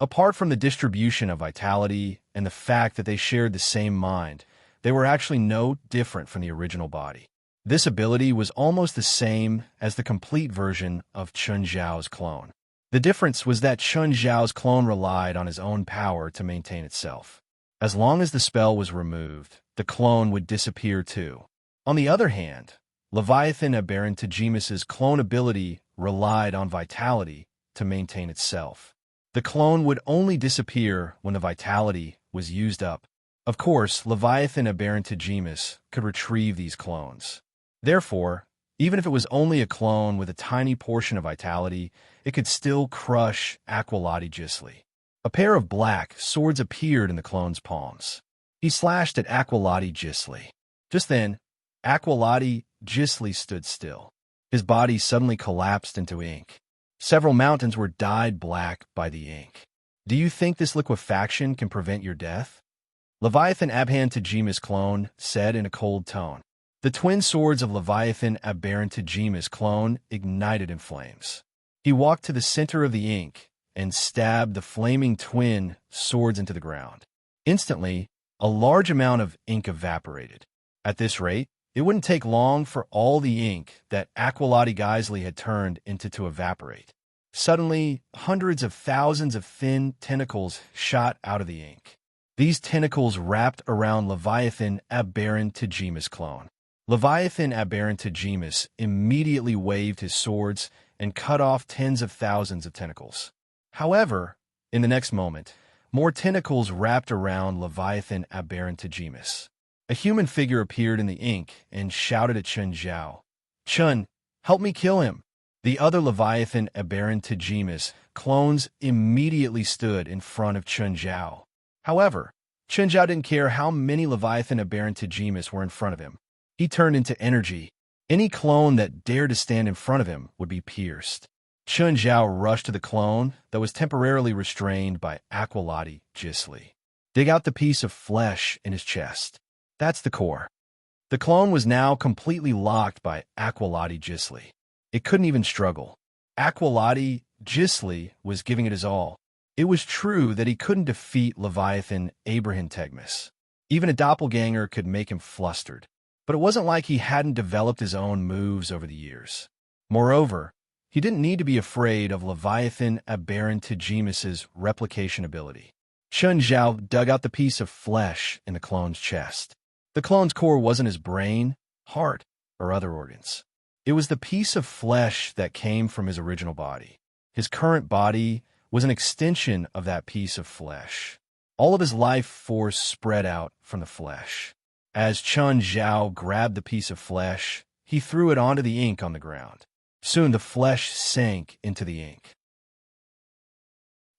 Apart from the distribution of vitality and the fact that they shared the same mind, they were actually no different from the original body. This ability was almost the same as the complete version of Chun Zhao's clone. The difference was that Chun Zhao's clone relied on his own power to maintain itself. As long as the spell was removed, the clone would disappear too. On the other hand, Leviathan Aberantagemus's clone ability relied on vitality to maintain itself. The clone would only disappear when the vitality was used up. Of course, Leviathan Aberantagemus could retrieve these clones. Therefore, even if it was only a clone with a tiny portion of vitality, it could still crush Aqualati Gisli. A pair of black swords appeared in the clone's palms. He slashed at Aqualati Gisli. Just then, Aqualati Gisli stood still. His body suddenly collapsed into ink. Several mountains were dyed black by the ink. Do you think this liquefaction can prevent your death? Leviathan Aberantagemus clone said in a cold tone. The twin swords of Leviathan Aberantagemus clone ignited in flames. He walked to the center of the ink and stabbed the flaming twin swords into the ground. Instantly, a large amount of ink evaporated. At this rate, it wouldn't take long for all the ink that Aqualati Gisli had turned into to evaporate. Suddenly, hundreds of thousands of thin tentacles shot out of the ink. These tentacles wrapped around Leviathan Aberantagemus clone. Leviathan Aberantagemus immediately waved his swords and cut off tens of thousands of tentacles. However, in the next moment, more tentacles wrapped around Leviathan Aberantagemus. A human figure appeared in the ink and shouted at Chun Zhao, "Chun, help me kill him!" The other Leviathan Aberantagemus clones immediately stood in front of Chun Zhao. However, Chun Zhao didn't care how many Leviathan Aberantagemus were in front of him. He turned into energy. Any clone that dared to stand in front of him would be pierced. Chun Zhao rushed to the clone that was temporarily restrained by Aqualati Gisli. Dig out the piece of flesh in his chest. That's the core. The clone was now completely locked by Aqualati Gisli. It couldn't even struggle. Aqualati Gisli was giving it his all. It was true that he couldn't defeat Leviathan Aberantagemus. Even a doppelganger could make him flustered. But it wasn't like he hadn't developed his own moves over the years. Moreover, he didn't need to be afraid of Leviathan Aberantagemus's replication ability. Chun Zhao dug out the piece of flesh in the clone's chest. The clone's core wasn't his brain, heart, or other organs. It was the piece of flesh that came from his original body. His current body was an extension of that piece of flesh. All of his life force spread out from the flesh. As Chun Zhao grabbed the piece of flesh, he threw it onto the ink on the ground. Soon the flesh sank into the ink.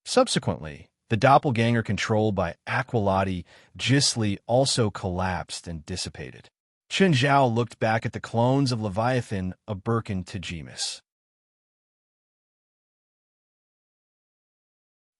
Subsequently, the doppelganger controlled by Aqualati Gisli also collapsed and dissipated. Chun Zhao looked back at the clones of Leviathan Aberantagemus.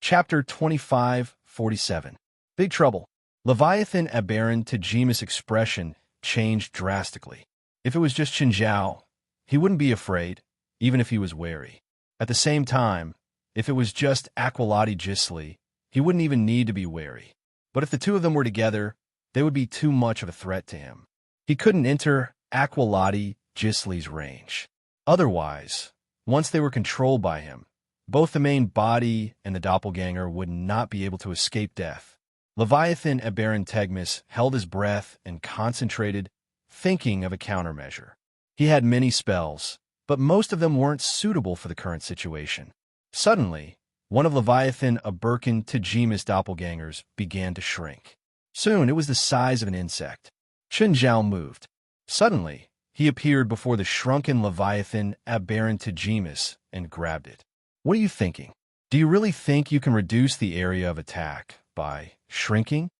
Chapter 25:47. Big Trouble. Leviathan Aberantagemus' expression changed drastically. If it was just Chun Zhao, he wouldn't be afraid, even if he was wary. At the same time, if it was just Aqualati Gisli, he wouldn't even need to be wary. But if the two of them were together, they would be too much of a threat to him. He couldn't enter Aqualati Gisli's range. Otherwise, once they were controlled by him, both the main body and the doppelganger would not be able to escape death. Leviathan Aberantagemus held his breath and concentrated, thinking of a countermeasure. He had many spells, but most of them weren't suitable for the current situation. Suddenly, one of Leviathan Aberantagemus' doppelgangers began to shrink. Soon it was the size of an insect. Chun Zhao moved. Suddenly, he appeared before the shrunken Leviathan Aberantagemus and grabbed it. What are you thinking? Do you really think you can reduce the area of attack by shrinking?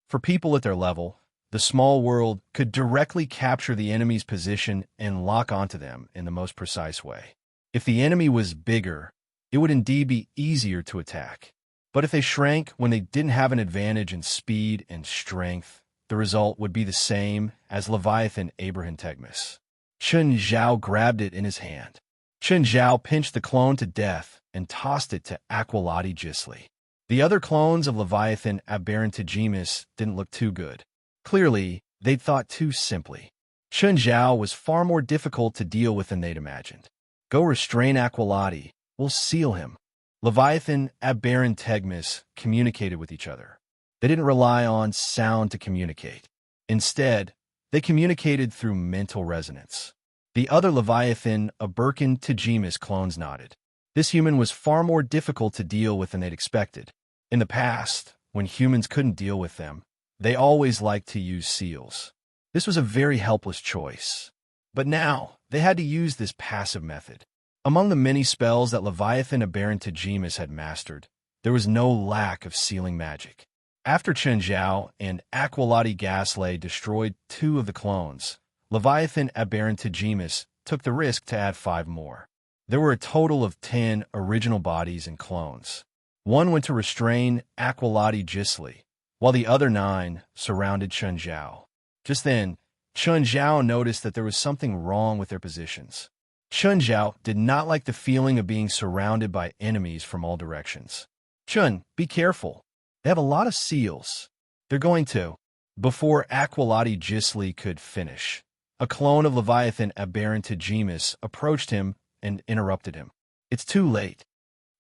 For people at their level, the small world could directly capture the enemy's position and lock onto them in the most precise way. If the enemy was bigger, it would indeed be easier to attack. But if they shrank when they didn't have an advantage in speed and strength, the result would be the same as Leviathan Aberantagemus. Chun Zhao grabbed it in his hand. Chun Zhao pinched the clone to death and tossed it to Aqualati Gisli. The other clones of Leviathan Aberantagemus didn't look too good. Clearly, they'd thought too simply. Chun Zhao was far more difficult to deal with than they'd imagined. Go restrain Aqualati. We'll seal him. Leviathan Aberantagemus communicated with each other. They didn't rely on sound to communicate. Instead, they communicated through mental resonance. The other Leviathan, a Birkin Tajimas clones nodded. This human was far more difficult to deal with than they'd expected. In the past, when humans couldn't deal with them, they always liked to use seals. This was a very helpless choice. But now, they had to use this passive method. Among the many spells that Leviathan Aberrant Tajimas had mastered, there was no lack of sealing magic. After Chen Zhao and Aqualati Gaslay destroyed 2 of the clones, Leviathan Aberrant Tajimas took the risk to add 5 more. There were a total of 10 original bodies and clones. 1 went to restrain Aqualati Gisley, while the other 9 surrounded Chen Zhao. Just then, Chen Zhao noticed that there was something wrong with their positions. Chen Zhao did not like the feeling of being surrounded by enemies from all directions. "Chun, be careful. They have a lot of seals. They're going to..." Before Aqualati Gisley could finish, a clone of Leviathan Aberrant Tajimas approached him and interrupted him. "It's too late."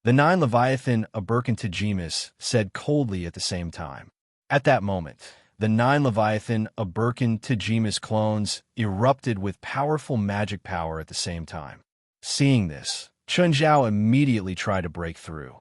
The 9 Leviathan Aberrant Tajimas said coldly at the same time. At that moment, the 9 Leviathan Aberrant Tajimas clones erupted with powerful magic power at the same time. Seeing this, Chen Zhao immediately tried to break through.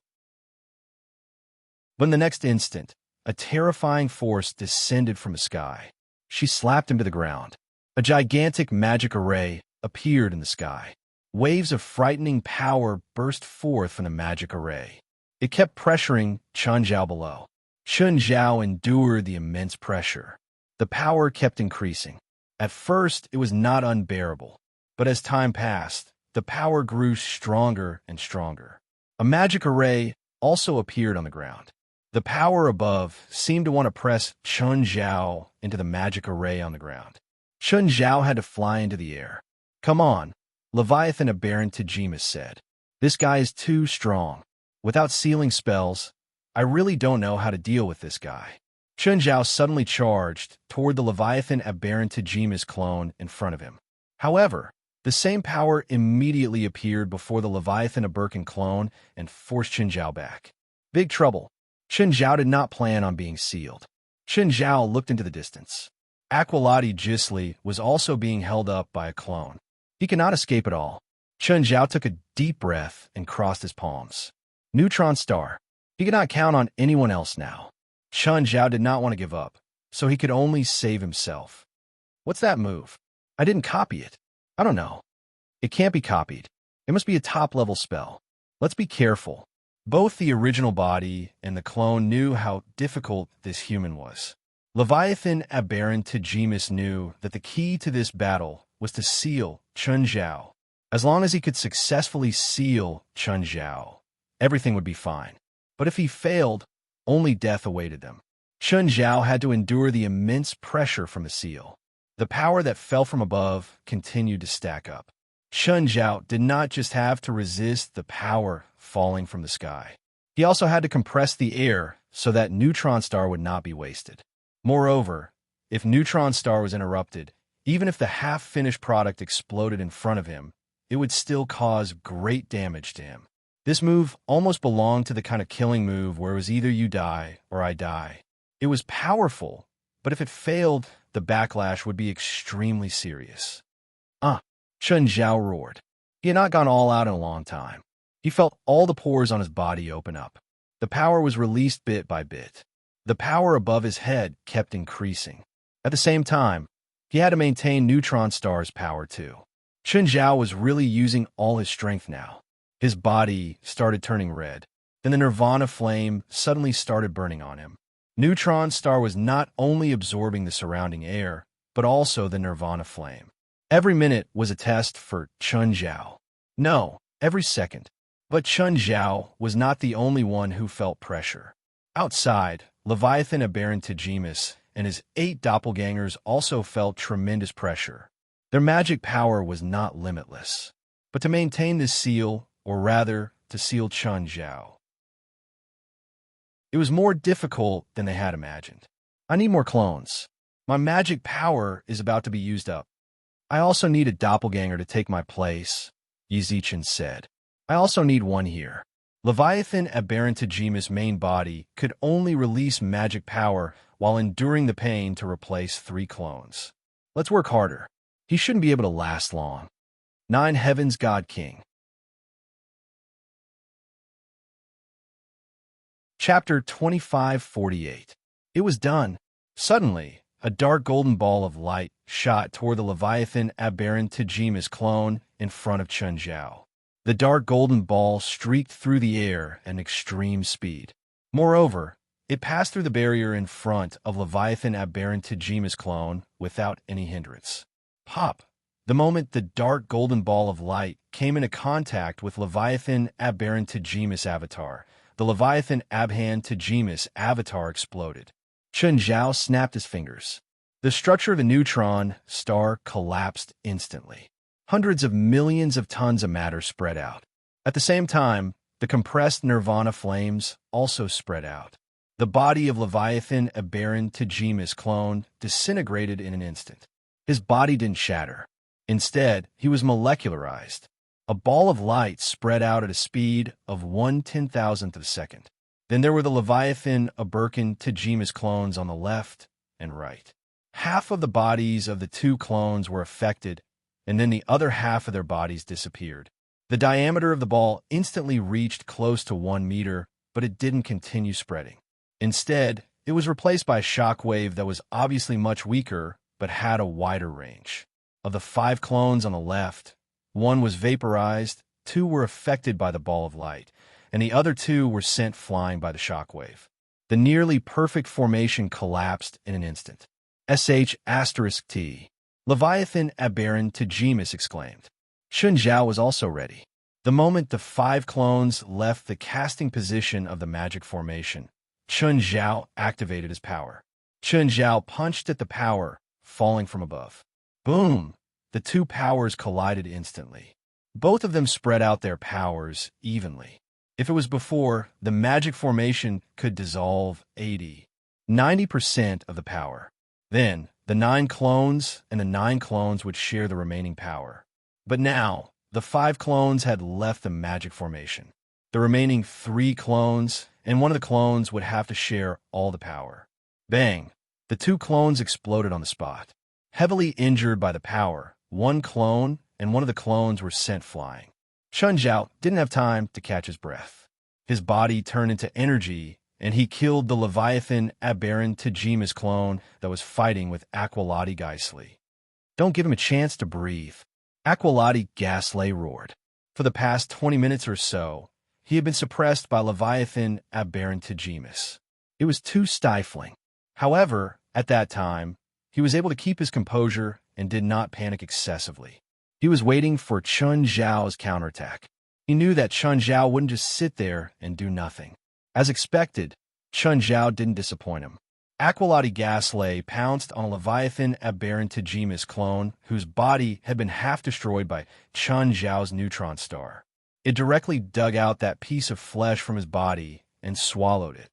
But in the next instant, a terrifying force descended from the sky. She slapped him to the ground. A gigantic magic array appeared in the sky. Waves of frightening power burst forth from the magic array. It kept pressuring Chen Zhao below. Chen Zhao endured the immense pressure. The power kept increasing. At first, it was not unbearable, but as time passed, the power grew stronger and stronger. A magic array also appeared on the ground. The power above seemed to want to press Chen Zhao into the magic array on the ground. Chen Zhao had to fly into the air. "Come on," Leviathan Aberrant Tajimas said. "This guy is too strong. Without sealing spells, I really don't know how to deal with this guy." Chen Zhao suddenly charged toward the Leviathan Aberrant Tajimas clone in front of him. However, the same power immediately appeared before the Leviathan Aberrant clone and forced Chen Zhao back. Big trouble. Chen Zhao did not plan on being sealed. Chen Zhao looked into the distance. Aqualati Gisley was also being held up by a clone. He could not escape at all. Chen Zhao took a deep breath and crossed his palms. Neutron Star. He could not count on anyone else now. Chen Zhao did not want to give up, so he could only save himself. "What's that move? I didn't copy it. I don't know. It can't be copied. It must be a top-level spell. Let's be careful." Both the original body and the clone knew how difficult this human was. Leviathan Aberrant Tajimas knew that the key to this battle was to seal Chen Zhao. As long as he could successfully seal Chen Zhao, everything would be fine. But if he failed, only death awaited them. Chen Zhao had to endure the immense pressure from the seal. The power that fell from above continued to stack up. Chen Zhao did not just have to resist the power falling from the sky. He also had to compress the air so that Neutron Star would not be wasted. Moreover, if Neutron Star was interrupted, even if the half-finished product exploded in front of him, it would still cause great damage to him. This move almost belonged to the kind of killing move where it was either you die or I die. It was powerful, but if it failed, the backlash would be extremely serious. Chen Zhao roared. He had not gone all out in a long time. He felt all the pores on his body open up. The power was released bit by bit. The power above his head kept increasing. At the same time, he had to maintain Neutron Star's power too. Chen Zhao was really using all his strength now. His body started turning red. Then the Nirvana flame suddenly started burning on him. Neutron Star was not only absorbing the surrounding air, but also the Nirvana flame. Every minute was a test for Chen Zhao. No, every second. But Chen Zhao was not the only one who felt pressure. Outside, Leviathan Aberrant Tajimas and his 8 doppelgangers also felt tremendous pressure. Their magic power was not limitless. But to maintain this seal, or rather, to seal Chen Zhao, it was more difficult than they had imagined. "I need more clones. My magic power is about to be used up. I also need a doppelganger to take my place," Yi Zichen said. "I also need one here." Leviathan Aberantagemus' main body could only release magic power while enduring the pain to replace 3 clones. Let's work harder. He shouldn't be able to last long. 9 Heavens God King. Chapter 2548. It was done. Suddenly, a dark golden ball of light shot toward the Leviathan Aberantagemus clone in front of Chun Zhao. The dark golden ball streaked through the air at extreme speed. Moreover, it passed through the barrier in front of Leviathan Aberantagemus clone without any hindrance. Pop! The moment the dark golden ball of light came into contact with Leviathan Aberantagemus avatar, the Leviathan Aberantagemus avatar exploded. Chun Zhao snapped his fingers. The structure of the neutron star collapsed instantly. Hundreds of millions of tons of matter spread out. At the same time, the compressed nirvana flames also spread out. The body of Leviathan Aberantagemus clone disintegrated in an instant. His body didn't shatter. Instead, he was molecularized. A ball of light spread out at a speed of 1/10,000th of a second. Then there were the Leviathan Aberantagemus clones on the left and right. Half of the bodies of the 2 clones were affected, and then the other half of their bodies disappeared. The diameter of the ball instantly reached close to 1 meter, but it didn't continue spreading. Instead, it was replaced by a shock wave that was obviously much weaker, but had a wider range. Of the 5 clones on the left, 1 was vaporized, 2 were affected by the ball of light, and the other 2 were sent flying by the shock wave. The nearly perfect formation collapsed in an instant. *T. Leviathan Aberantagemus exclaimed. Chun Zhao was also ready. The moment the 5 clones left the casting position of the magic formation, Chun Zhao activated his power. Chun Zhao punched at the power, falling from above. Boom! The 2 powers collided instantly. Both of them spread out their powers evenly. If it was before, the magic formation could dissolve 90% of the power. Then, the 9 clones and the 9 clones would share the remaining power. But now, the 5 clones had left the magic formation. The remaining 3 clones and 1 of the clones would have to share all the power. Bang! The 2 clones exploded on the spot. Heavily injured by the power, 1 clone and 1 of the clones were sent flying. Chun Zhao didn't have time to catch his breath. His body turned into energy, and he killed the Leviathan Aberantagemus clone that was fighting with Aqualati Geisli. Don't give him a chance to breathe. Aqualati Geisli roared. For the past 20 minutes or so, he had been suppressed by Leviathan Aberantagemus. It was too stifling. However, at that time, he was able to keep his composure and did not panic excessively. He was waiting for Chun Zhao's counterattack. He knew that Chun Zhao wouldn't just sit there and do nothing. As expected, Chun Zhao didn't disappoint him. Aqualati Geisli pounced on a Leviathan Aberantagemus clone whose body had been half destroyed by Chun Zhao's neutron star. It directly dug out that piece of flesh from his body and swallowed it.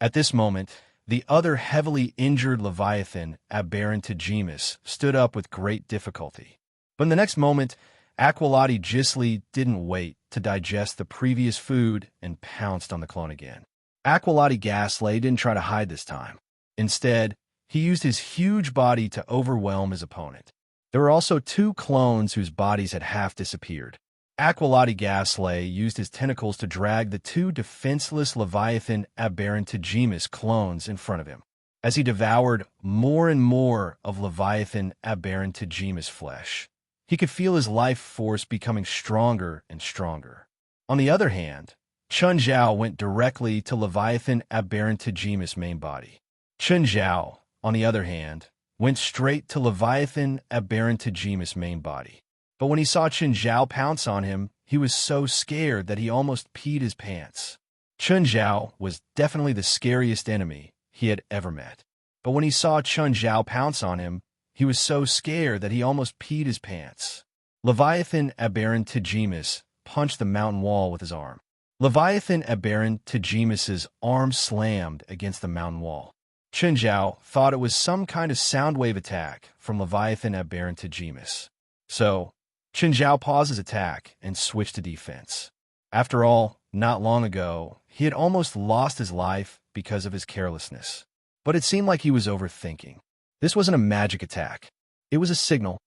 At this moment, the other heavily injured Leviathan Aberantagemus stood up with great difficulty. But in the next moment, Aqualati Geisli didn't wait to digest the previous food and pounced on the clone again. Aqualati Geisli didn't try to hide this time. Instead, he used his huge body to overwhelm his opponent. There were also 2 clones whose bodies had half disappeared. Aqualati Geisli used his tentacles to drag the 2 defenseless Leviathan Aberantagemus clones in front of him. As he devoured more and more of Leviathan Aberantagemus flesh, he could feel his life force becoming stronger and stronger. On the other hand, Chun Zhao went directly to Leviathan Aberantagemus' main body. Chun Zhao, on the other hand, went straight to Leviathan Aberantagemus' main body. But when he saw Chun Zhao pounce on him, he was so scared that he almost peed his pants. Chun Zhao was definitely the scariest enemy he had ever met. But when he saw Chun Zhao pounce on him, he was so scared that he almost peed his pants. Leviathan Aberantagemus punched the mountain wall with his arm. Leviathan Aberantagemus's arm slammed against the mountain wall. Chun Zhao thought it was some kind of sound wave attack from Leviathan Aberantagemus. So, Chun Zhao paused his attack and switched to defense. After all, not long ago, he had almost lost his life because of his carelessness. But it seemed like he was overthinking. This wasn't a magic attack. It was a signal.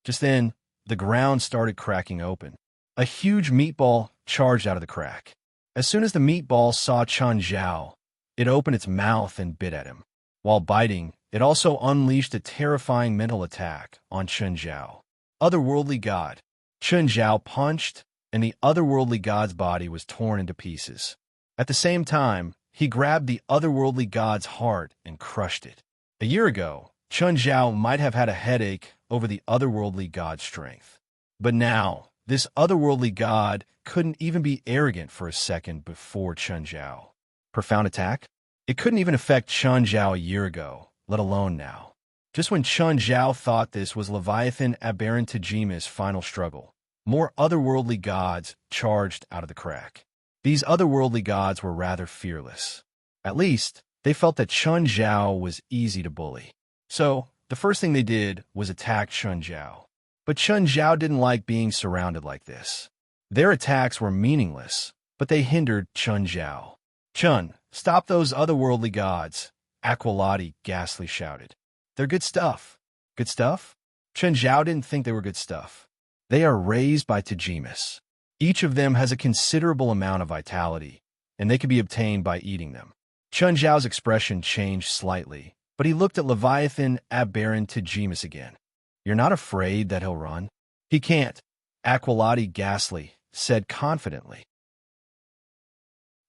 Just then, the ground started cracking open. A huge meatball charged out of the crack. As soon as the meatball saw Chen Zhao, it opened its mouth and bit at him. While biting, it also unleashed a terrifying mental attack on Chen Zhao. Otherworldly God. Chen Zhao punched, and the otherworldly god's body was torn into pieces. At the same time, he grabbed the otherworldly god's heart and crushed it. A year ago, Chen Zhao might have had a headache over the otherworldly god's strength. But now, this otherworldly god couldn't even be arrogant for a second before Chen Zhao. Profound attack? It couldn't even affect Chen Zhao a year ago, let alone now. Just when Chen Zhao thought this was Leviathan Aberrant Tajima's final struggle, more otherworldly gods charged out of the crack. These otherworldly gods were rather fearless. At least, they felt that Chen Zhao was easy to bully. So, the first thing they did was attack Chen Zhao. But Chen Zhao didn't like being surrounded like this. Their attacks were meaningless, but they hindered Chen Zhao. "Chen, stop those otherworldly gods," Aqualati ghastly shouted. "They're good stuff." Good stuff? Chen Zhao didn't think they were good stuff. They are raised by Tajimas. Each of them has a considerable amount of vitality, and they can be obtained by eating them. Chen Zhao's expression changed slightly, but he looked at Leviathan Aberrant Tajimas again. "You're not afraid that he'll run?" "He can't," Aqualati ghastly said confidently.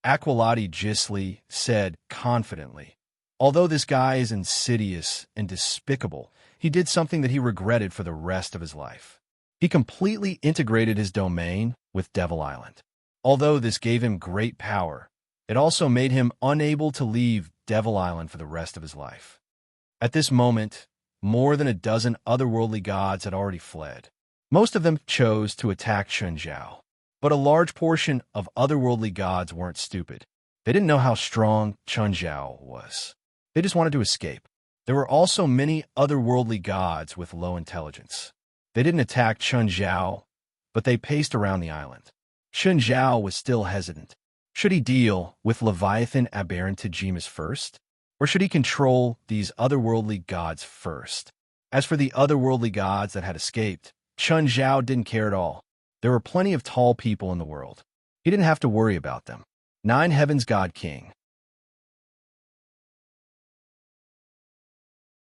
Aqualati ghastly said confidently. Although this guy is insidious and despicable, he did something that he regretted for the rest of his life. He completely integrated his domain with Devil Island. Although this gave him great power, it also made him unable to leave Devil Island for the rest of his life. At this moment, more than a dozen otherworldly gods had already fled. Most of them chose to attack Chen Zhao, but a large portion of otherworldly gods weren't stupid. They didn't know how strong Chen Zhao was. They just wanted to escape. There were also many otherworldly gods with low intelligence. They didn't attack Chen Zhao, but they paced around the island. Chen Zhao was still hesitant. Should he deal with Leviathan Aberrant Tajimas first? Or should he control these otherworldly gods first? As for the otherworldly gods that had escaped, Chen Zhao didn't care at all. There were plenty of tall people in the world. He didn't have to worry about them. 9 Heavens God King.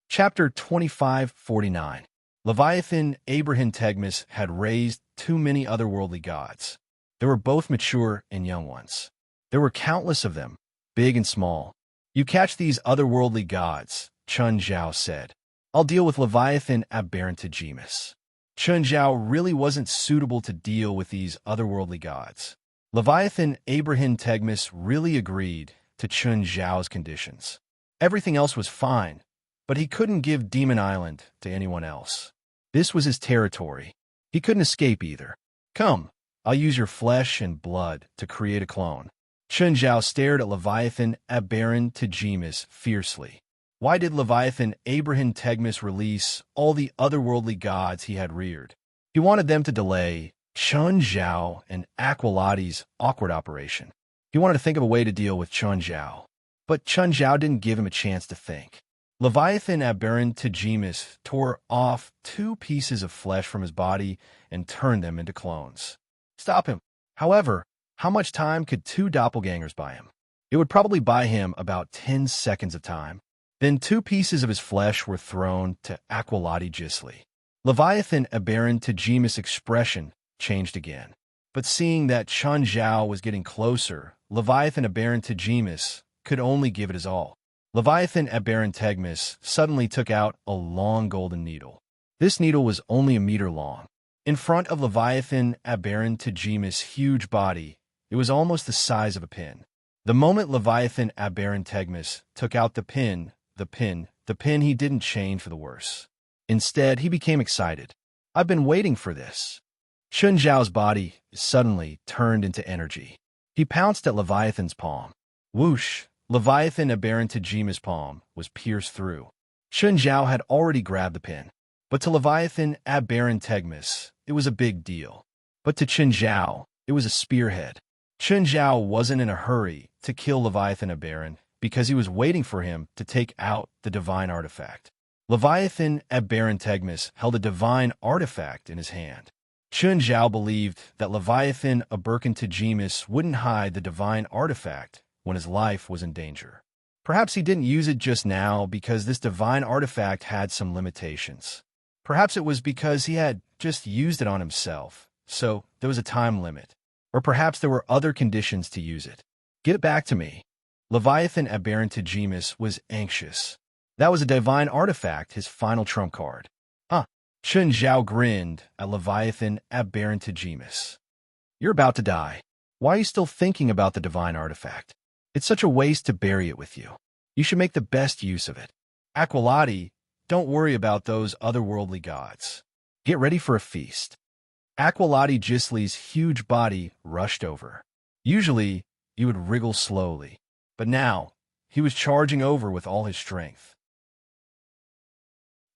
Chapter 2549. Leviathan Abraham Tegmis had raised too many otherworldly gods. There were both mature and young ones. There were countless of them, big and small. "You catch these otherworldly gods," Chen Zhao said. "I'll deal with Leviathan Aberrant Tajimas." Chen Zhao really wasn't suitable to deal with these otherworldly gods. Leviathan Abraham Tegmis really agreed to Chen Zhao's conditions. Everything else was fine, but he couldn't give Demon Island to anyone else. This was his territory. He couldn't escape either. "Come, I'll use your flesh and blood to create a clone." Chen Zhao stared at Leviathan Aberrant Tajimas fiercely. Why did Leviathan Abraham Tegmis release all the otherworldly gods he had reared? He wanted them to delay Chen Zhao and Aqualati's awkward operation. He wanted to think of a way to deal with Chen Zhao. But Chen Zhao didn't give him a chance to think. Leviathan Aberrant Tajimas tore off 2 pieces of flesh from his body and turned them into clones. Stop him. However, how much time could 2 doppelgangers buy him? It would probably buy him about 10 seconds of time. Then 2 pieces of his flesh were thrown to Aqualati Gisli. Leviathan Aberrant Tajimas' expression changed again. But seeing that Chen Zhao was getting closer, Leviathan Aberrant Tajimas could only give it his all. Leviathan Aberrant Tegmis suddenly took out a long golden needle. This needle was only a meter long. In front of Leviathan Aberrant Tajimas' huge body, it was almost the size of a pin. The moment Leviathan Aberrant Tegmis took out the pin, he didn't change for the worse. Instead, he became excited. "I've been waiting for this." Chen Zhao's body suddenly turned into energy. He pounced at Leviathan's palm. Whoosh! Leviathan Aberrant Tajima's palm was pierced through. Chen Zhao had already grabbed the pin. But to Leviathan Aberrant Tegmis, it was a big deal. But to Chen Zhao, it was a spearhead. Chun Zhao wasn't in a hurry to kill Leviathan Aberrant because he was waiting for him to take out the divine artifact. Leviathan Aberrant Tegmis held a divine artifact in his hand. Chun Zhao believed that Leviathan Aberrant Tegmis wouldn't hide the divine artifact when his life was in danger. Perhaps he didn't use it just now because this divine artifact had some limitations. Perhaps it was because he had just used it on himself, so there was a time limit. Or perhaps there were other conditions to use it. Get it back to me. Leviathan Aberrant Tegmis was anxious. That was a divine artifact, his final trump card. Chun Zhao grinned at Leviathan Aberrant Tegmis. You're about to die. Why are you still thinking about the divine artifact? It's such a waste to bury it with you. You should make the best use of it. Aqualati, don't worry about those otherworldly gods. Get ready for a feast. Aqualati Gisli's huge body rushed over. Usually, he would wriggle slowly, but now, he was charging over with all his strength.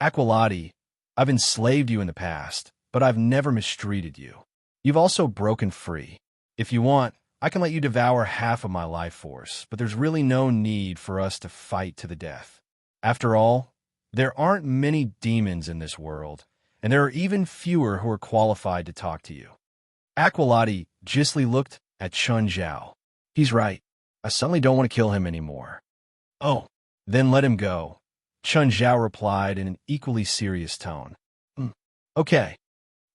Aqualati, I've enslaved you in the past, but I've never mistreated you. You've also broken free. If you want, I can let you devour half of my life force, but there's really no need for us to fight to the death. After all, there aren't many demons in this world, and there are even fewer who are qualified to talk to you. Aqualati Gisli looked at Chun Zhao. He's right. I suddenly don't want to kill him anymore. Oh, then let him go. Chun Zhao replied in an equally serious tone. Okay.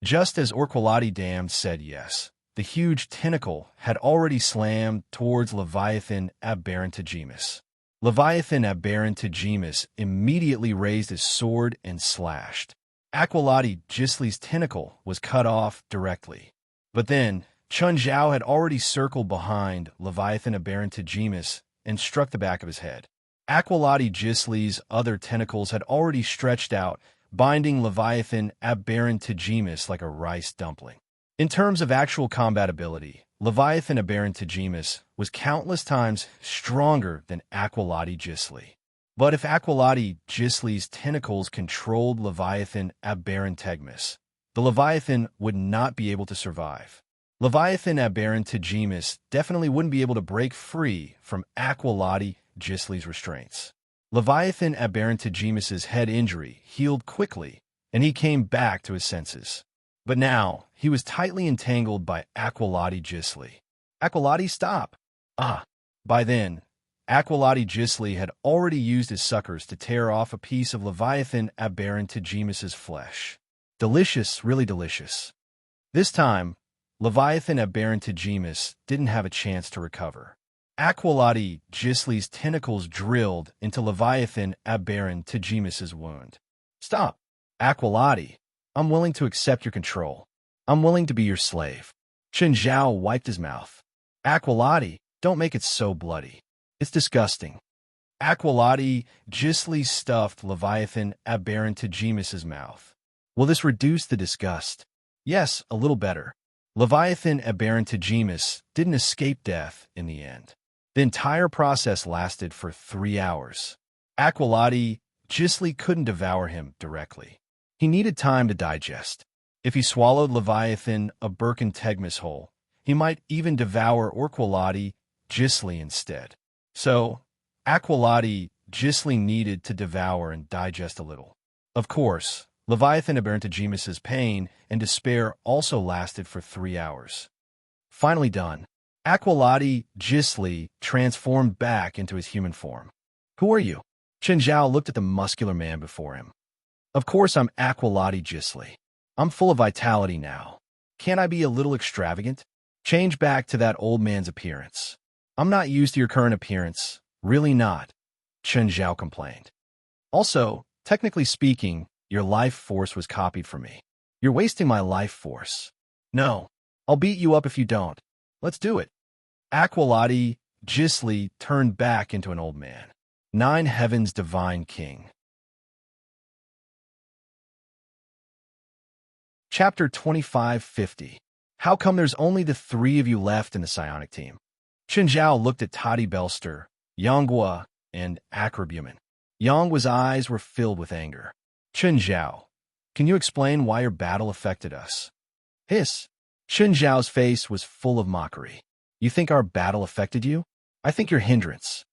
Just as Aqualati Damned said yes, the huge tentacle had already slammed towards Leviathan Aberrant Tegmis. Leviathan Aberrant Tegmis immediately raised his sword and slashed. Aqualati Gisli's tentacle was cut off directly. But then, Chun Zhao had already circled behind Leviathan Aberrant Tegmis and struck the back of his head. Aqualati Gisli's other tentacles had already stretched out, binding Leviathan Aberrant Tegmis like a rice dumpling. In terms of actual combat ability, Leviathan Aberrant Tegmis was countless times stronger than Aqualati Gisli. But if Aqualati Gisli's tentacles controlled Leviathan Aberrant Tegmis, the Leviathan would not be able to survive. Leviathan Aberrant Tegmis definitely wouldn't be able to break free from Aqualati Gisli's restraints. Leviathan Aberrant Tegmis's head injury healed quickly, and he came back to his senses. But now, he was tightly entangled by Aqualati Gisli. Aqualati, stop! By then, Aqualati Gisli had already used his suckers to tear off a piece of Leviathan Aberrant Tegmis's flesh. Delicious, really delicious. This time, Leviathan Aberrant Tegmis didn't have a chance to recover. Aqualati Gisli's tentacles drilled into Leviathan Aberrant Tegmis's wound. Stop! Aqualati, I'm willing to accept your control. I'm willing to be your slave. Chun Zhao wiped his mouth. Aqualati, don't make it so bloody. It's disgusting. Aqualati Gisli stuffed Leviathan Aberrant Tegmis's mouth. Will this reduce the disgust? Yes, a little better. Leviathan Aberrant Tegmis didn't escape death in the end. The entire process lasted for 3 hours. Aqualati Gisli couldn't devour him directly. He needed time to digest. If he swallowed Leviathan Aberrant Tegmis whole, he might even devour Aqualati Gisli instead. So, Aqualati Gisli needed to devour and digest a little. Of course, Leviathan Aberrant Tegmis's pain and despair also lasted for 3 hours. Finally done, Aqualati Gisli transformed back into his human form. Who are you? Chun Zhao looked at the muscular man before him. Of course I'm Aqualati Gisli. I'm full of vitality now. Can't I be a little extravagant? Change back to that old man's appearance. I'm not used to your current appearance. Really not, Chun Zhao complained. Also, technically speaking, your life force was copied from me. You're wasting my life force. No, I'll beat you up if you don't. Let's do it. Aqualati Gisli turned back into an old man. 9 Heavens Divine King. Chapter 2550. How come there's only the 3 of you left in the psionic team? Chun Zhao looked at Toddy Belster, Yonghua, and Akrabuman. Yonghua's eyes were filled with anger. Chun Zhao, can you explain why your battle affected us? Hiss. Chun Zhao's face was full of mockery. You think our battle affected you? I think your hindrance.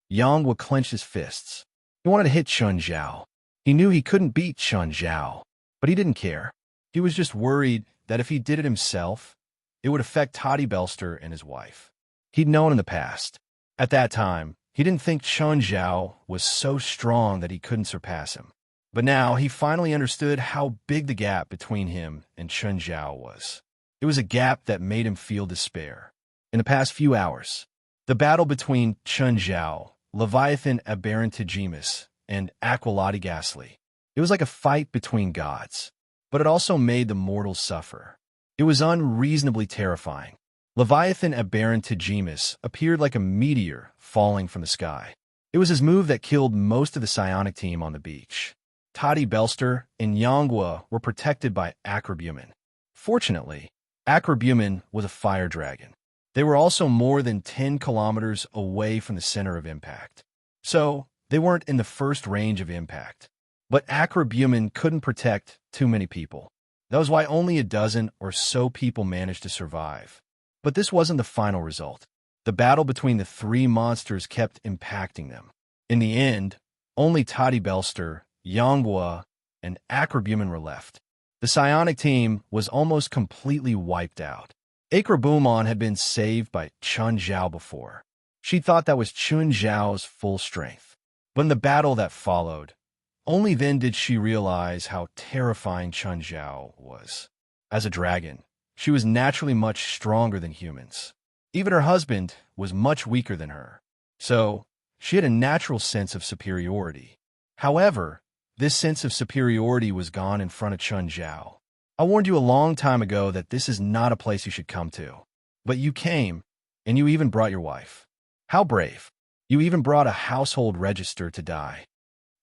Yang would clench his fists. He wanted to hit Chun Zhao. He knew he couldn't beat Chun Zhao, but he didn't care. He was just worried that if he did it himself, it would affect Toddy Belster and his wife. He'd known in the past. At that time, he didn't think Chun Zhao was so strong that he couldn't surpass him. But now he finally understood how big the gap between him and Chun Zhao was. It was a gap that made him feel despair. In the past few hours, the battle between Chun Zhao, Leviathan Aberrantigimus, and Aqualati Ghastly. It was like a fight between gods, but it also made the mortals suffer. It was unreasonably terrifying. Leviathan Aberrantigimus appeared like a meteor falling from the sky. It was his move that killed most of the psionic team on the beach. Toddy Belster and Yanghua were protected by Acrobumin. Fortunately, Acrobumin was a fire dragon. They were also more than 10 kilometers away from the center of impact. So, they weren't in the first range of impact. But Acrobumin couldn't protect too many people. That was why only a dozen or so people managed to survive. But this wasn't the final result. The battle between the three monsters kept impacting them. In the end, only Toddy Belster, Yanghua, and Acrobumin were left. The psionic team was almost completely wiped out. Acrobumon had been saved by Chun Zhao before. She thought that was Chun Zhao's full strength. But in the battle that followed, only then did she realize how terrifying Chun Zhao was. As a dragon, she was naturally much stronger than humans. Even her husband was much weaker than her. So, she had a natural sense of superiority. However, this sense of superiority was gone in front of Chun Zhao. I warned you a long time ago that this is not a place you should come to. But you came, and you even brought your wife. How brave. You even brought a household register to die.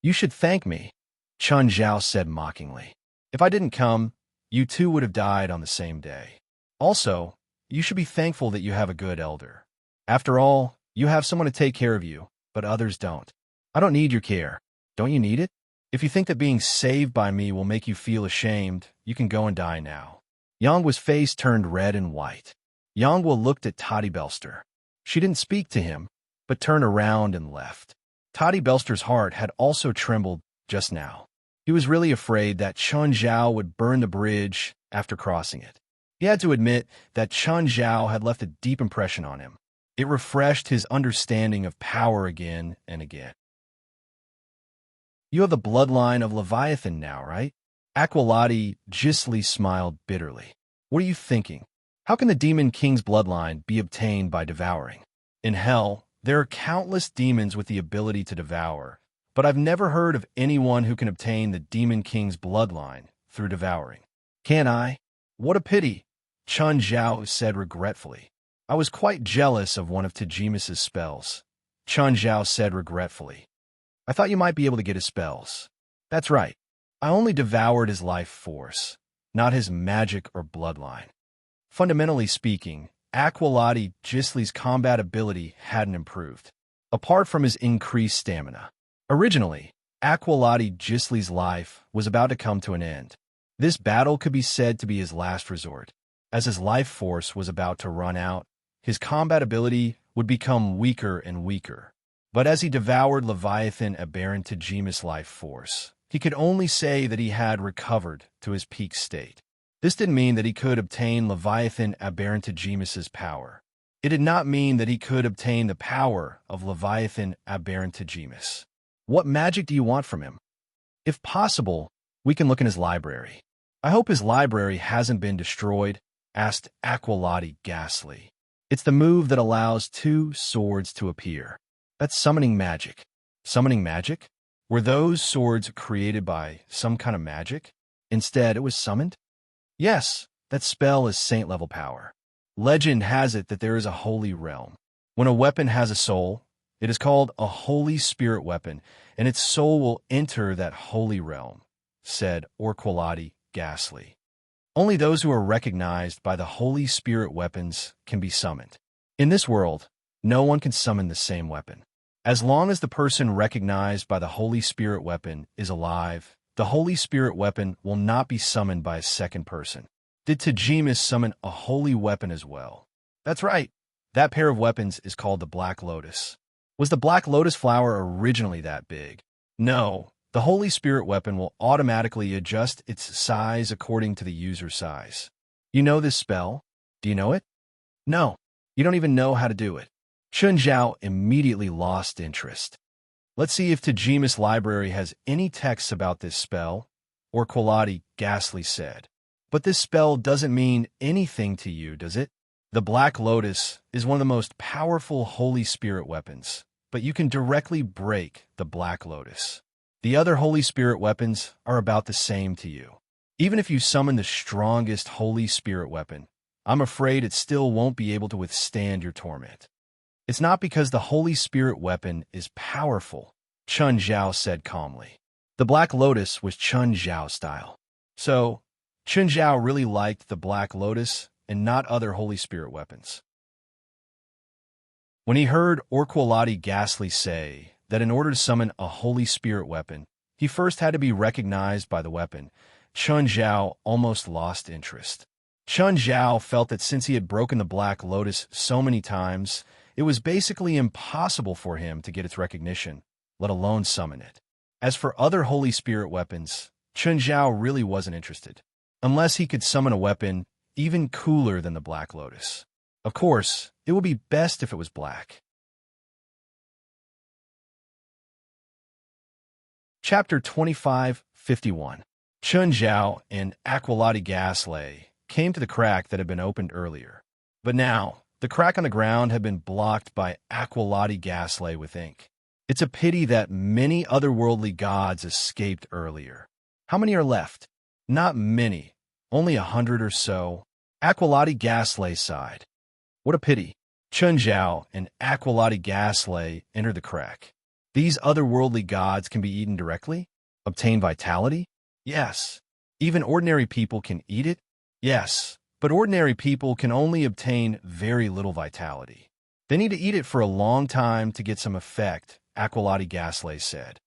You should thank me, Chun Zhao said mockingly. If I didn't come, you too would have died on the same day. Also, you should be thankful that you have a good elder. After all, you have someone to take care of you, but others don't. I don't need your care. Don't you need it? If you think that being saved by me will make you feel ashamed, you can go and die now. Yanghua's face turned red and white. Yanghua looked at Toddy Belster. She didn't speak to him, but turned around and left. Toddy Belster's heart had also trembled just now. He was really afraid that Chun Zhao would burn the bridge after crossing it. He had to admit that Chun Zhao had left a deep impression on him. It refreshed his understanding of power again and again. You have the bloodline of Leviathan now, right? Aqualati Ghastly smiled bitterly. What are you thinking? How can the Demon King's bloodline be obtained by devouring? In hell, there are countless demons with the ability to devour, but I've never heard of anyone who can obtain the Demon King's bloodline through devouring. Can I? What a pity, Chun Zhao said regretfully. I was quite jealous of one of Tajimus's spells. Chun Zhao said regretfully. I thought you might be able to get his spells. That's right. I only devoured his life force, not his magic or bloodline. Fundamentally speaking, Aqualati Ghastly's combat ability hadn't improved, apart from his increased stamina. Originally, Aqualati Ghastly's life was about to come to an end. This battle could be said to be his last resort. As his life force was about to run out, his combat ability would become weaker and weaker. But as he devoured Leviathan Aberrantigimus' life force, he could only say that he had recovered to his peak state. This didn't mean that he could obtain Leviathan Aberrantigimus' power. It did not mean that he could obtain the power of Leviathan Aberrantigimus. What magic do you want from him? If possible, we can look in his library. I hope his library hasn't been destroyed, asked Aqualati Ghastly. It's the move that allows two swords to appear. That's summoning magic. Summoning magic? Were those swords created by some kind of magic? Instead, it was summoned? Yes, that spell is saint-level power. Legend has it that there is a holy realm. When a weapon has a soul, it is called a holy spirit weapon, and its soul will enter that holy realm, said Aqualati Ghastly. Only those who are recognized by the holy spirit weapons can be summoned. In this world, no one can summon the same weapon. As long as the person recognized by the Holy Spirit weapon is alive, the Holy Spirit weapon will not be summoned by a second person. Did Tajimus summon a holy weapon as well? That's right. That pair of weapons is called the Black Lotus. Was the Black Lotus flower originally that big? No. The Holy Spirit weapon will automatically adjust its size according to the user's size. You know this spell? Do you know it? No. You don't even know how to do it. Chun Zhao immediately lost interest. Let's see if Tajima's library has any texts about this spell, or Qualati ghastly said. But this spell doesn't mean anything to you, does it? The Black Lotus is one of the most powerful Holy Spirit weapons, but you can directly break the Black Lotus. The other Holy Spirit weapons are about the same to you. Even if you summon the strongest Holy Spirit weapon, I'm afraid it still won't be able to withstand your torment. It's not because the Holy Spirit weapon is powerful, Chun Zhao said calmly. The Black Lotus was Chun Zhao's style. So, Chun Zhao really liked the Black Lotus and not other Holy Spirit weapons. When he heard Orqualati Ghastly say that in order to summon a Holy Spirit weapon, he first had to be recognized by the weapon, Chun Zhao almost lost interest. Chun Zhao felt that since he had broken the Black Lotus so many times, it was basically impossible for him to get its recognition, let alone summon it. As for other Holy Spirit weapons, Chun Zhao really wasn't interested, unless he could summon a weapon even cooler than the Black Lotus. Of course, it would be best if it was black. Chapter 25:51. Chun Zhao and Aqualati Ghastly came to the crack that had been opened earlier. But now, the crack on the ground had been blocked by Aqualati Ghastly with ink. It's a pity that many otherworldly gods escaped earlier. How many are left? Not many, only 100 or so. Aqualati Ghastly sighed. What a pity. Chun Zhao and Aqualati Ghastly entered the crack. These otherworldly gods can be eaten directly? Obtain vitality? Yes. Even ordinary people can eat it? Yes. But ordinary people can only obtain very little vitality. They need to eat it for a long time to get some effect, Aqualati Ghastly said.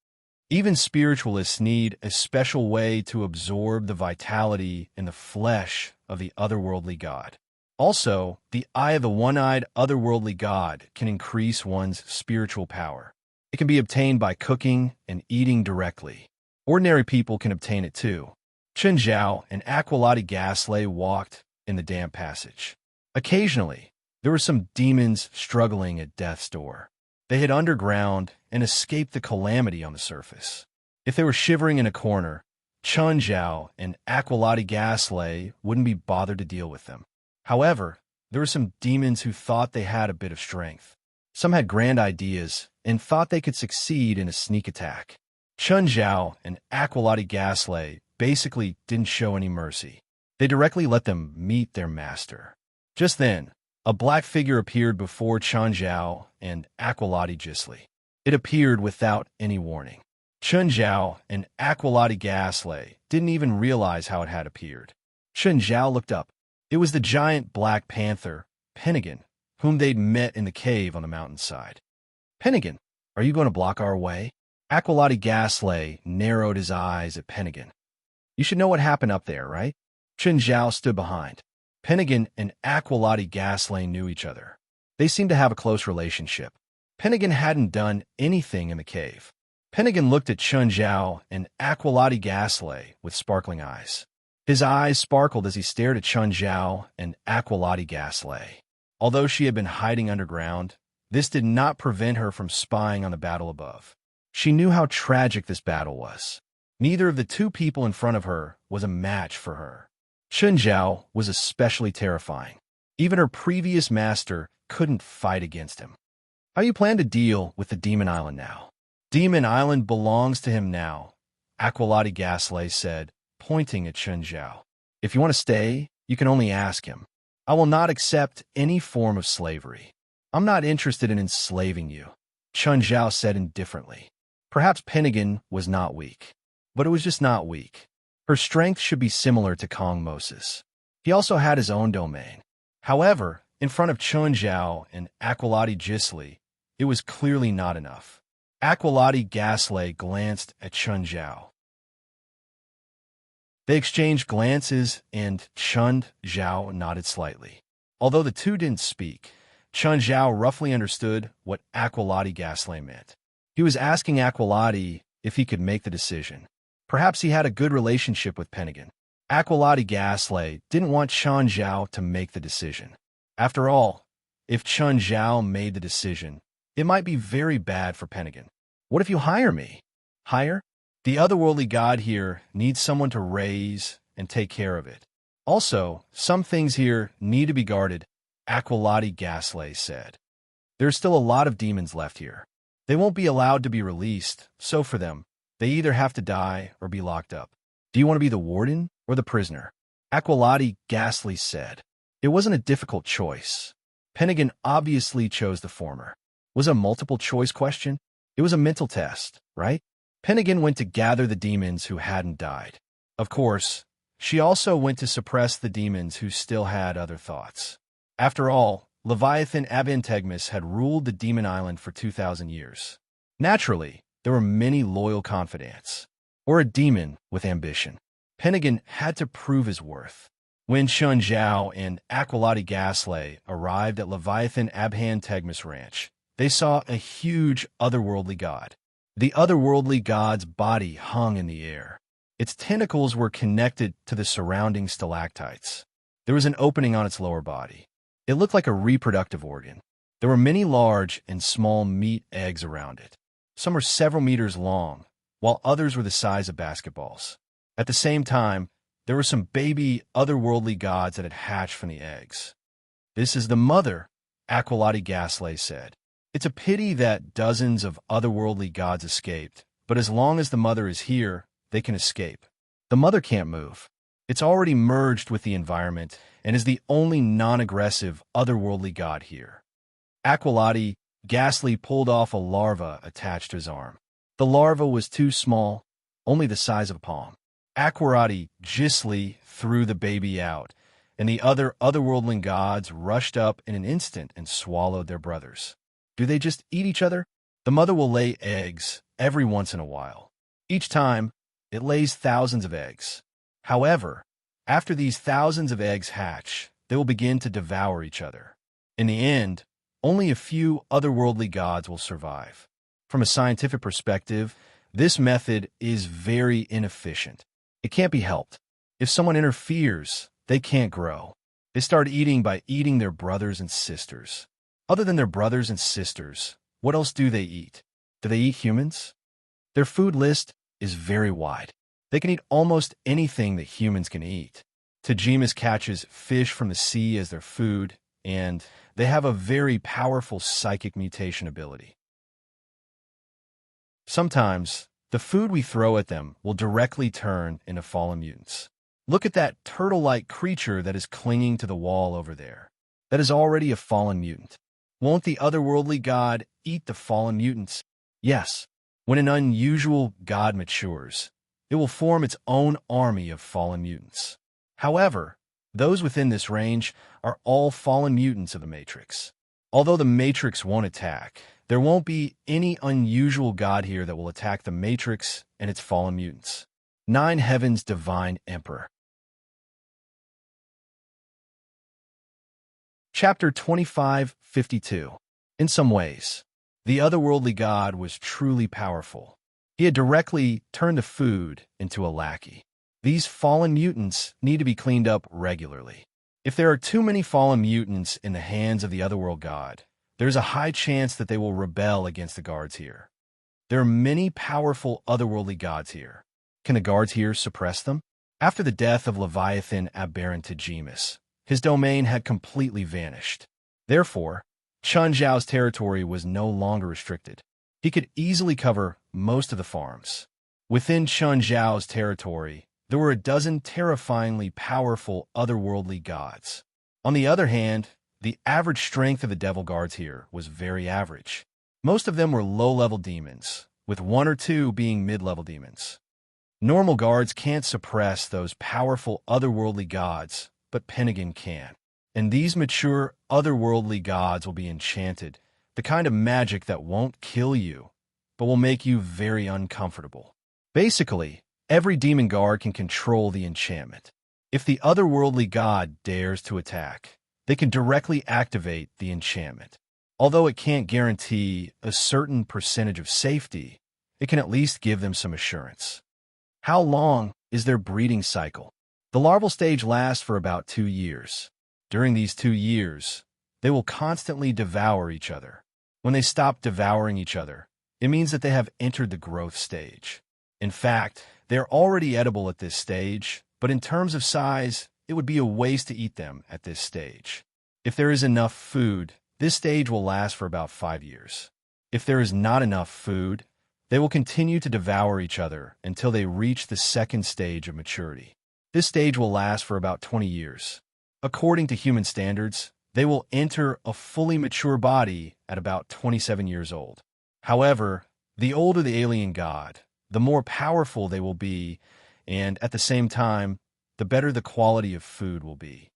Even spiritualists need a special way to absorb the vitality in the flesh of the otherworldly god. Also, the eye of the one-eyed otherworldly god can increase one's spiritual power. It can be obtained by cooking and eating directly. Ordinary people can obtain it too. Chun Zhao and Aqualati Ghastly walked in the damp passage. Occasionally, there were some demons struggling at death's door. They hid underground and escaped the calamity on the surface. If they were shivering in a corner, Chun Zhao and Aqualati Ghastly wouldn't be bothered to deal with them. However, there were some demons who thought they had a bit of strength. Some had grand ideas and thought they could succeed in a sneak attack. Chun Zhao and Aqualati Ghastly basically didn't show any mercy. They directly let them meet their master. Just then, a black figure appeared before Chun Zhao and Aqualati Ghastly. It appeared without any warning. Chun Zhao and Aqualati Ghastly didn't even realize how it had appeared. Chun Zhao looked up. It was the giant black panther, Pennigan, whom they'd met in the cave on the mountainside. Pennigan, are you going to block our way? Aqualati Ghastly narrowed his eyes at Pennigan. You should know what happened up there, right? Chun Zhao stood behind. Pennigan and Aqualati Ghastly knew each other. They seemed to have a close relationship. Pennigan hadn't done anything in the cave. Pennigan looked at Chun Zhao and Aqualati Ghastly with sparkling eyes. His eyes sparkled as he stared at Chun Zhao and Aqualati Ghastly. Although she had been hiding underground, this did not prevent her from spying on the battle above. She knew how tragic this battle was. Neither of the two people in front of her was a match for her. Chun Zhao was especially terrifying. Even her previous master couldn't fight against him. How you plan to deal with the Demon Island now? Demon Island belongs to him now, Aqualati Ghastly said, pointing at Chun Zhao. If you want to stay, you can only ask him. I will not accept any form of slavery. I'm not interested in enslaving you, Chun Zhao said indifferently. Perhaps Pennigan was not weak, but it was just not weak. Her strength should be similar to Kong Moses. He also had his own domain. However, in front of Chun Zhao and Aqualati Ghastly, it was clearly not enough. Aqualati Ghastly glanced at Chun Zhao. They exchanged glances, and Chun Zhao nodded slightly. Although the two didn't speak, Chun Zhao roughly understood what Aqualati Gaslight meant. He was asking Aqualati if he could make the decision. Perhaps he had a good relationship with Pennigan. Aqualati Gaslight didn't want Chun Zhao to make the decision. After all, if Chun Zhao made the decision, it might be very bad for Pennigan. What if you hire me? Hire? The otherworldly god here needs someone to raise and take care of it. Also, some things here need to be guarded, Aqualati Gaslight said. There's still a lot of demons left here. They won't be allowed to be released, so for them, they either have to die or be locked up. Do you want to be the warden or the prisoner? Aqualati Gaslight said. It wasn't a difficult choice. Pennigan obviously chose the former. Was it a multiple choice question? It was a mental test, right? Pennigan went to gather the demons who hadn't died. Of course, she also went to suppress the demons who still had other thoughts. After all, Leviathan Abantegmus had ruled the demon island for 2,000 years. Naturally, there were many loyal confidants, or a demon with ambition. Pennigan had to prove his worth. When Chun Zhao and Aqualati Gaslight arrived at Leviathan Abantegmus Ranch, they saw a huge otherworldly god. The otherworldly god's body hung in the air. Its tentacles were connected to the surrounding stalactites. There was an opening on its lower body. It looked like a reproductive organ. There were many large and small meat eggs around it. Some were several meters long, while others were the size of basketballs. At the same time, there were some baby otherworldly gods that had hatched from the eggs. This is the mother, Aqualati Gaslight said. It's a pity that dozens of otherworldly gods escaped, but as long as the mother is here, they can escape. The mother can't move. It's already merged with the environment and is the only non-aggressive otherworldly god here. Aqualati Gaslight pulled off a larva attached to his arm. The larva was too small, only the size of a palm. Aqualati Gaslight threw the baby out, and the other otherworldling gods rushed up in an instant and swallowed their brothers. Do they just eat each other? The mother will lay eggs every once in a while. Each time, it lays thousands of eggs. However, after these thousands of eggs hatch, they will begin to devour each other. In the end, only a few otherworldly gods will survive. From a scientific perspective, this method is very inefficient. It can't be helped. If someone interferes, they can't grow. They start eating by eating their brothers and sisters. Other than their brothers and sisters, what else do they eat? Do they eat humans? Their food list is very wide. They can eat almost anything that humans can eat. Tajimas catches fish from the sea as their food, and they have a very powerful psychic mutation ability. Sometimes, the food we throw at them will directly turn into fallen mutants. Look at that turtle-like creature that is clinging to the wall over there. That is already a fallen mutant. Won't the otherworldly god eat the fallen mutants? Yes. When an unusual god matures, it will form its own army of fallen mutants. However, those within this range are all fallen mutants of the Matrix. Although the Matrix won't attack, there won't be any unusual god here that will attack the Matrix and its fallen mutants. 9 Heaven's Divine Emperor. Chapter 2552. In some ways, the otherworldly god was truly powerful. He had directly turned the food into a lackey. These fallen mutants need to be cleaned up regularly. If there are too many fallen mutants in the hands of the otherworld god, there's a high chance that they will rebel against the guards here. There are many powerful otherworldly gods here. Can the guards here suppress them? After the death of Leviathan Abantegmus, his domain had completely vanished. Therefore, Chun Zhao's territory was no longer restricted. He could easily cover most of the farms. Within Chun Zhao's territory, there were a dozen terrifyingly powerful otherworldly gods. On the other hand, the average strength of the devil guards here was very average. Most of them were low-level demons, with 1 or 2 being mid-level demons. Normal guards can't suppress those powerful otherworldly gods, but Pennigan can. And these mature otherworldly gods will be enchanted, the kind of magic that won't kill you, but will make you very uncomfortable. Basically, every demon guard can control the enchantment. If the otherworldly god dares to attack, they can directly activate the enchantment. Although it can't guarantee a certain percentage of safety, it can at least give them some assurance. How long is their breeding cycle? The larval stage lasts for about 2 years. During these 2 years, they will constantly devour each other. When they stop devouring each other, it means that they have entered the growth stage. In fact, they're already edible at this stage, but in terms of size, it would be a waste to eat them at this stage. If there is enough food, this stage will last for about 5 years. If there is not enough food, they will continue to devour each other until they reach the second stage of maturity. This stage will last for about 20 years. According to human standards, they will enter a fully mature body at about 27 years old. However, the older the alien god, the more powerful they will be, and at the same time, the better the quality of food will be.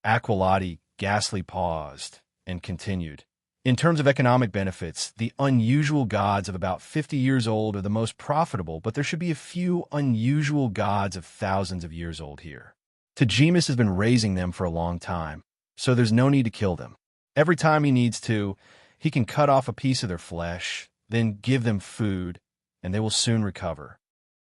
Aqualati ghastly paused and continued. In terms of economic benefits, the unusual gods of about 50 years old are the most profitable, but there should be a few unusual gods of thousands of years old here. Tajimas has been raising them for a long time, so there's no need to kill them. Every time he needs to, he can cut off a piece of their flesh, then give them food, and they will soon recover.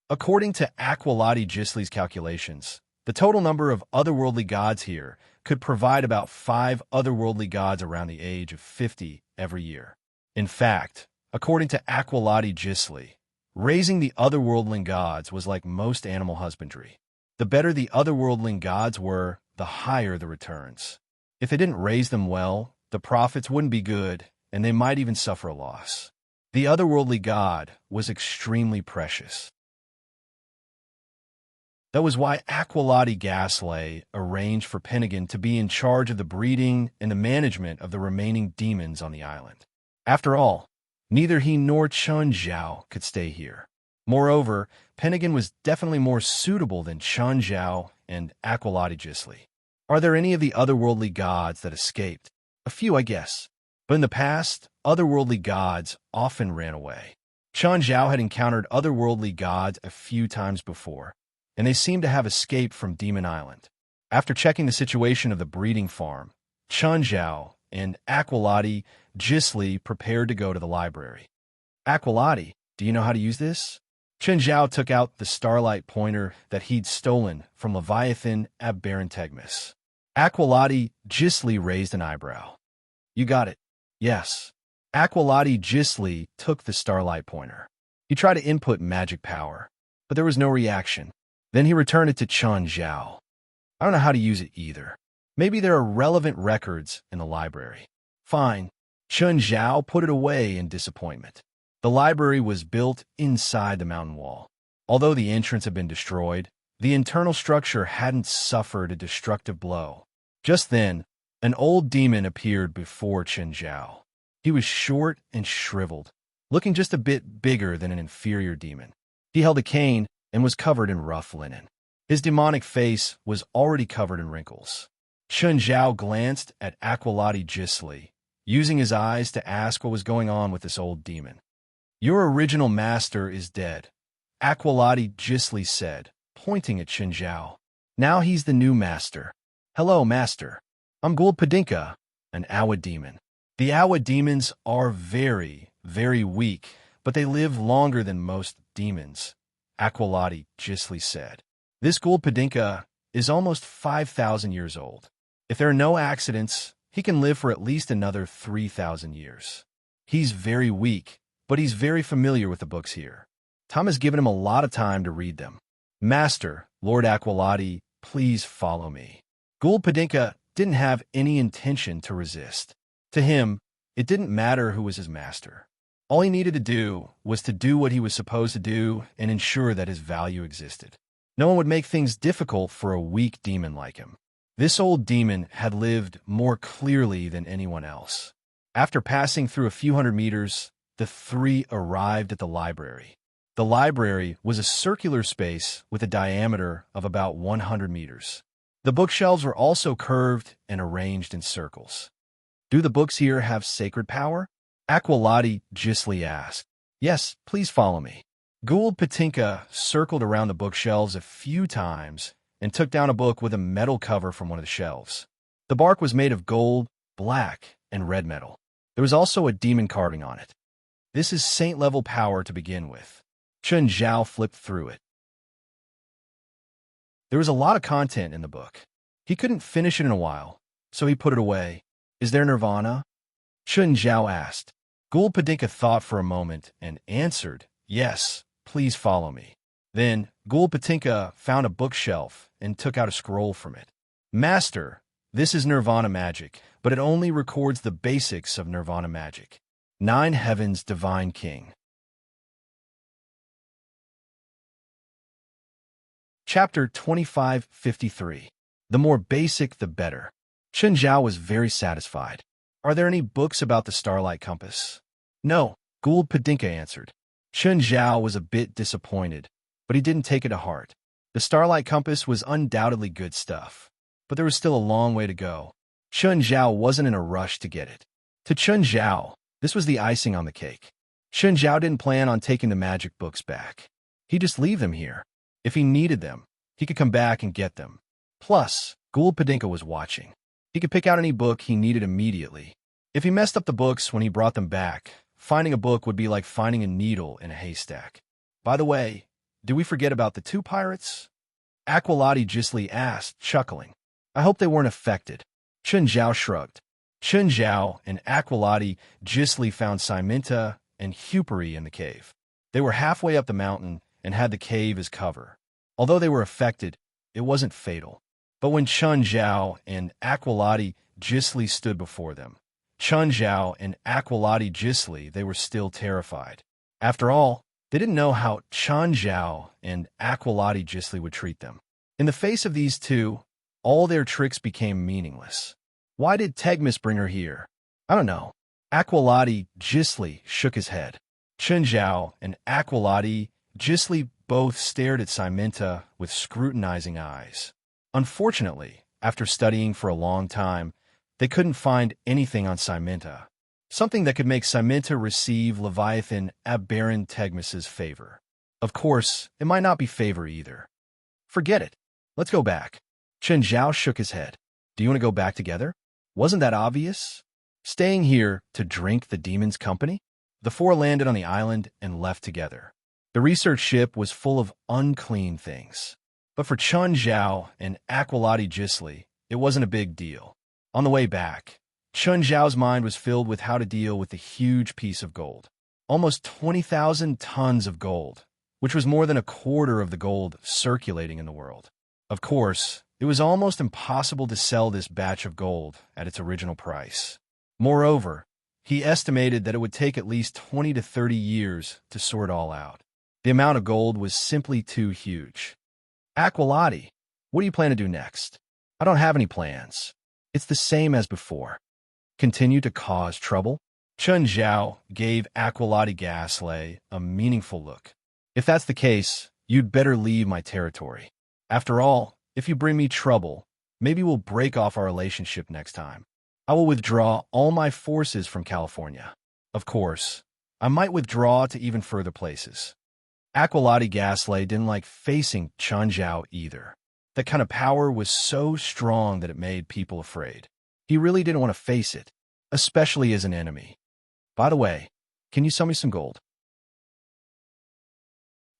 According to Aqualati Gisli's calculations, the total number of otherworldly gods here could provide about 5 otherworldly gods around the age of 50 every year. In fact, according to Aqualati Gisli, raising the otherworldling gods was like most animal husbandry. The better the otherworldling gods were, the higher the returns. If they didn't raise them well, the profits wouldn't be good, and they might even suffer a loss. The otherworldly god was extremely precious. That was why Aqualati Ghastly arranged for Pennigan to be in charge of the breeding and the management of the remaining demons on the island. After all, neither he nor Chun Zhao could stay here. Moreover, Pennigan was definitely more suitable than Chun Zhao and Aqualati Gisli. Are there any of the otherworldly gods that escaped? A few, I guess. But in the past, otherworldly gods often ran away. Chun Zhao had encountered otherworldly gods a few times before, and they seemed to have escaped from Demon Island. After checking the situation of the breeding farm, Chun Zhao and Aqualati Gisli prepared to go to the library. Aqualati, do you know how to use this? Chun Zhao took out the starlight pointer that he'd stolen from Leviathan Aberantegmus. Aqualati Gisli raised an eyebrow. You got it. Yes. Aqualati Gisli took the starlight pointer. He tried to input magic power, but there was no reaction. Then he returned it to Chun Zhao. I don't know how to use it either. Maybe there are relevant records in the library. Fine. Chun Zhao put it away in disappointment. The library was built inside the mountain wall. Although the entrance had been destroyed, the internal structure hadn't suffered a destructive blow. Just then, an old demon appeared before Chun Zhao. He was short and shriveled, looking just a bit bigger than an inferior demon. He held a cane and was covered in rough linen. His demonic face was already covered in wrinkles. Chun Zhao glanced at Aqualati Gisli, using his eyes to ask what was going on with this old demon. Your original master is dead, Aqualati Gisli said, pointing at Chun Zhao. Now he's the new master. Hello, master. I'm Gould Padinka, an Awa demon. The Awa demons are very, very weak, but they live longer than most demons, Aqualati Gisli said. This Gould Padinka is almost 5,000 years old. If there are no accidents, he can live for at least another 3,000 years. He's very weak, but he's very familiar with the books here. Tom has given him a lot of time to read them. Master, Lord Aqualati, please follow me. Gould Padinka didn't have any intention to resist. To him, it didn't matter who was his master. All he needed to do was to do what he was supposed to do and ensure that his value existed. No one would make things difficult for a weak demon like him. This old demon had lived more clearly than anyone else. After passing through a few hundred meters, the three arrived at the library. The library was a circular space with a diameter of about 100 meters. The bookshelves were also curved and arranged in circles. Do the books here have sacred power? Aqualati Gisli asked. Yes, please follow me. Gould Patinka circled around the bookshelves a few times and took down a book with a metal cover from one of the shelves. The bark was made of gold, black, and red metal. There was also a demon carving on it. This is saint-level power to begin with. Chun Zhao flipped through it. There was a lot of content in the book. He couldn't finish it in a while, so he put it away. Is there nirvana? Chun Zhao asked. Gul Padinka thought for a moment and answered, yes, please follow me. Then Gul Padinka found a bookshelf and took out a scroll from it. Master, this is nirvana magic, but it only records the basics of nirvana magic. 9 Heavens Divine King. Chapter 2553. The more basic, the better. Chun Zhao was very satisfied. Are there any books about the Starlight Compass? No, Gul Padinka answered. Chun Zhao was a bit disappointed, but he didn't take it to heart. The Starlight Compass was undoubtedly good stuff, but there was still a long way to go. Chun Zhao wasn't in a rush to get it. To Chun Zhao, this was the icing on the cake. Chun Zhao didn't plan on taking the magic books back. He'd just leave them here. If he needed them, he could come back and get them. Plus, Gul Padinka was watching. He could pick out any book he needed immediately. If he messed up the books when he brought them back, finding a book would be like finding a needle in a haystack. By the way, did we forget about the 2 pirates? Aqualati Gisli asked, chuckling. I hope they weren't affected. Chun Zhao shrugged. Chun Zhao and Aqualati Gisli found Siminta and Huperi in the cave. They were halfway up the mountain and had the cave as cover. Although they were affected, it wasn't fatal. But when Chun Zhao and Aqualati Gisli stood before them, Chun Zhao and Aqualati Gisli, they were still terrified. After all, they didn't know how Chun Zhao and Aqualati Gisli would treat them. In the face of these two, all their tricks became meaningless. Why did Tegmis bring her here? I don't know. Aqualati Gisli shook his head. Chun Zhao and Aqualati Gisli both stared at Siminta with scrutinizing eyes. Unfortunately, after studying for a long time, they couldn't find anything on Siminta, something that could make Siminta receive Leviathan Baron Tegmis's favor. Of course, it might not be favor either. Forget it. Let's go back. Chun Zhao shook his head. Do you want to go back together? Wasn't that obvious? Staying here to drink the demon's company? The 4 landed on the island and left together. The research ship was full of unclean things. But for Chun Zhao and Aqualati Gisli, it wasn't a big deal. On the way back, Chun Zhao's mind was filled with how to deal with the huge piece of gold. Almost 20,000 tons of gold, which was more than a quarter of the gold circulating in the world. Of course, it was almost impossible to sell this batch of gold at its original price. Moreover, he estimated that it would take at least 20 to 30 years to sort all out. The amount of gold was simply too huge. Aqualati, what do you plan to do next? I don't have any plans. It's the same as before. Continue to cause trouble? Chun Zhao gave Aqualati Gisli a meaningful look. If that's the case, you'd better leave my territory. After all, if you bring me trouble, maybe we'll break off our relationship next time. I will withdraw all my forces from California. Of course, I might withdraw to even further places. Aqualati Gisli didn't like facing Chun Zhao either. That kind of power was so strong that it made people afraid. He really didn't want to face it, especially as an enemy. By the way, can you sell me some gold?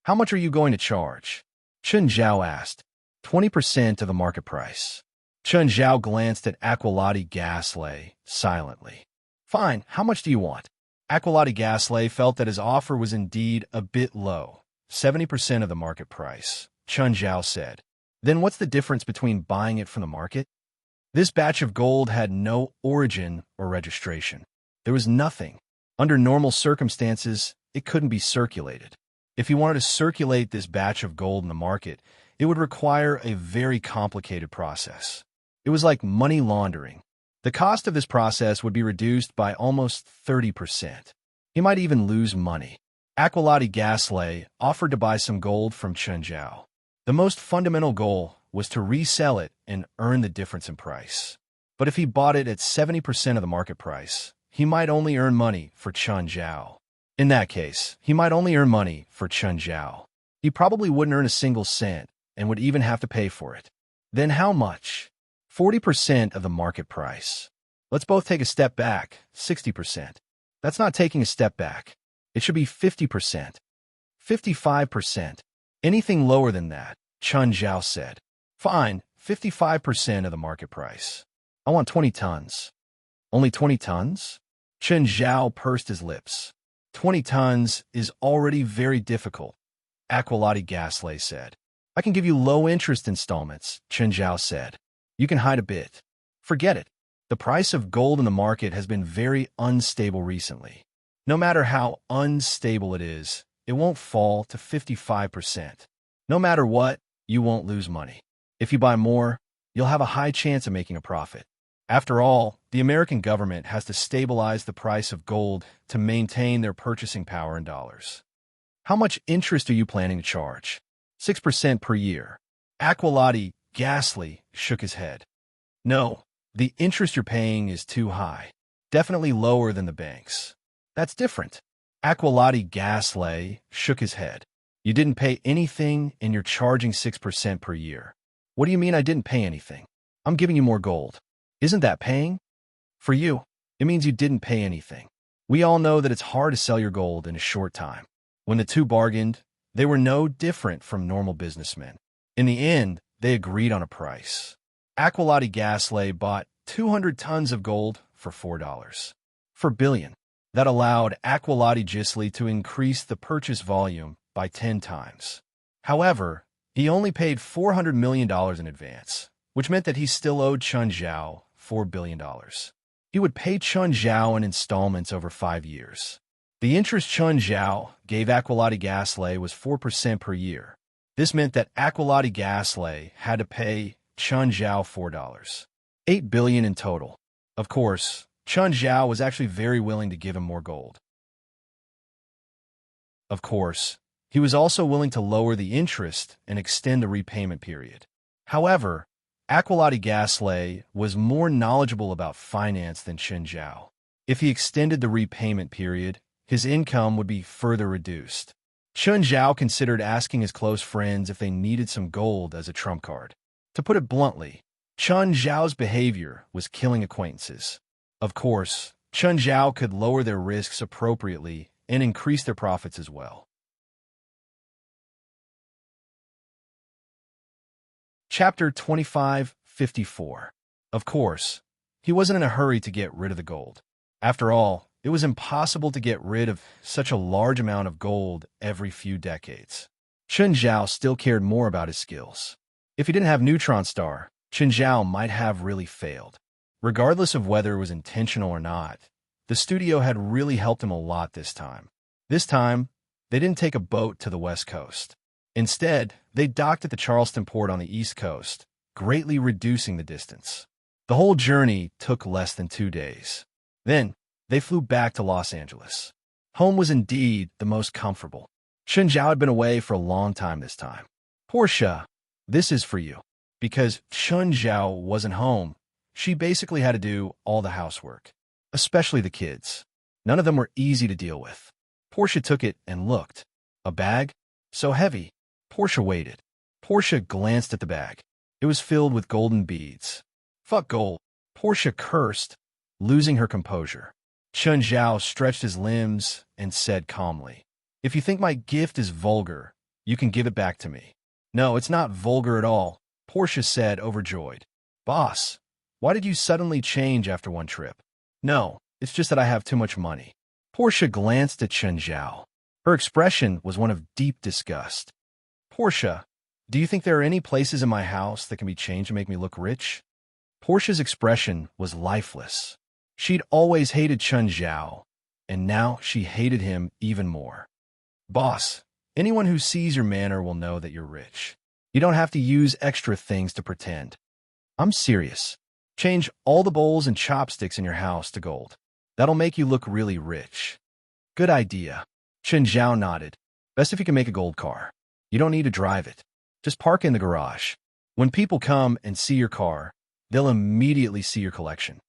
How much are you going to charge? Chun Zhao asked. 20% of the market price. Chun Zhao glanced at Aqualati Gisli silently. Fine, how much do you want? Aqualati Gisli felt that his offer was indeed a bit low. 70% of the market price, Chun Zhao said. Then what's the difference between buying it from the market? This batch of gold had no origin or registration. There was nothing. Under normal circumstances, it couldn't be circulated. If he wanted to circulate this batch of gold in the market, it would require a very complicated process. It was like money laundering. The cost of this process would be reduced by almost 30%. He might even lose money. Aqualati Gisli offered to buy some gold from Chun Zhao. The most fundamental goal was to resell it and earn the difference in price. But if he bought it at 70% of the market price, he might only earn money for Chun Zhao. In that case, he might only earn money for Chun Zhao. He probably wouldn't earn a single cent and would even have to pay for it. Then how much? 40% of the market price. Let's both take a step back, 60%. That's not taking a step back. It should be 50%. 55%. Anything lower than that, Chun Zhao said. Fine, 55% of the market price. I want 20 tons. Only 20 tons? Chun Zhao pursed his lips. 20 tons is already very difficult, Aqualati Gasly said. I can give you low-interest installments, Chun Zhao said. You can hide a bit. Forget it. The price of gold in the market has been very unstable recently. No matter how unstable it is, it won't fall to 55%. No matter what, you won't lose money. If you buy more, you'll have a high chance of making a profit. After all, the American government has to stabilize the price of gold to maintain their purchasing power in dollars. How much interest are you planning to charge? 6% per year. Aqualati Gasly shook his head. No, the interest you're paying is too high. Definitely lower than the banks. That's different. Aqualati Gasly shook his head. You didn't pay anything and you're charging 6% per year. What do you mean I didn't pay anything? I'm giving you more gold. Isn't that paying? For you, it means you didn't pay anything. We all know that it's hard to sell your gold in a short time. When the two bargained, they were no different from normal businessmen. In the end, they agreed on a price. Aqualati Gasly bought 200 tons of gold for $4. For billion. That allowed Aqualati Gasly to increase the purchase volume by 10 times. However, he only paid $400 million in advance, which meant that he still owed Chun Zhao $4 billion. He would pay Chun Zhao in installments over 5 years. The interest Chun Zhao gave Aqualati Gasly was 4% per year. This meant that Aqualati Gasly had to pay Chun Zhao $4. $8 billion in total. Of course, Chun Zhao was actually very willing to give him more gold. Of course, he was also willing to lower the interest and extend the repayment period. However, Aqualati Gasly was more knowledgeable about finance than Chun Zhao. If he extended the repayment period, his income would be further reduced. Chun Zhao considered asking his close friends if they needed some gold as a trump card. To put it bluntly, Chun Zhao's behavior was killing acquaintances. Of course, Chun Zhao could lower their risks appropriately and increase their profits as well. Chapter 2554. Of course, he wasn't in a hurry to get rid of the gold. After all, it was impossible to get rid of such a large amount of gold every few decades. Chun Zhao still cared more about his skills. If he didn't have Neutron Star, Chun Zhao might have really failed. Regardless of whether it was intentional or not, the studio had really helped him a lot this time. This time, they didn't take a boat to the west coast. Instead, they docked at the Charleston port on the east coast, greatly reducing the distance. The whole journey took less than 2 days. Then, they flew back to Los Angeles. Home was indeed the most comfortable. Chun Zhao had been away for a long time this time. Portia, this is for you. Because Chun Zhao wasn't home, she basically had to do all the housework, especially the kids. None of them were easy to deal with. Portia took it and looked. A bag? So heavy. Portia waited. Portia glanced at the bag. It was filled with golden beads. Fuck gold. Portia cursed, losing her composure. Chun Zhao stretched his limbs and said calmly, "If you think my gift is vulgar, you can give it back to me." "No, it's not vulgar at all," Portia said, overjoyed. "Boss, why did you suddenly change after one trip?" "No, it's just that I have too much money." Portia glanced at Chun Zhao. Her expression was one of deep disgust. "Portia, do you think there are any places in my house that can be changed to make me look rich?" Portia's expression was lifeless. She'd always hated Chun Zhao, and now she hated him even more. "Boss, anyone who sees your manner will know that you're rich. You don't have to use extra things to pretend. I'm serious. Change all the bowls and chopsticks in your house to gold. That'll make you look really rich." "Good idea." Chun Zhao nodded. "Best if you can make a gold car. You don't need to drive it. Just park in the garage. When people come and see your car, they'll immediately see your collection."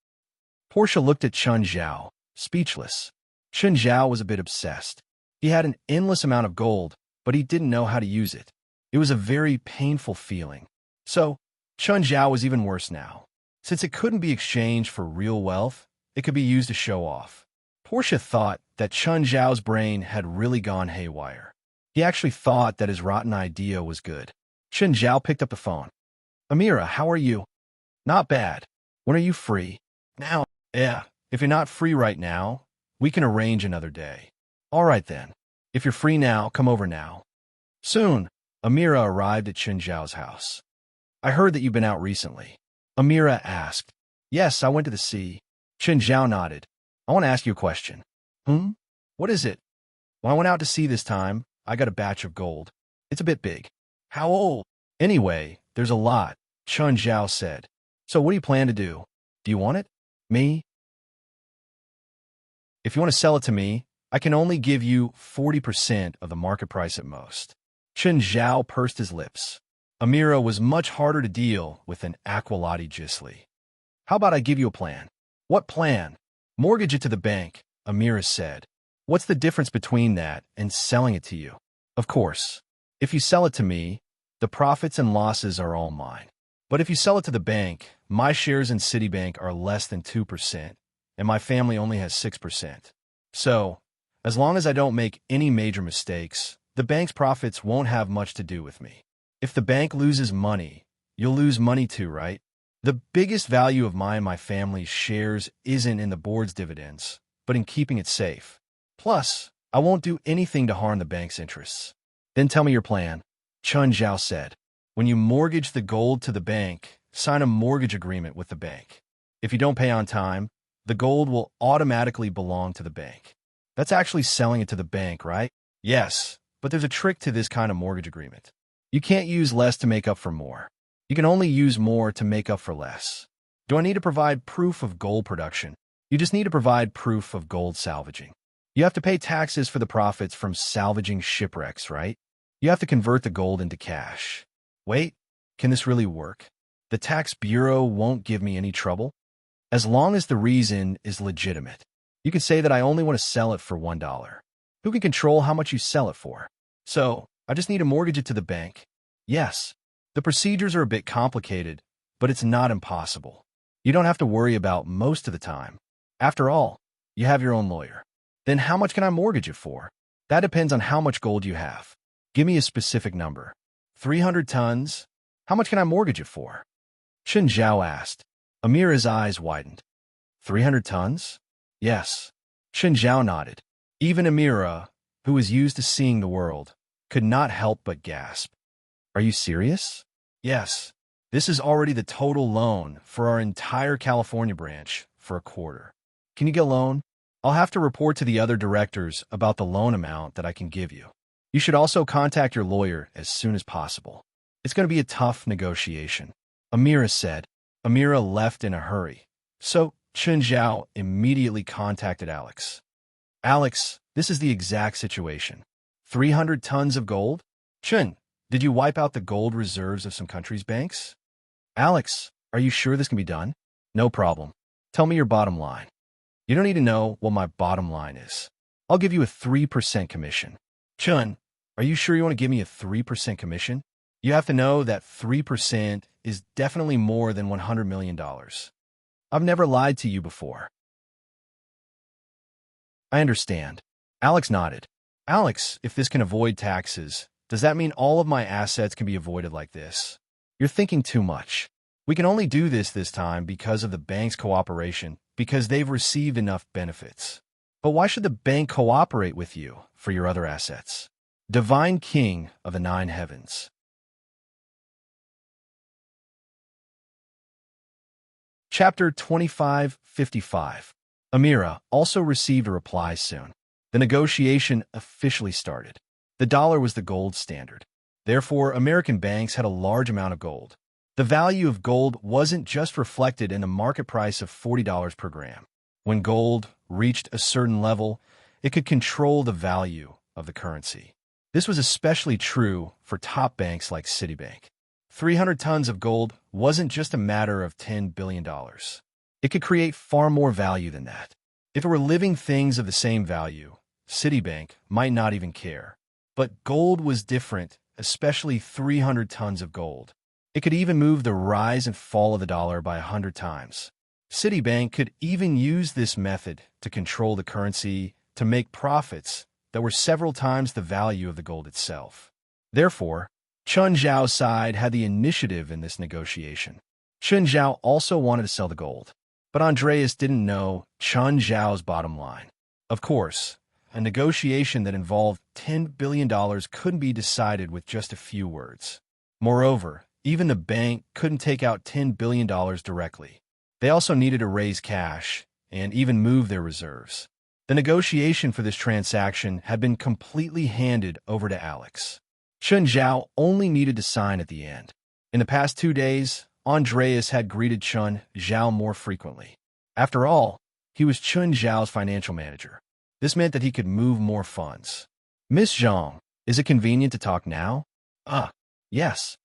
Portia looked at Chun Zhao, speechless. Chun Zhao was a bit obsessed. He had an endless amount of gold, but he didn't know how to use it. It was a very painful feeling. So, Chun Zhao was even worse now. Since it couldn't be exchanged for real wealth, it could be used to show off. Portia thought that Chun Zhao's brain had really gone haywire. He actually thought that his rotten idea was good. Chun Zhao picked up the phone. Amira, how are you? Not bad. When are you free? Now. Yeah. If you're not free right now, we can arrange another day. All right then. If you're free now, come over now. Soon, Amira arrived at Chun Zhao's house. I heard that you've been out recently. Amira asked. Yes, I went to the sea. Chun Zhao nodded. I want to ask you a question. What is it? When I went out to sea this time, I got a batch of gold. It's a bit big. How old? Anyway, there's a lot, Chun Zhao said. So what do you plan to do? Do you want it? Me? If you want to sell it to me, I can only give you 40% of the market price at most. Chun Zhao pursed his lips. Amira was much harder to deal with than Aqualati Gisli. How about I give you a plan? What plan? Mortgage it to the bank, Amira said. What's the difference between that and selling it to you? Of course, if you sell it to me, the profits and losses are all mine. But if you sell it to the bank, my shares in Citibank are less than 2%, and my family only has 6%. So, as long as I don't make any major mistakes, the bank's profits won't have much to do with me. If the bank loses money, you'll lose money too, right? The biggest value of my family's shares isn't in the board's dividends, but in keeping it safe. Plus, I won't do anything to harm the bank's interests. Then tell me your plan, Chun Zhao said. When you mortgage the gold to the bank, sign a mortgage agreement with the bank. If you don't pay on time, the gold will automatically belong to the bank. That's actually selling it to the bank, right? Yes, but there's a trick to this kind of mortgage agreement. You can't use less to make up for more. You can only use more to make up for less. Do I need to provide proof of gold production? You just need to provide proof of gold salvaging. You have to pay taxes for the profits from salvaging shipwrecks, right? You have to convert the gold into cash. Wait, can this really work? The tax bureau won't give me any trouble? As long as the reason is legitimate. You can say that I only want to sell it for $1. Who can control how much you sell it for? So, I just need to mortgage it to the bank. Yes, the procedures are a bit complicated, but it's not impossible. You don't have to worry about most of the time. After all, you have your own lawyer. Then how much can I mortgage it for? That depends on how much gold you have. Give me a specific number. 300 tons? How much can I mortgage it for? Chun Zhao asked. Amira's eyes widened. 300 tons? Yes. Chun Zhao nodded. Even Amira, who was used to seeing the world, could not help but gasp. Are you serious? Yes. This is already the total loan for our entire California branch for a quarter. Can you get a loan? I'll have to report to the other directors about the loan amount that I can give you. You should also contact your lawyer as soon as possible. It's going to be a tough negotiation, Amira said. Amira left in a hurry, so Chun Zhao immediately contacted Alex. Alex, this is the exact situation. 300 tons of gold? Chun, did you wipe out the gold reserves of some countries' banks? Alex, are you sure this can be done? No problem. Tell me your bottom line. You don't need to know what my bottom line is. I'll give you a 3% commission. Chun, are you sure you want to give me a 3% commission? You have to know that 3% is definitely more than $100 million. I've never lied to you before. I understand. Alex nodded. Alex, if this can avoid taxes, does that mean all of my assets can be avoided like this? You're thinking too much. We can only do this time because of the bank's cooperation, because they've received enough benefits. But why should the bank cooperate with you for your other assets? Divine King of the Nine Heavens. Chapter 2555. Amira also received a reply soon. The negotiation officially started. The dollar was the gold standard. Therefore, American banks had a large amount of gold. The value of gold wasn't just reflected in the market price of $40 per gram. When gold reached a certain level, it could control the value of the currency. This was especially true for top banks like Citibank. 300 tons of gold wasn't just a matter of $10 billion. It could create far more value than that. If it were living things of the same value, Citibank might not even care. But gold was different, especially 300 tons of gold. It could even move the rise and fall of the dollar by 100 times. Citibank could even use this method to control the currency to make profits that were several times the value of the gold itself. Therefore, Chun Zhao's side had the initiative in this negotiation. Chun Zhao also wanted to sell the gold, but Andreas didn't know Chun Zhao's bottom line. Of course, a negotiation that involved $10 billion couldn't be decided with just a few words. Moreover, even the bank couldn't take out $10 billion directly. They also needed to raise cash and even move their reserves. The negotiation for this transaction had been completely handed over to Alex. Chun Zhao only needed to sign at the end. In the past 2 days, Andreas had greeted Chun Zhao more frequently. After all, he was Chun Zhao's financial manager. This meant that he could move more funds. Miss Zhang, is it convenient to talk now? Yes.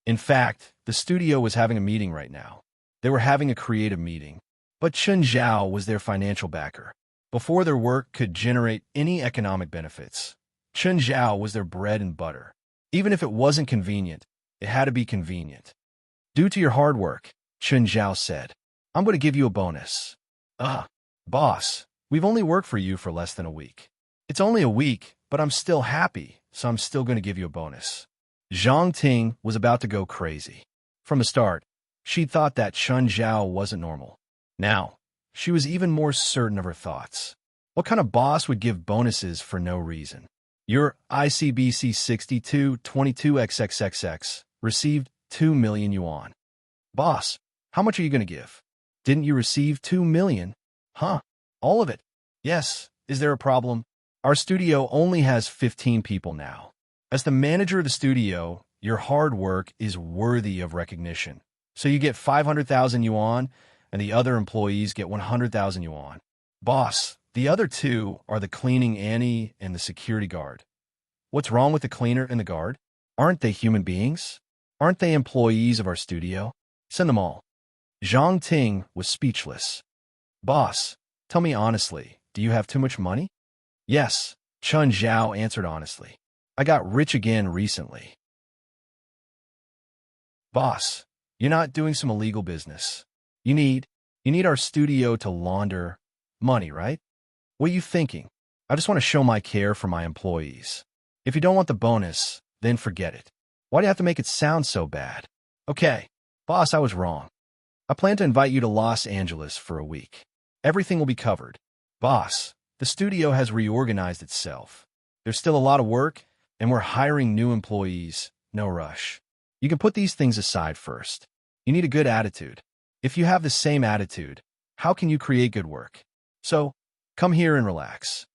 In fact, the studio was having a meeting right now. They were having a creative meeting, but Chun Zhao was their financial backer. Before their work could generate any economic benefits, Chun Zhao was their bread and butter. Even if it wasn't convenient, it had to be convenient. Due to your hard work, Chun Zhao said, I'm going to give you a bonus. Boss, we've only worked for you for less than a week. It's only a week, but I'm still happy, so I'm still going to give you a bonus. Zhang Ting was about to go crazy. From the start, she thought that Chun Zhao wasn't normal. Now, she was even more certain of her thoughts. What kind of boss would give bonuses for no reason? Your ICBC 6222XXXX received 2 million yuan. Boss, how much are you going to give? Didn't you receive 2 million? All of it? Yes. Is there a problem? Our studio only has 15 people now. As the manager of the studio, your hard work is worthy of recognition. So you get 500,000 yuan, and the other employees get 100,000 yuan. Boss, the other two are the cleaning Annie and the security guard. What's wrong with the cleaner and the guard? Aren't they human beings? Aren't they employees of our studio? Send them all. Zhang Ting was speechless. Boss, tell me honestly, do you have too much money? Yes, Chun Zhao answered honestly. I got rich again recently. Boss, you're not doing some illegal business. You need our studio to launder money, right? What are you thinking? I just want to show my care for my employees. If you don't want the bonus, then forget it. Why do you have to make it sound so bad? Okay, boss, I was wrong. I plan to invite you to Los Angeles for a week. Everything will be covered. Boss, the studio has reorganized itself. There's still a lot of work, and we're hiring new employees. No rush. You can put these things aside first. You need a good attitude. If you have the same attitude, how can you create good work? So, come here and relax.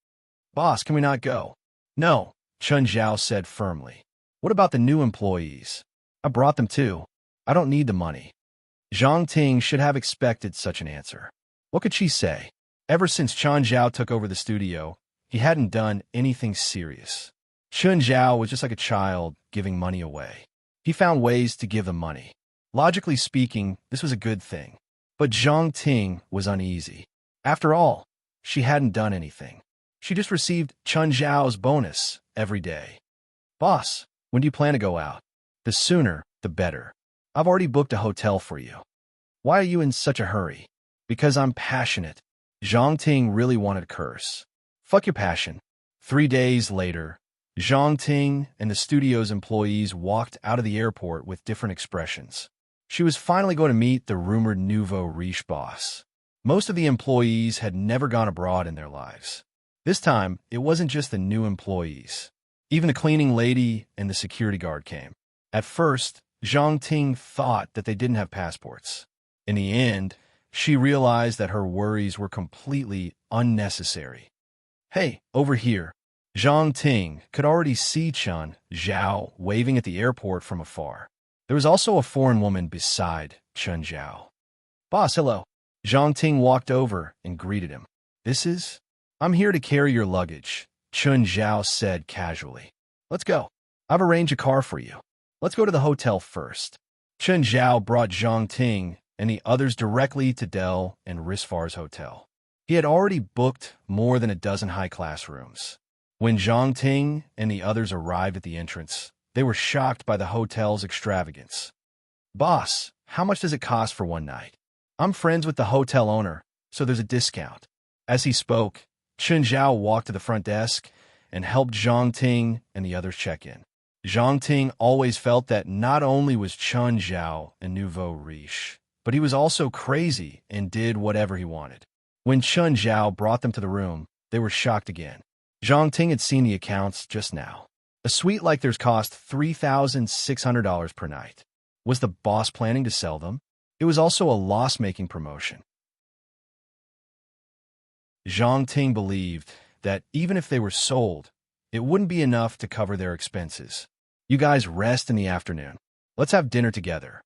Boss, can we not go? No, Chun Zhao said firmly. What about the new employees? I brought them too. I don't need the money. Zhang Ting should have expected such an answer. What could she say? Ever since Chun Zhao took over the studio, he hadn't done anything serious. Chun Zhao was just like a child giving money away. He found ways to give them money. Logically speaking, this was a good thing. But Zhang Ting was uneasy. After all, she hadn't done anything. She just received Chun Zhao's bonus every day. Boss, when do you plan to go out? The sooner, the better. I've already booked a hotel for you. Why are you in such a hurry? Because I'm passionate. Zhang Ting really wanted to curse. Fuck your passion. 3 days later, Zhang Ting and the studio's employees walked out of the airport with different expressions. She was finally going to meet the rumored nouveau riche boss. Most of the employees had never gone abroad in their lives. This time, it wasn't just the new employees. Even the cleaning lady and the security guard came. At first, Zhang Ting thought that they didn't have passports. In the end, she realized that her worries were completely unnecessary. Hey, over here. Zhang Ting could already see Chun Zhao waving at the airport from afar. There was also a foreign woman beside Chun Zhao. Boss, hello. Zhang Ting walked over and greeted him. I'm here to carry your luggage, Chun Zhao said casually. Let's go. I've arranged a car for you. Let's go to the hotel first. Chun Zhao brought Zhang Ting and the others directly to Dell and Risfar's hotel. He had already booked more than a dozen high-class rooms. When Zhang Ting and the others arrived at the entrance, they were shocked by the hotel's extravagance. Boss, how much does it cost for one night? I'm friends with the hotel owner, so there's a discount. As he spoke, Chun Zhao walked to the front desk and helped Zhang Ting and the others check in. Zhang Ting always felt that not only was Chun Zhao a nouveau riche, but he was also crazy and did whatever he wanted. When Chun Zhao brought them to the room, they were shocked again. Zhang Ting had seen the accounts just now. A suite like theirs cost $3,600 per night. Was the boss planning to sell them? It was also a loss-making promotion. Zhang Ting believed that even if they were sold, it wouldn't be enough to cover their expenses. You guys rest in the afternoon. Let's have dinner together.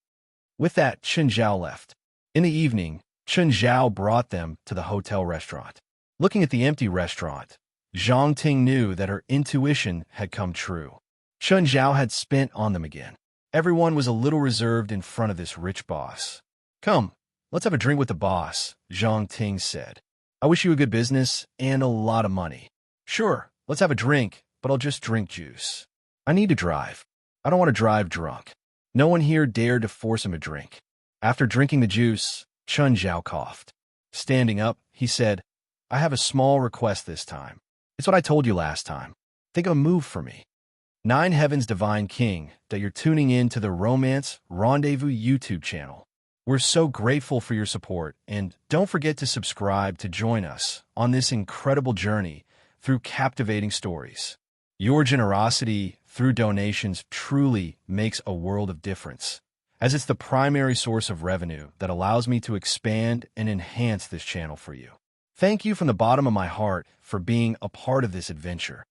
With that, Chun Zhao left. In the evening, Chun Zhao brought them to the hotel restaurant. Looking at the empty restaurant, Zhang Ting knew that her intuition had come true. Chun Zhao had spent on them again. Everyone was a little reserved in front of this rich boss. Come, let's have a drink with the boss, Zhang Ting said. I wish you a good business and a lot of money. Sure, let's have a drink, but I'll just drink juice. I need to drive. I don't want to drive drunk. No one here dared to force him a drink. After drinking the juice, Chun Zhao coughed. Standing up, he said, I have a small request this time. It's what I told you last time. Think of a move for me. 9 Heavens Divine King, that you're tuning in to the Romance Rendezvous YouTube channel. We're so grateful for your support, and don't forget to subscribe to join us on this incredible journey through captivating stories. Your generosity through donations truly makes a world of difference, as it's the primary source of revenue that allows me to expand and enhance this channel for you. Thank you from the bottom of my heart for being a part of this adventure.